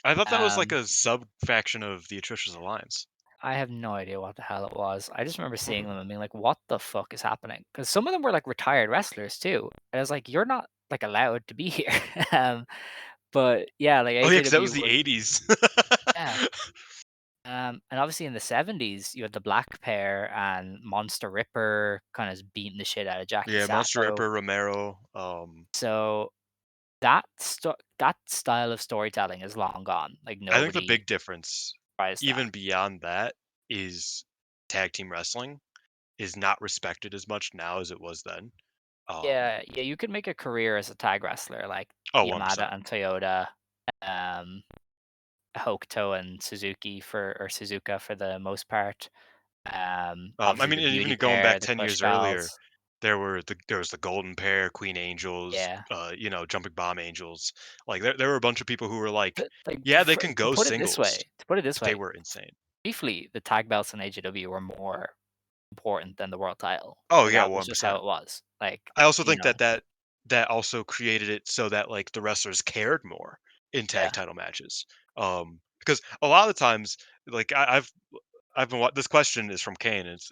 Speaker 4: I thought that was like
Speaker 3: Um,
Speaker 4: a sub faction of the Atrocious Alliance.
Speaker 3: I have no idea what the hell it was. I just remember seeing them and being like, "What the fuck is happening?" Because some of them were like retired wrestlers too. And I was like, "You're not like allowed to be here." But yeah, like
Speaker 4: Oh yeah, because that was
Speaker 3: AJW
Speaker 4: the
Speaker 3: was
Speaker 4: 80s.
Speaker 3: yeah. And obviously in the 70s, you had the Black Pair and Monster Ripper kind of beating the shit out of Jackie
Speaker 4: Yeah, Monster
Speaker 3: Sato.
Speaker 4: Ripper, Romero.
Speaker 3: So that style of storytelling is long gone. Like
Speaker 4: I think the
Speaker 3: nobody
Speaker 4: big difference,
Speaker 3: tries that.
Speaker 4: even beyond that, is tag team wrestling is not respected as much now as it was then.
Speaker 3: Yeah, yeah, you could make a career as a tag wrestler like
Speaker 4: Oh, 100%.
Speaker 3: Yamada and Toyota, um, Hokuto and Suzuki or Suzuka for the most part.
Speaker 4: I
Speaker 3: Obviously
Speaker 4: mean,
Speaker 3: the
Speaker 4: and even
Speaker 3: Beauty
Speaker 4: going back
Speaker 3: Pair, the
Speaker 4: 10
Speaker 3: Crush
Speaker 4: years earlier,
Speaker 3: Gals.
Speaker 4: there was the Golden Pair, Queen Angels,
Speaker 3: Yeah.
Speaker 4: Jumping Bomb Angels. Like there were a bunch of people who were like,
Speaker 3: Like
Speaker 4: yeah, they can go singles,
Speaker 3: to put it this
Speaker 4: but they
Speaker 3: way,
Speaker 4: were insane.
Speaker 3: briefly, the tag belts in AJW were more important than the world title.
Speaker 4: Oh
Speaker 3: Like
Speaker 4: yeah,
Speaker 3: that was just how
Speaker 4: 100%.
Speaker 3: it was. Like,
Speaker 4: I also
Speaker 3: you
Speaker 4: think
Speaker 3: know,
Speaker 4: that also created it so that like the wrestlers cared more in tag
Speaker 3: yeah.
Speaker 4: title matches. Because a lot of the times, like I've been this question is from Kane. It's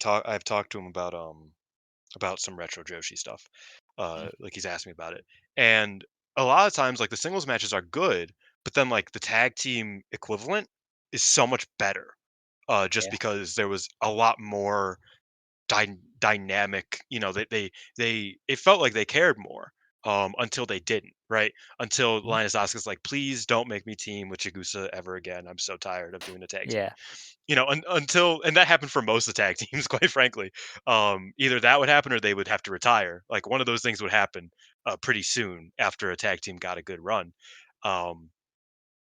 Speaker 4: I've talked to him about some retro Joshi stuff.
Speaker 3: Mm,
Speaker 4: Like he's asked me about it, and a lot of times like the singles matches are good, but then like the tag team equivalent is so much better. Just
Speaker 3: yeah.
Speaker 4: because there was a lot more dynamic, they it felt like they cared more until they didn't, right? Until
Speaker 3: Mhm.
Speaker 4: Linus Oscar's like, please don't make me team with Chigusa ever again. I'm so tired of doing a tag team.
Speaker 3: Yeah.
Speaker 4: Until and that happened for most of the tag teams, quite frankly. Either that would happen or they would have to retire. Like one of those things would happen pretty soon after a tag team got a good run. Um,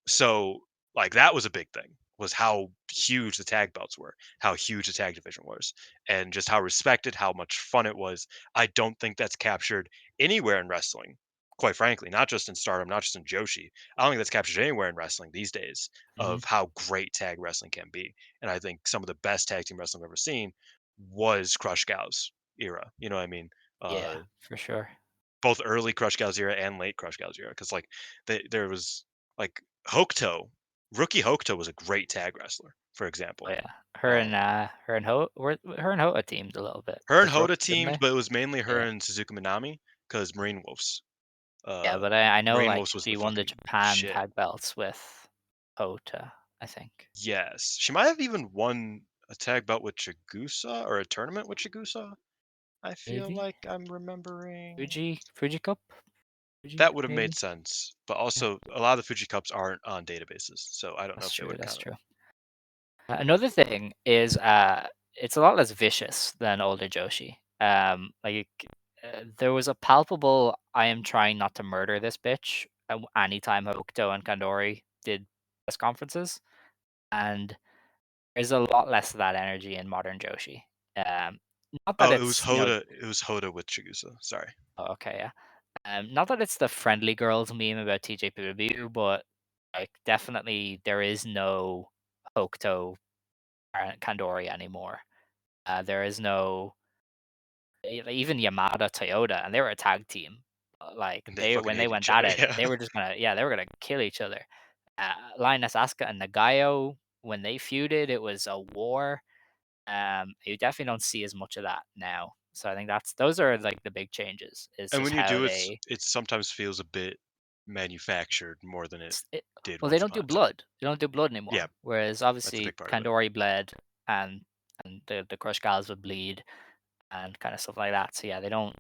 Speaker 4: so, like, that was a big thing, was how huge the tag belts were, how huge the tag division was, and just how respected, how much fun it was. I don't think that's captured anywhere in wrestling, quite frankly, not just in Stardom, not just in Joshi. I don't think that's captured anywhere in wrestling these days
Speaker 3: Mhm.
Speaker 4: of how great tag wrestling can be. And I think some of the best tag team wrestling I've ever seen was Crush Gals era. You know what I mean?
Speaker 3: Yeah,
Speaker 4: Uh,
Speaker 3: for sure.
Speaker 4: both early Crush Gals era and late Crush Gals era, because like there was like Hokuto, rookie Hokuto was a great tag wrestler, for
Speaker 3: Oh,
Speaker 4: example.
Speaker 3: yeah.
Speaker 4: Um,
Speaker 3: Her and Ho were her and Hota teamed a little bit
Speaker 4: her and
Speaker 3: with Rook,
Speaker 4: Hoda
Speaker 3: didn't
Speaker 4: teamed,
Speaker 3: they?
Speaker 4: but it was mainly her
Speaker 3: Yeah.
Speaker 4: and Suzuka Minami because Marine Wolves.
Speaker 3: Yeah,
Speaker 4: Uh,
Speaker 3: but I know,
Speaker 4: Marine
Speaker 3: like,
Speaker 4: Wolves was the
Speaker 3: she won the
Speaker 4: fucking
Speaker 3: Japan
Speaker 4: shit.
Speaker 3: tag belts with Hota, I think.
Speaker 4: Yes, she might have even won a tag belt with Chigusa or a tournament with Chigusa. I feel
Speaker 3: Maybe?
Speaker 4: like I'm remembering.
Speaker 3: Fuji Cup?
Speaker 4: That
Speaker 3: Fuji
Speaker 4: would have made
Speaker 3: maybe?
Speaker 4: sense, but
Speaker 3: Yeah,
Speaker 4: also a lot of the Fuji Cups aren't on databases, so I don't know
Speaker 3: that's
Speaker 4: if they
Speaker 3: true,
Speaker 4: would have
Speaker 3: that's
Speaker 4: counted.
Speaker 3: true. Another thing is, it's a lot less vicious than older Joshi. There was a palpable, "I am trying not to murder this bitch," anytime Hokuto and Kandori did press conferences, and there's a lot less of that energy in modern Joshi. Um, not that
Speaker 4: Oh,
Speaker 3: it's, you know
Speaker 4: It was Hoda with Chigusa. Sorry.
Speaker 3: oh, okay, yeah. Not that it's the friendly girls meme about TJPW, but, like, definitely there is no Hokuto Kandori anymore. There is no even Yamada, Toyota, and they were a tag team. Like
Speaker 4: And they
Speaker 3: they
Speaker 4: fucking
Speaker 3: when they
Speaker 4: hate
Speaker 3: went
Speaker 4: each
Speaker 3: at
Speaker 4: other.
Speaker 3: it,
Speaker 4: Yeah.
Speaker 3: they were just gonna they were gonna kill each other. Linus Asuka and Nagayo, when they feuded, it was a war. You definitely don't see as much of that now. So I think those are like the big changes. Is
Speaker 4: And
Speaker 3: just
Speaker 4: when you
Speaker 3: how
Speaker 4: do, it sometimes feels a bit manufactured more than it
Speaker 3: it
Speaker 4: did
Speaker 3: well, they
Speaker 4: once
Speaker 3: don't
Speaker 4: upon
Speaker 3: do
Speaker 4: a time.
Speaker 3: blood. They don't do blood
Speaker 4: Yeah,
Speaker 3: anymore. Whereas
Speaker 4: that's a
Speaker 3: obviously
Speaker 4: big part of it.
Speaker 3: Kandori bled and the Crush Gals would bleed and kind of stuff like that. So yeah, they don't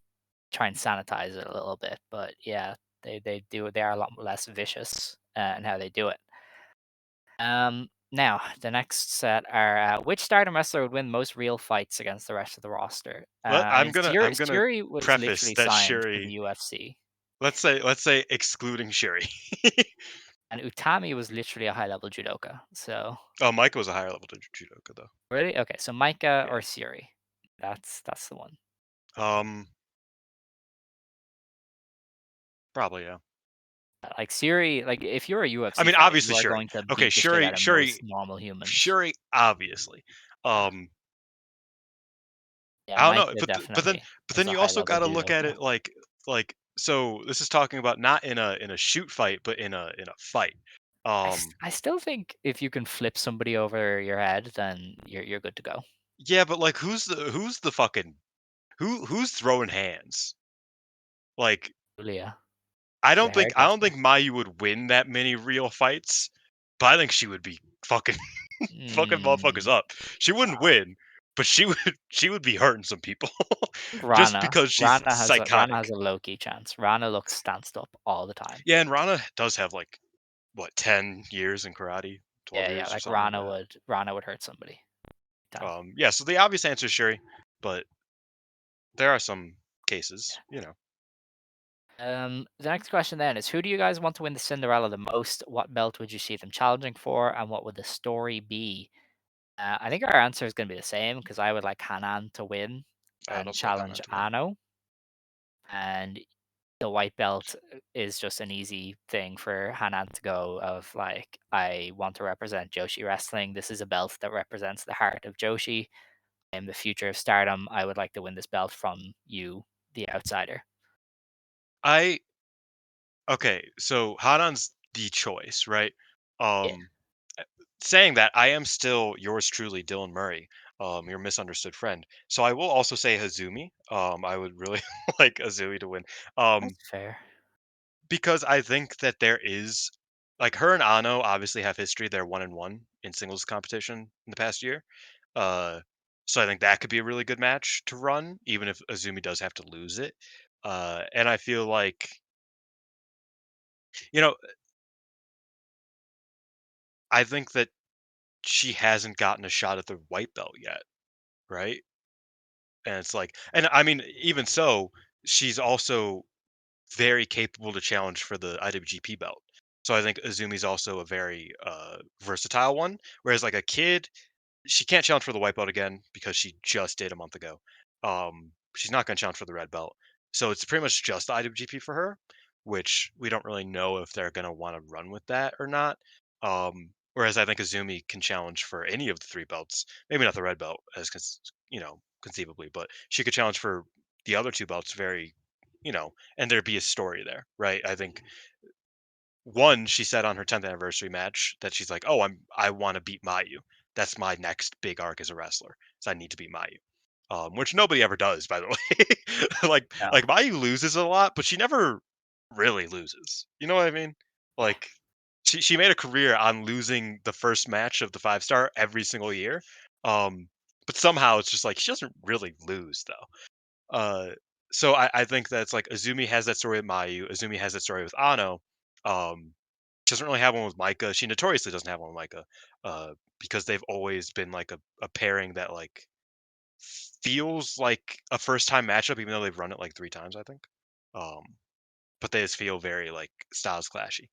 Speaker 3: try and sanitize it a little bit, but yeah, they are a lot less vicious in how they do it. Now the next set are which Stardom wrestler would win most real fights against the rest of the roster? I mean,
Speaker 4: I'm gonna
Speaker 3: Fury was
Speaker 4: preface
Speaker 3: literally
Speaker 4: that
Speaker 3: signed to the
Speaker 4: Shuri.
Speaker 3: UFC,
Speaker 4: Let's say excluding Shuri.
Speaker 3: and Utami was literally a high level judoka. So
Speaker 4: Oh, Micah was a higher level judoka though.
Speaker 3: really, okay, so Micah
Speaker 4: Yeah.
Speaker 3: or Siri, that's the one.
Speaker 4: Um. Probably yeah.
Speaker 3: Like Siri, like if you're a
Speaker 4: I
Speaker 3: UFC
Speaker 4: mean,
Speaker 3: fighter, you
Speaker 4: obviously
Speaker 3: are
Speaker 4: Shuri.
Speaker 3: going to
Speaker 4: Okay,
Speaker 3: beat the shit out of most normal humans.
Speaker 4: Shuri, obviously.
Speaker 3: Yeah.
Speaker 4: Um.
Speaker 3: Yeah,
Speaker 4: I don't know,
Speaker 3: Micah definitely
Speaker 4: but then
Speaker 3: is a
Speaker 4: you
Speaker 3: high
Speaker 4: also
Speaker 3: level
Speaker 4: gotta look at
Speaker 3: judoka.
Speaker 4: it like so this is talking about not in a shoot fight, but in a fight.
Speaker 3: I still think if you can flip somebody over your head, then you're good to go.
Speaker 4: Yeah, but like who's the fucking who's throwing hands? Like
Speaker 3: Julia,
Speaker 4: I
Speaker 3: she's a
Speaker 4: don't think I don't
Speaker 3: hairdresser.
Speaker 4: think Mayu would win that many real fights, but I think she would be fucking fucking motherfuckers
Speaker 3: Mm,
Speaker 4: up. She wouldn't win, but she would be hurting some people
Speaker 3: I think
Speaker 4: just
Speaker 3: Rana.
Speaker 4: because she's
Speaker 3: Rana has
Speaker 4: psychotic.
Speaker 3: a low key chance. Rana looks stanced up all the time.
Speaker 4: Yeah, and Rana does have like what 10 years in karate, 12
Speaker 3: Yeah,
Speaker 4: years or
Speaker 3: like
Speaker 4: something like that.
Speaker 3: Rana would hurt somebody. Time.
Speaker 4: Yeah, so the obvious answer is Shuri, but there are some cases.
Speaker 3: The next question then is, who do you guys want to win the Cinderella the most? What belt would you see them challenging for, and what would the story be? I think our answer is going to be the same because I would like Hanan to win
Speaker 4: I'd
Speaker 3: and
Speaker 4: also like Hanan
Speaker 3: challenge
Speaker 4: to win.
Speaker 3: Ano, and the white belt is just an easy thing for Hanan to go of like, I want to represent Joshi wrestling. This is a belt that represents the heart of Joshi. I am the future of Stardom. I would like to win this belt from you, the outsider.
Speaker 4: I Okay, so Hanan's the choice, right?
Speaker 3: Yeah,
Speaker 4: Um saying that, I am still yours truly, Dylan Murray, your misunderstood friend. So I will also say Hazumi. I would really like Hazumi to win. Um,
Speaker 3: that's fair.
Speaker 4: because I think that there is like her and Ano obviously have history. They're 1-1 in singles competition in the past year. Uh, so I think that could be a really good match to run, even if Azumi does have to lose it. And I feel like you know, I think that she hasn't gotten a shot at the white belt yet, right? And it's like, and I mean, even so, she's also very capable to challenge for the IWGP belt. So I think Azumi's also a very versatile one. Whereas like a kid, she can't challenge for the white belt again because she just did a month ago. She's not going to challenge for the red belt, so it's pretty much just the IWGP for her, which we don't really know if they're going to want to run with that or not. Whereas I think Azumi can challenge for any of the three belts, maybe not the red belt as conceivably, but she could challenge for the other two belts and there'd be a story there, right? I think one, she said on her 10th anniversary match that she's like, "Oh, I want to beat Mayu. That's my next big arc as a wrestler. So I need to beat Mayu." Which nobody ever does, by the way.
Speaker 3: No.
Speaker 4: Like Mayu loses a lot, but she never really loses. You know what I mean? Like she made a career on losing the first match of the 5-star every single year. Um, but somehow it's just like she doesn't really lose though. So I think that's like Azumi has that story with Mayu. Azumi has that story with Ano. She doesn't really have one with Micah. She notoriously doesn't have one with Micah, because they've always been like a pairing that like feels like a first time matchup, even though they've run it like 3 times, I think. Um, but they just feel very like styles clashy.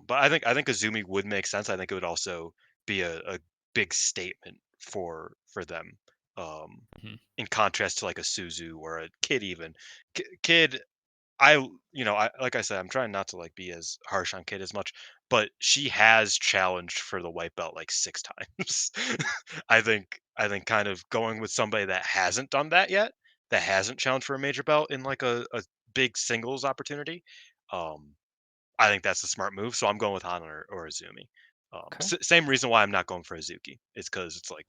Speaker 4: But I think Azumi would make sense. I think it would also be a big statement for them. Um,
Speaker 3: Mhm.
Speaker 4: in contrast to like a Suzu or a Kid even. Kid, I like I said, I'm trying not to like be as harsh on Kid as much, but she has challenged for the white belt like 6 times. I think kind of going with somebody that hasn't done that yet, that hasn't challenged for a major belt in like a big singles opportunity. Um, I think that's a smart move. So I'm going with Han or Azumi.
Speaker 3: Okay.
Speaker 4: Same reason why I'm not going for Azuki. It's because it's like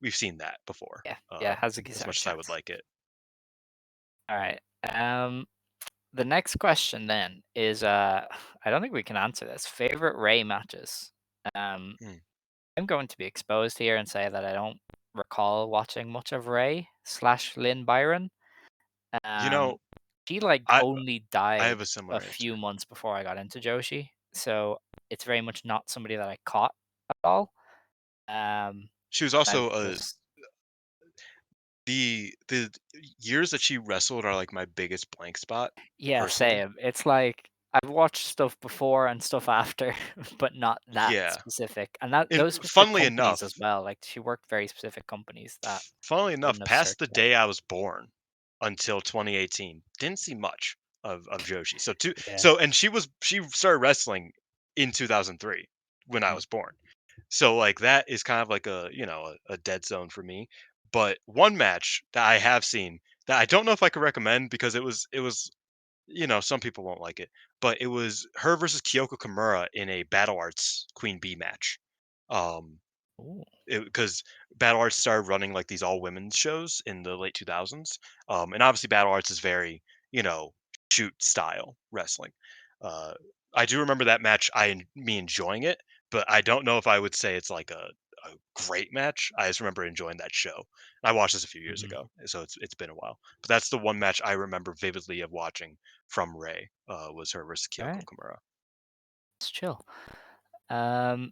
Speaker 4: we've seen that before.
Speaker 3: Yeah. Yeah. Hazuki's
Speaker 4: As
Speaker 3: our
Speaker 4: much as I would
Speaker 3: chance.
Speaker 4: like it.
Speaker 3: All right. The next question then is I don't think we can answer this. Favorite Ray matches. Um,
Speaker 4: Hmm.
Speaker 3: I'm going to be exposed here and say that I don't recall watching much of Ray slash Lynn Byron.
Speaker 4: You
Speaker 3: Um,
Speaker 4: know,
Speaker 3: she like
Speaker 4: I
Speaker 3: only
Speaker 4: I have
Speaker 3: died
Speaker 4: a
Speaker 3: a
Speaker 4: similar
Speaker 3: few
Speaker 4: answer.
Speaker 3: months before I got into Joshi, so it's very much not somebody that I caught at all. Um,
Speaker 4: She was
Speaker 3: I've
Speaker 4: also
Speaker 3: just
Speaker 4: the years that she wrestled are like my biggest blank spot
Speaker 3: yeah,
Speaker 4: personally.
Speaker 3: same. It's like I've watched stuff before and stuff after, but not that
Speaker 4: Yeah,
Speaker 3: specific. And that
Speaker 4: and
Speaker 3: those specific
Speaker 4: funnily
Speaker 3: companies as
Speaker 4: enough,
Speaker 3: well. Like she worked very specific companies that
Speaker 4: funnily
Speaker 3: I wouldn't
Speaker 4: enough,
Speaker 3: have
Speaker 4: past
Speaker 3: searched
Speaker 4: the
Speaker 3: up.
Speaker 4: day I was born until 2018, didn't see much of Joshi.
Speaker 3: Yeah.
Speaker 4: So she started wrestling in 2003 when I
Speaker 3: Mm.
Speaker 4: was born. So like that is kind of like a dead zone for me. But one match that I have seen that I don't know if I could recommend because it was some people won't like it, but it was her versus Kyoko Kimura in a Battle Arts Queen Bee match. Um,
Speaker 3: Ooh,
Speaker 4: because Battle Arts started running like these all women's shows in the late 2000s. And obviously Battle Arts is very, shoot style wrestling. Uh, I do remember that match, me enjoying it, but I don't know if I would say it's like a great match. I just remember enjoying that show. I watched this a few years
Speaker 3: mhm.
Speaker 4: ago, so it's been a while. But that's the one match I remember vividly of watching from Ray. Was her versus
Speaker 3: All
Speaker 4: Kyoko
Speaker 3: right,
Speaker 4: Kimura.
Speaker 3: let's chill. Um,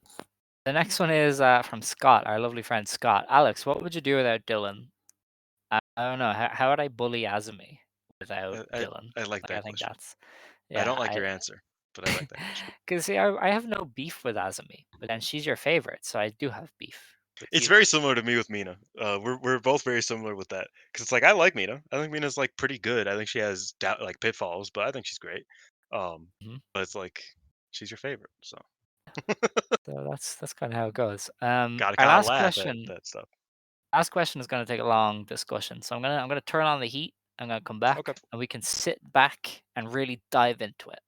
Speaker 3: the next one is from Scott, our lovely friend Scott. Alex, what would you do without Dylan? I don't know. How would I bully Azumi without
Speaker 4: I, I
Speaker 3: Dylan?
Speaker 4: I like
Speaker 3: Like, I
Speaker 4: that
Speaker 3: think
Speaker 4: question.
Speaker 3: that's
Speaker 4: I
Speaker 3: yeah.
Speaker 4: don't like your answer, but I like that question.
Speaker 3: Because see, I have no beef with Azumi, but then she's your favorite, so I do have beef with
Speaker 4: It's
Speaker 3: you.
Speaker 4: very similar to me with Mina. We're both very similar with that because it's like I like Mina. I think Mina's like pretty good. I think she has like pitfalls, but I think she's great.
Speaker 3: Mhm.
Speaker 4: But it's like she's your favorite, so
Speaker 3: So that's kind of how it goes.
Speaker 4: gotta
Speaker 3: Our
Speaker 4: kind of laugh at that stuff.
Speaker 3: last question is gonna take a long discussion, so I'm gonna turn on the heat. I'm gonna come
Speaker 4: Okay.
Speaker 3: back, and we can sit back and really dive into it.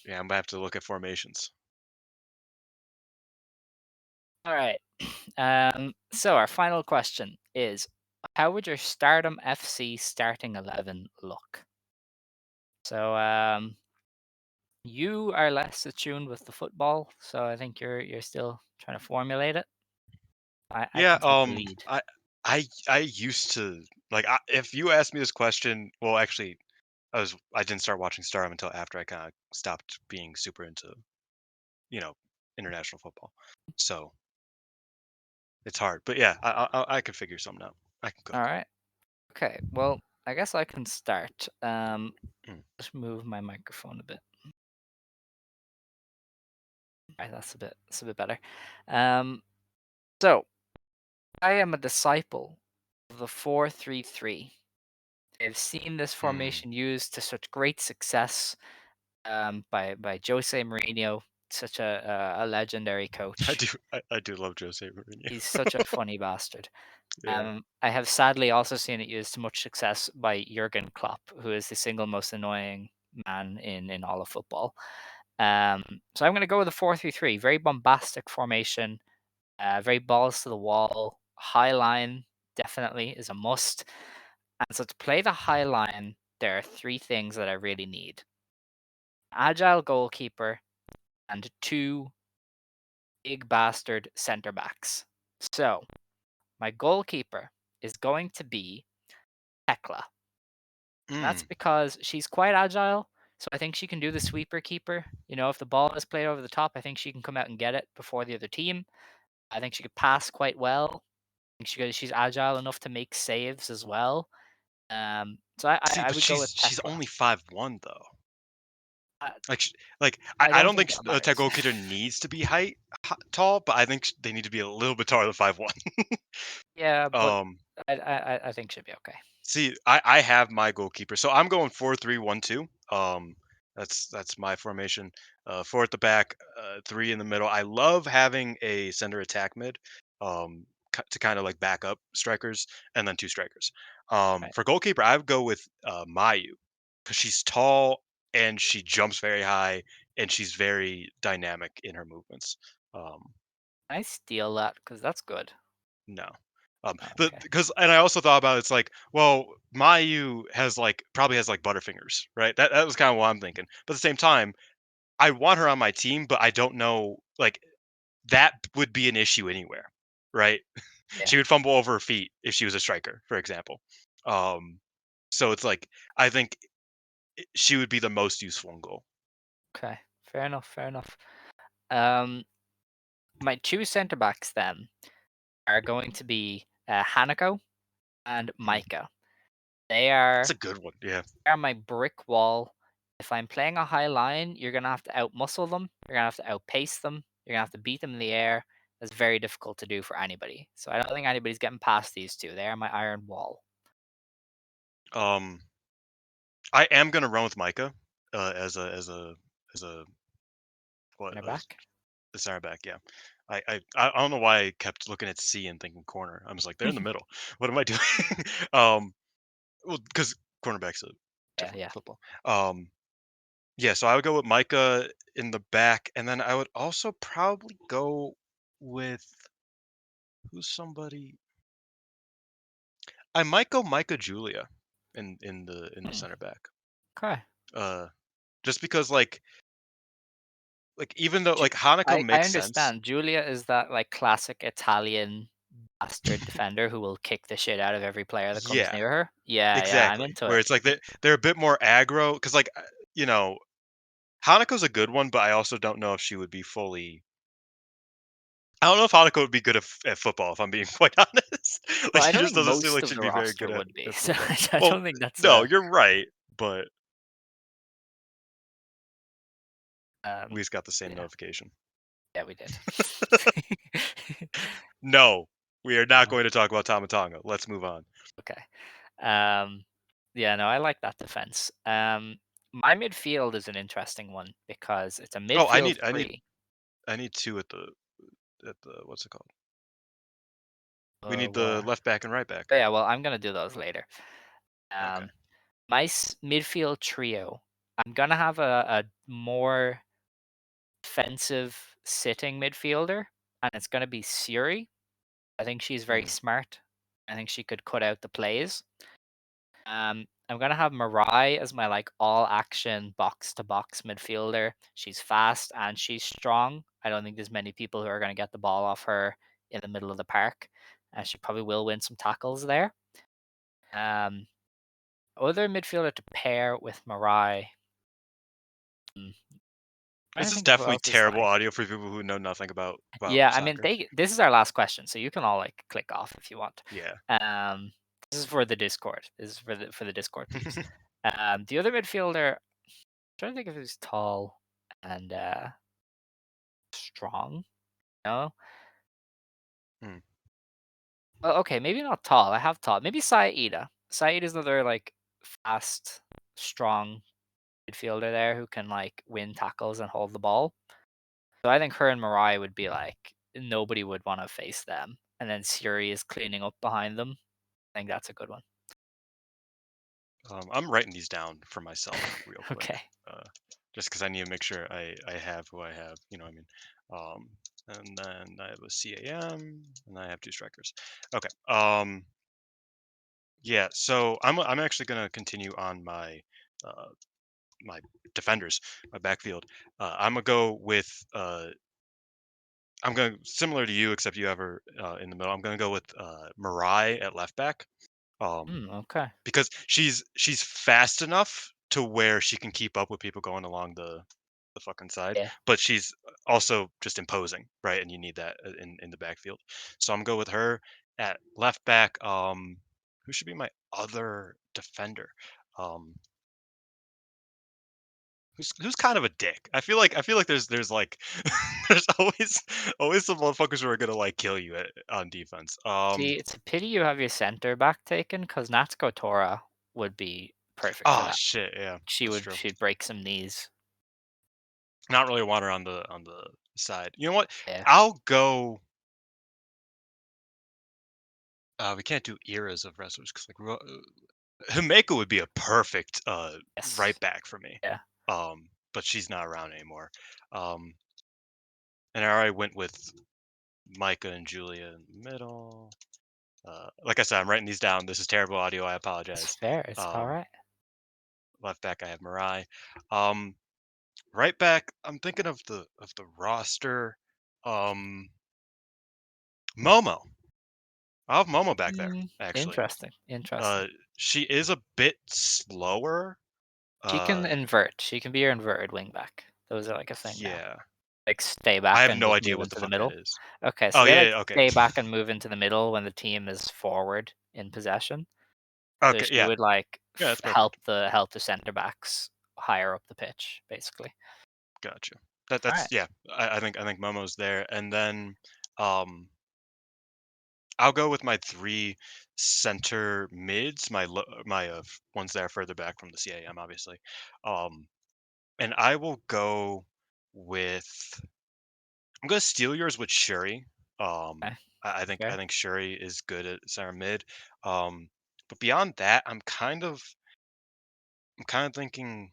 Speaker 4: Yeah, I'm gonna have to look at formations.
Speaker 3: All right. So our final question is, how would your Stardom FC starting 11 look? So you are less attuned with the football, so I think you're still trying to formulate it. I
Speaker 4: Yeah.
Speaker 3: can take the lead.
Speaker 4: I used to like if you asked me this question. Well, actually, I didn't start watching Stardom until after I kind of stopped being super into you know international football. So it's hard, but yeah, I can figure something out. I can
Speaker 3: All
Speaker 4: cook.
Speaker 3: right. Okay. Well, I guess I can start.
Speaker 4: Mm.
Speaker 3: Just move my microphone a bit. All right, that's a bit better. Um, so I am a disciple of the 4-3-3. I've seen this
Speaker 4: Mm.
Speaker 3: formation used to such great success by Jose Mourinho, such a legendary
Speaker 4: I
Speaker 3: coach.
Speaker 4: do I do love Jose Mourinho.
Speaker 3: He's such a funny bastard.
Speaker 4: Yeah.
Speaker 3: I have sadly also seen it used to much success by Jurgen Klopp, who is the single most annoying man in all of football. So I'm going to go with the 4-3-3. Very bombastic formation, very balls to the wall. High line definitely is a must. And so to play the high line, there are three things that I really need: agile goalkeeper and two big bastard center backs. So my goalkeeper is going to be Tekla. That's
Speaker 4: Mm.
Speaker 3: because she's quite agile. So I think she can do the sweeper keeper. If the ball is played over the top, I think she can come out and get it before the other team. I think she could pass quite well. I think she's agile enough to make saves as well. So I,
Speaker 4: See,
Speaker 3: I I
Speaker 4: but
Speaker 3: would go
Speaker 4: she's
Speaker 3: with
Speaker 4: she's
Speaker 3: Tekla.
Speaker 4: only 5'1" though.
Speaker 3: Uh,
Speaker 4: I
Speaker 3: I don't
Speaker 4: don't
Speaker 3: think
Speaker 4: think
Speaker 3: that
Speaker 4: a tech
Speaker 3: matters.
Speaker 4: goalkeeper needs to be tall, but I think they need to be a little bit taller than 5'1".
Speaker 3: Yeah, but
Speaker 4: Um,
Speaker 3: I think she'll be okay.
Speaker 4: See, I have my goalkeeper, so I'm going 4-3-1-2. That's my formation. Four at the back, three in the middle. I love having a center attack mid, to kind of like back up strikers, and then two strikers.
Speaker 3: Right.
Speaker 4: For goalkeeper, I would go with Mayu because she's tall and she jumps very high and she's very dynamic in her movements. Um,
Speaker 3: I steal that because that's good.
Speaker 4: no.
Speaker 3: Oh,
Speaker 4: But
Speaker 3: okay.
Speaker 4: because and I also thought about it's like, well, Mayu has like probably has like butterfingers, right? That was kind of what I'm thinking. But at the same time, I want her on my team, but I don't know like that would be an issue anywhere, right?
Speaker 3: Yeah.
Speaker 4: She would fumble over her feet if she was a striker, for example. Um, so it's like I think she would be the most useful in goal.
Speaker 3: Okay. Fair enough. Fair enough. Um, my two center backs then are going to be Hanako and
Speaker 4: Mm,
Speaker 3: Micah. They
Speaker 4: that's
Speaker 3: are
Speaker 4: a good one. Yeah.
Speaker 3: they are my brick wall. If I'm playing a high line, you're gonna have to outmuscle them. You're gonna have to outpace them. You're gonna have to beat them in the air. That's very difficult to do for anybody. So I don't think anybody's getting past these two. They are my iron wall.
Speaker 4: Um, I am gonna run with Micah as a what
Speaker 3: Center back.
Speaker 4: the center back. Yeah. I don't know why I kept looking at C and thinking corner. I was like, they're in the middle. What am I doing? um, well, because cornerback's a
Speaker 3: Yeah,
Speaker 4: different
Speaker 3: yeah.
Speaker 4: football. Yeah, so I would go with Micah in the back, and then I would also probably go with who's somebody. I might go Micah Julia in the
Speaker 3: Hmm,
Speaker 4: center back.
Speaker 3: okay.
Speaker 4: Uh, just because like even though
Speaker 3: Ju
Speaker 4: like Hanako
Speaker 3: I
Speaker 4: makes sense.
Speaker 3: understand. Julia is that, like, classic Italian bastard defender who will kick the shit out of every player that comes
Speaker 4: Yeah,
Speaker 3: near her. Yeah, yeah, I'm
Speaker 4: exactly.
Speaker 3: into
Speaker 4: Where
Speaker 3: it.
Speaker 4: it's like they're a bit more aggro because you know Hanako's a good one, but I also don't know if she would be fully. I don't know if Hanako would be good at football, if I'm being quite honest. Like
Speaker 3: Well, I
Speaker 4: she
Speaker 3: don't
Speaker 4: just
Speaker 3: think
Speaker 4: doesn't seem
Speaker 3: most
Speaker 4: like
Speaker 3: of
Speaker 4: she'd
Speaker 3: the
Speaker 4: be very
Speaker 3: roster
Speaker 4: good
Speaker 3: would be,
Speaker 4: at
Speaker 3: so
Speaker 4: football.
Speaker 3: I
Speaker 4: Well,
Speaker 3: don't think that's
Speaker 4: no,
Speaker 3: a,
Speaker 4: you're right, but we
Speaker 3: um
Speaker 4: just got the same
Speaker 3: yeah.
Speaker 4: notification.
Speaker 3: Yeah, we did.
Speaker 4: No, we are not
Speaker 3: Oh,
Speaker 4: going to talk about Tamatanga. Let's move on.
Speaker 3: okay. Um, yeah, no, I like that defense. My midfield is an interesting one because it's a
Speaker 4: Oh, I
Speaker 3: midfield
Speaker 4: need I need
Speaker 3: three.
Speaker 4: I need two at the what's it called? We need the
Speaker 3: Where?
Speaker 4: left back and right back.
Speaker 3: Yeah, well, I'm gonna do those later.
Speaker 4: Okay.
Speaker 3: Um, my midfield trio. I'm gonna have a more defensive sitting midfielder, and it's gonna be Siri. I think she's very
Speaker 4: Hmm.
Speaker 3: smart. I think she could cut out the plays. I'm gonna have Mirai as my like all action box to box midfielder. She's fast and she's strong. I don't think there's many people who are gonna get the ball off her in the middle of the park. And she probably will win some tackles there. Um, other midfielder to pair with Mirai. Hmm, I
Speaker 4: This
Speaker 3: don't
Speaker 4: is
Speaker 3: think of who
Speaker 4: definitely
Speaker 3: else is
Speaker 4: terrible
Speaker 3: like.
Speaker 4: audio for people who know nothing about
Speaker 3: Yeah, I mean
Speaker 4: soccer.
Speaker 3: they. This is our last question, so you can all like click off if you want.
Speaker 4: Yeah.
Speaker 3: Um, this is for the Discord. This is for the Discord peeps. The other midfielder, trying to think if he's tall and strong. No.
Speaker 4: Hmm.
Speaker 3: Well, okay, maybe not tall. I have tall. Maybe Saida. Saida is another like fast, strong midfielder there who can like win tackles and hold the ball. So I think her and Mariah would be like nobody would want to face them. And then Siri is cleaning up behind them. I think that's a good one.
Speaker 4: I'm writing these down for myself real quick,
Speaker 3: Okay.
Speaker 4: uh, just because I need to make sure I have who I have. You know what I mean? And then I have a CAM, and I have two strikers. Okay. Yeah. So I'm actually gonna continue on uh, my defenders, my backfield. I'm gonna go with I'm going similar to you, except you have her in the middle. I'm gonna go with Mirai at left back. Um,
Speaker 3: Okay.
Speaker 4: because she's fast enough to where she can keep up with people going along the fucking side,
Speaker 3: Yeah.
Speaker 4: but she's also just imposing, right? And you need that in the backfield. So I'm gonna go with her at left back. Who should be my other defender? Um, who's kind of a dick. I feel like there's like there's always some motherfuckers who are gonna like kill you on defense.
Speaker 3: See, it's a pity you have your center back taken because Natsuko Tora would be perfect for
Speaker 4: Oh
Speaker 3: that.
Speaker 4: shit, yeah, that's true.
Speaker 3: She'd break some knees.
Speaker 4: Not really want her on the side. You know what?
Speaker 3: Yeah.
Speaker 4: I'll go. We can't do eras of wrestlers because Himeka would be a perfect
Speaker 3: Yes.
Speaker 4: right back for me.
Speaker 3: Yeah.
Speaker 4: But she's not around anymore. Um, and I already went with Micah and Julia in the middle. Like I said, I'm writing these down. This is terrible audio. I
Speaker 3: It's
Speaker 4: apologize.
Speaker 3: fair. It's all
Speaker 4: Um,
Speaker 3: right.
Speaker 4: left back, I have Mirai. Um, right back, I'm thinking of the roster. Um, Momo. I'll have Momo back there. Actually,
Speaker 3: Interesting. Interesting.
Speaker 4: uh, she is a bit slower.
Speaker 3: She can
Speaker 4: Uh,
Speaker 3: invert. She can be your inverted wingback. Those are like a thing now.
Speaker 4: yeah.
Speaker 3: Like stay
Speaker 4: I
Speaker 3: back
Speaker 4: have
Speaker 3: and
Speaker 4: no
Speaker 3: just
Speaker 4: idea
Speaker 3: move
Speaker 4: what the
Speaker 3: into the
Speaker 4: fuck that
Speaker 3: middle.
Speaker 4: is.
Speaker 3: Okay, so
Speaker 4: Oh
Speaker 3: they
Speaker 4: yeah,
Speaker 3: like
Speaker 4: yeah, okay.
Speaker 3: stay back and move into the middle when the team is forward in possession. So
Speaker 4: Okay,
Speaker 3: she
Speaker 4: yeah,
Speaker 3: would like
Speaker 4: yeah, that's
Speaker 3: help
Speaker 4: perfect.
Speaker 3: the center backs higher up the pitch, basically.
Speaker 4: Gotcha. That
Speaker 3: All
Speaker 4: that's
Speaker 3: right.
Speaker 4: yeah. I think Momo's there, and then um, I'll go with my three center mids, my ones that are further back from the CAM, obviously. Um, and I will go with I'm gonna steal yours with Shuri.
Speaker 3: Okay,
Speaker 4: I
Speaker 3: fair.
Speaker 4: think Shuri is good at center mid. But beyond that, I'm kind of thinking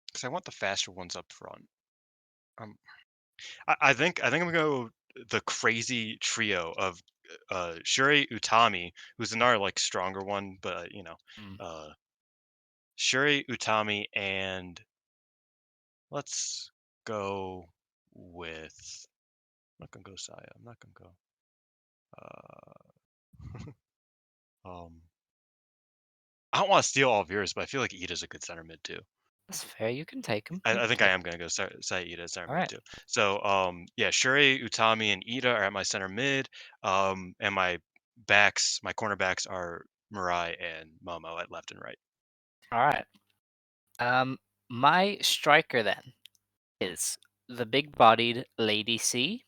Speaker 4: because I want the faster ones up front. Um, I think I'm gonna go the crazy trio of Shuri Utami, who's another like stronger one, but
Speaker 3: Mm,
Speaker 4: uh, Shuri Utami and let's go with. I'm not gonna go Saya. I'm not gonna go. Um, I don't want to steal all of yours, but I feel like Ida's a good center mid too.
Speaker 3: that's fair. You can take him. You
Speaker 4: I
Speaker 3: can
Speaker 4: think I
Speaker 3: take
Speaker 4: am
Speaker 3: him.
Speaker 4: gonna go Saya Ida as center
Speaker 3: All
Speaker 4: mid
Speaker 3: right.
Speaker 4: too. So yeah, Shuri, Utami, and Ida are at my center mid. And my cornerbacks are Mirai and Momo at left and right.
Speaker 3: All right. My striker then
Speaker 4: Hmm.
Speaker 3: is the big-bodied Lady C.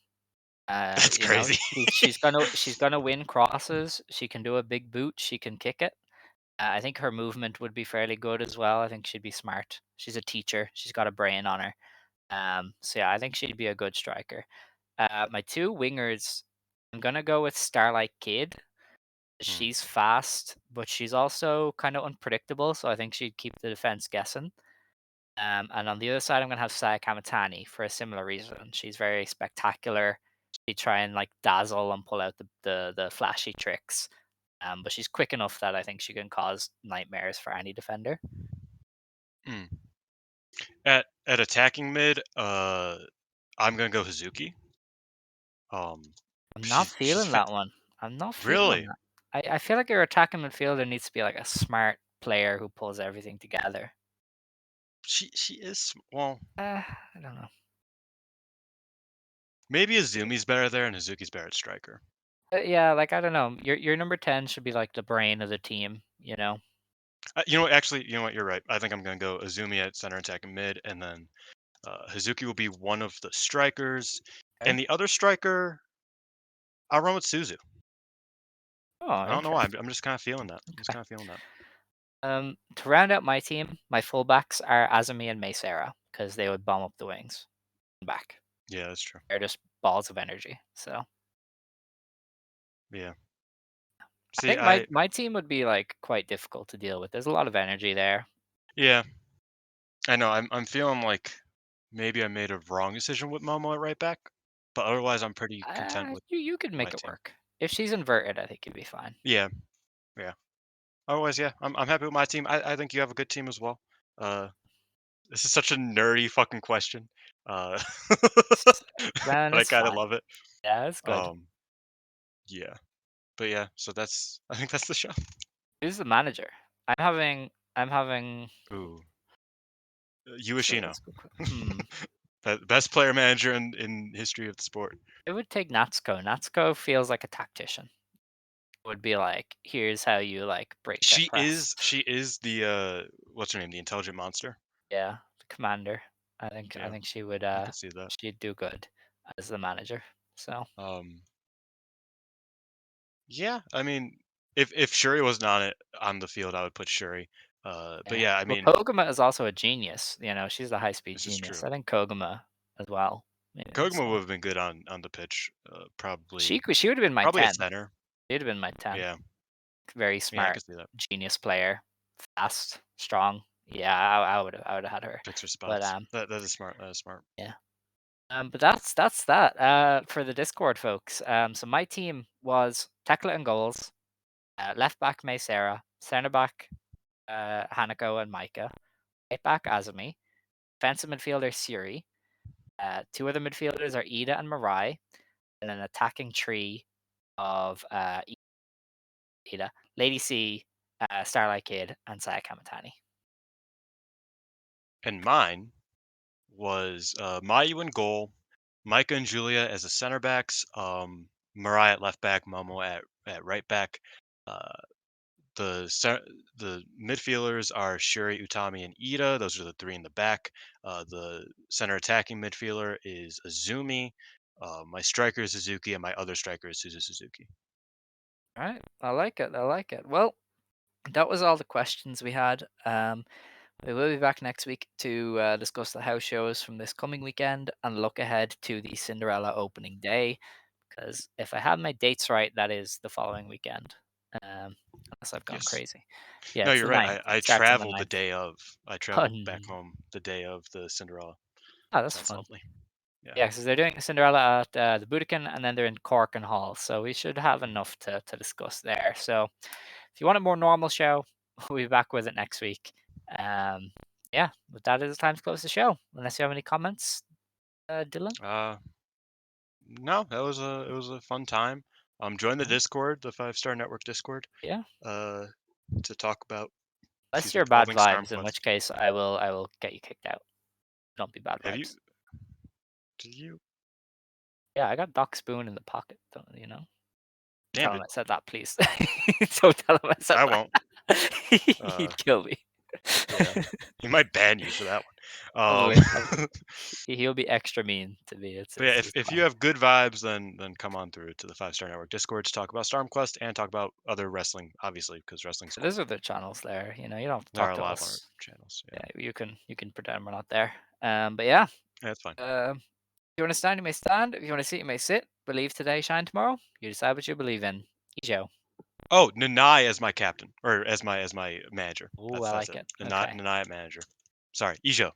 Speaker 4: That's crazy.
Speaker 3: She's gonna win crosses. She can do a big boot. She can kick it. I think her movement would be fairly good as well. I think she'd be smart. She's a teacher. She's got a brain on her. So yeah, I think she'd be a good striker. My two wingers, I'm gonna go with Starlight Kid.
Speaker 4: Hmm.
Speaker 3: She's fast, but she's also kind of unpredictable. So I think she'd keep the defense guessing. And on the other side, I'm gonna have Saya Kamatani for a similar reason. She's very spectacular. She try and like dazzle and pull out the flashy tricks. But she's quick enough that I think she can cause nightmares for any defender.
Speaker 4: Hmm. At attacking mid, I'm gonna go Hazuki. Um,
Speaker 3: I'm not
Speaker 4: she's
Speaker 3: feeling that one. I'm not feeling
Speaker 4: really
Speaker 3: that. I feel like your attacking midfielder needs to be like a smart player who pulls everything together.
Speaker 4: she is well.
Speaker 3: I don't know.
Speaker 4: Maybe Azumi's better there and Hazuki's better at striker.
Speaker 3: Yeah, like I don't know. Your number 10 should be like the brain of the team, you know?
Speaker 4: You know what? Actually, you know what? You're right. I think I'm gonna go Azumi at center attacking mid, and then Hazuki will be one of the strikers, and
Speaker 3: Okay.
Speaker 4: the other striker, I'll run with Suzu.
Speaker 3: Oh,
Speaker 4: I don't know why.
Speaker 3: interesting.
Speaker 4: I'm just kind of feeling that. I'm just
Speaker 3: Okay.
Speaker 4: kind of feeling that.
Speaker 3: To round out my team, my fullbacks are Azumi and Maysara because they would bomb up the wings and back.
Speaker 4: Yeah, that's true.
Speaker 3: They're just balls of energy. So
Speaker 4: Yeah.
Speaker 3: I
Speaker 4: See,
Speaker 3: think my team would be like quite difficult to deal with. There's a lot of energy there.
Speaker 4: yeah, I know. I'm feeling like maybe I made a wrong decision with Momo at right back, but otherwise I'm pretty content with
Speaker 3: You could
Speaker 4: my
Speaker 3: make it
Speaker 4: team.
Speaker 3: work. If she's inverted, I think you'd be fine.
Speaker 4: Yeah, yeah. Otherwise, yeah, I'm happy with my team. I think you have a good team as well. Uh, this is such a nerdy fucking question, uh,
Speaker 3: Man,
Speaker 4: but I
Speaker 3: it's
Speaker 4: kind of
Speaker 3: fine.
Speaker 4: love it.
Speaker 3: Yeah, it's good.
Speaker 4: Um, yeah, but yeah, so that's I think that's the show.
Speaker 3: Who's the manager? I'm having
Speaker 4: Ooh,
Speaker 3: so
Speaker 4: Uashino,
Speaker 3: that's a good Hmm.
Speaker 4: best player manager in history of the sport.
Speaker 3: It would take Natsuko. Natsuko feels like a tactician. Would be like, here's how you like break their press.
Speaker 4: She is the what's her name? The intelligent monster.
Speaker 3: Yeah, the commander. I
Speaker 4: Yeah,
Speaker 3: think she would
Speaker 4: I could see that.
Speaker 3: she'd do good as the manager. So
Speaker 4: Um, yeah, I mean, if Shuri wasn't on the field, I would put Shuri. But
Speaker 3: yeah.
Speaker 4: yeah, I
Speaker 3: Well,
Speaker 4: mean,
Speaker 3: Koguma is also a genius. You know, she's the high speed
Speaker 4: this is
Speaker 3: genius.
Speaker 4: true.
Speaker 3: I think Koguma as well.
Speaker 4: Koguma would
Speaker 3: So
Speaker 4: have been good on the pitch.
Speaker 3: she would have been my
Speaker 4: Probably a
Speaker 3: 10.
Speaker 4: center.
Speaker 3: She'd have been my 10.
Speaker 4: Yeah,
Speaker 3: Very
Speaker 4: yeah, I
Speaker 3: smart,
Speaker 4: could see that.
Speaker 3: genius player, fast, strong. Yeah, I would have had her.
Speaker 4: Picks her
Speaker 3: But
Speaker 4: spots. That is smart. That is smart.
Speaker 3: yeah. But that's that for the Discord folks. So my team was Tekla and goals, left back May Sarah, center back Hanako and Micah, right back Azumi, defensive midfielder Siri. Two other midfielders are Ida and Mirai, and an attacking tree of Ida, Lady C, Starlight Kid, and Saya Kamatani.
Speaker 4: And mine was Mayu in goal, Micah and Julia as the center backs, Mariah at left back, Momo at right back. Uh, the midfielders are Shuri, Utami, and Ida. Those are the three in the back. The center attacking midfielder is Azumi. My striker is Suzuki, and my other striker is Suzuki.
Speaker 3: All right, I like it. I like it. Well, that was all the questions we had. We will be back next week to discuss the house shows from this coming weekend and look ahead to the Cinderella opening day. Because if I have my dates right, that is the following weekend. Unless I've gone
Speaker 4: Yes.
Speaker 3: crazy. Yeah,
Speaker 4: No,
Speaker 3: it's
Speaker 4: you're
Speaker 3: the
Speaker 4: right.
Speaker 3: 9th.
Speaker 4: I
Speaker 3: It starts on the
Speaker 4: traveled the
Speaker 3: 9th.
Speaker 4: day of. I
Speaker 3: Oh,
Speaker 4: traveled back home the day of the Cinderella.
Speaker 3: that's
Speaker 4: Sounds
Speaker 3: fun.
Speaker 4: lovely. Yeah.
Speaker 3: Yeah, because they're doing Cinderella at the Budokan and then they're in Cork and Hall. So we should have enough to discuss there. So if you want a more normal show, we'll be back with it next week. Yeah, but that is time to close the show. Unless you have any comments, Dylan?
Speaker 4: No, it was a fun time. Join the
Speaker 3: Yeah.
Speaker 4: Discord, the 5 Star Network Discord,
Speaker 3: Yeah.
Speaker 4: to talk about
Speaker 3: Unless
Speaker 4: season
Speaker 3: you're bad
Speaker 4: 12 Stardom
Speaker 3: vibes, in
Speaker 4: Quest.
Speaker 3: which case I will get you kicked out. Don't be bad
Speaker 4: Have you?
Speaker 3: vibes.
Speaker 4: Did you?
Speaker 3: Yeah, I got Doc Spoon in the pocket, don't you know?
Speaker 4: Damn
Speaker 3: Tell him
Speaker 4: it!
Speaker 3: I said that, please. Don't tell him I said
Speaker 4: I
Speaker 3: that.
Speaker 4: won't.
Speaker 3: He'd kill me.
Speaker 4: Yeah, he might ban you for that one.
Speaker 3: Probably, probably. He'll be extra mean to me.
Speaker 4: But yeah,
Speaker 3: It's
Speaker 4: if you
Speaker 3: fine.
Speaker 4: have good vibes, then come on through to the 5 Star Network Discord to talk about Stardom Quest and talk about other wrestling, obviously, because wrestling's cool.
Speaker 3: There's other channels there. You know, you don't have to
Speaker 4: There are
Speaker 3: talk
Speaker 4: a
Speaker 3: to
Speaker 4: lot of other
Speaker 3: us.
Speaker 4: channels.
Speaker 3: Yeah,
Speaker 4: Yeah,
Speaker 3: you can pretend we're not there. But yeah.
Speaker 4: yeah, that's fine.
Speaker 3: If you want to stand, you may stand. If you want to sit, you may sit. Believe today, shine tomorrow. You decide what you believe in. Ijo.
Speaker 4: Oh, Nanai as my captain or as my manager.
Speaker 3: Ooh, I
Speaker 4: That's
Speaker 3: like
Speaker 4: it.
Speaker 3: it. Okay.
Speaker 4: Nanai manager. Sorry, Ijo.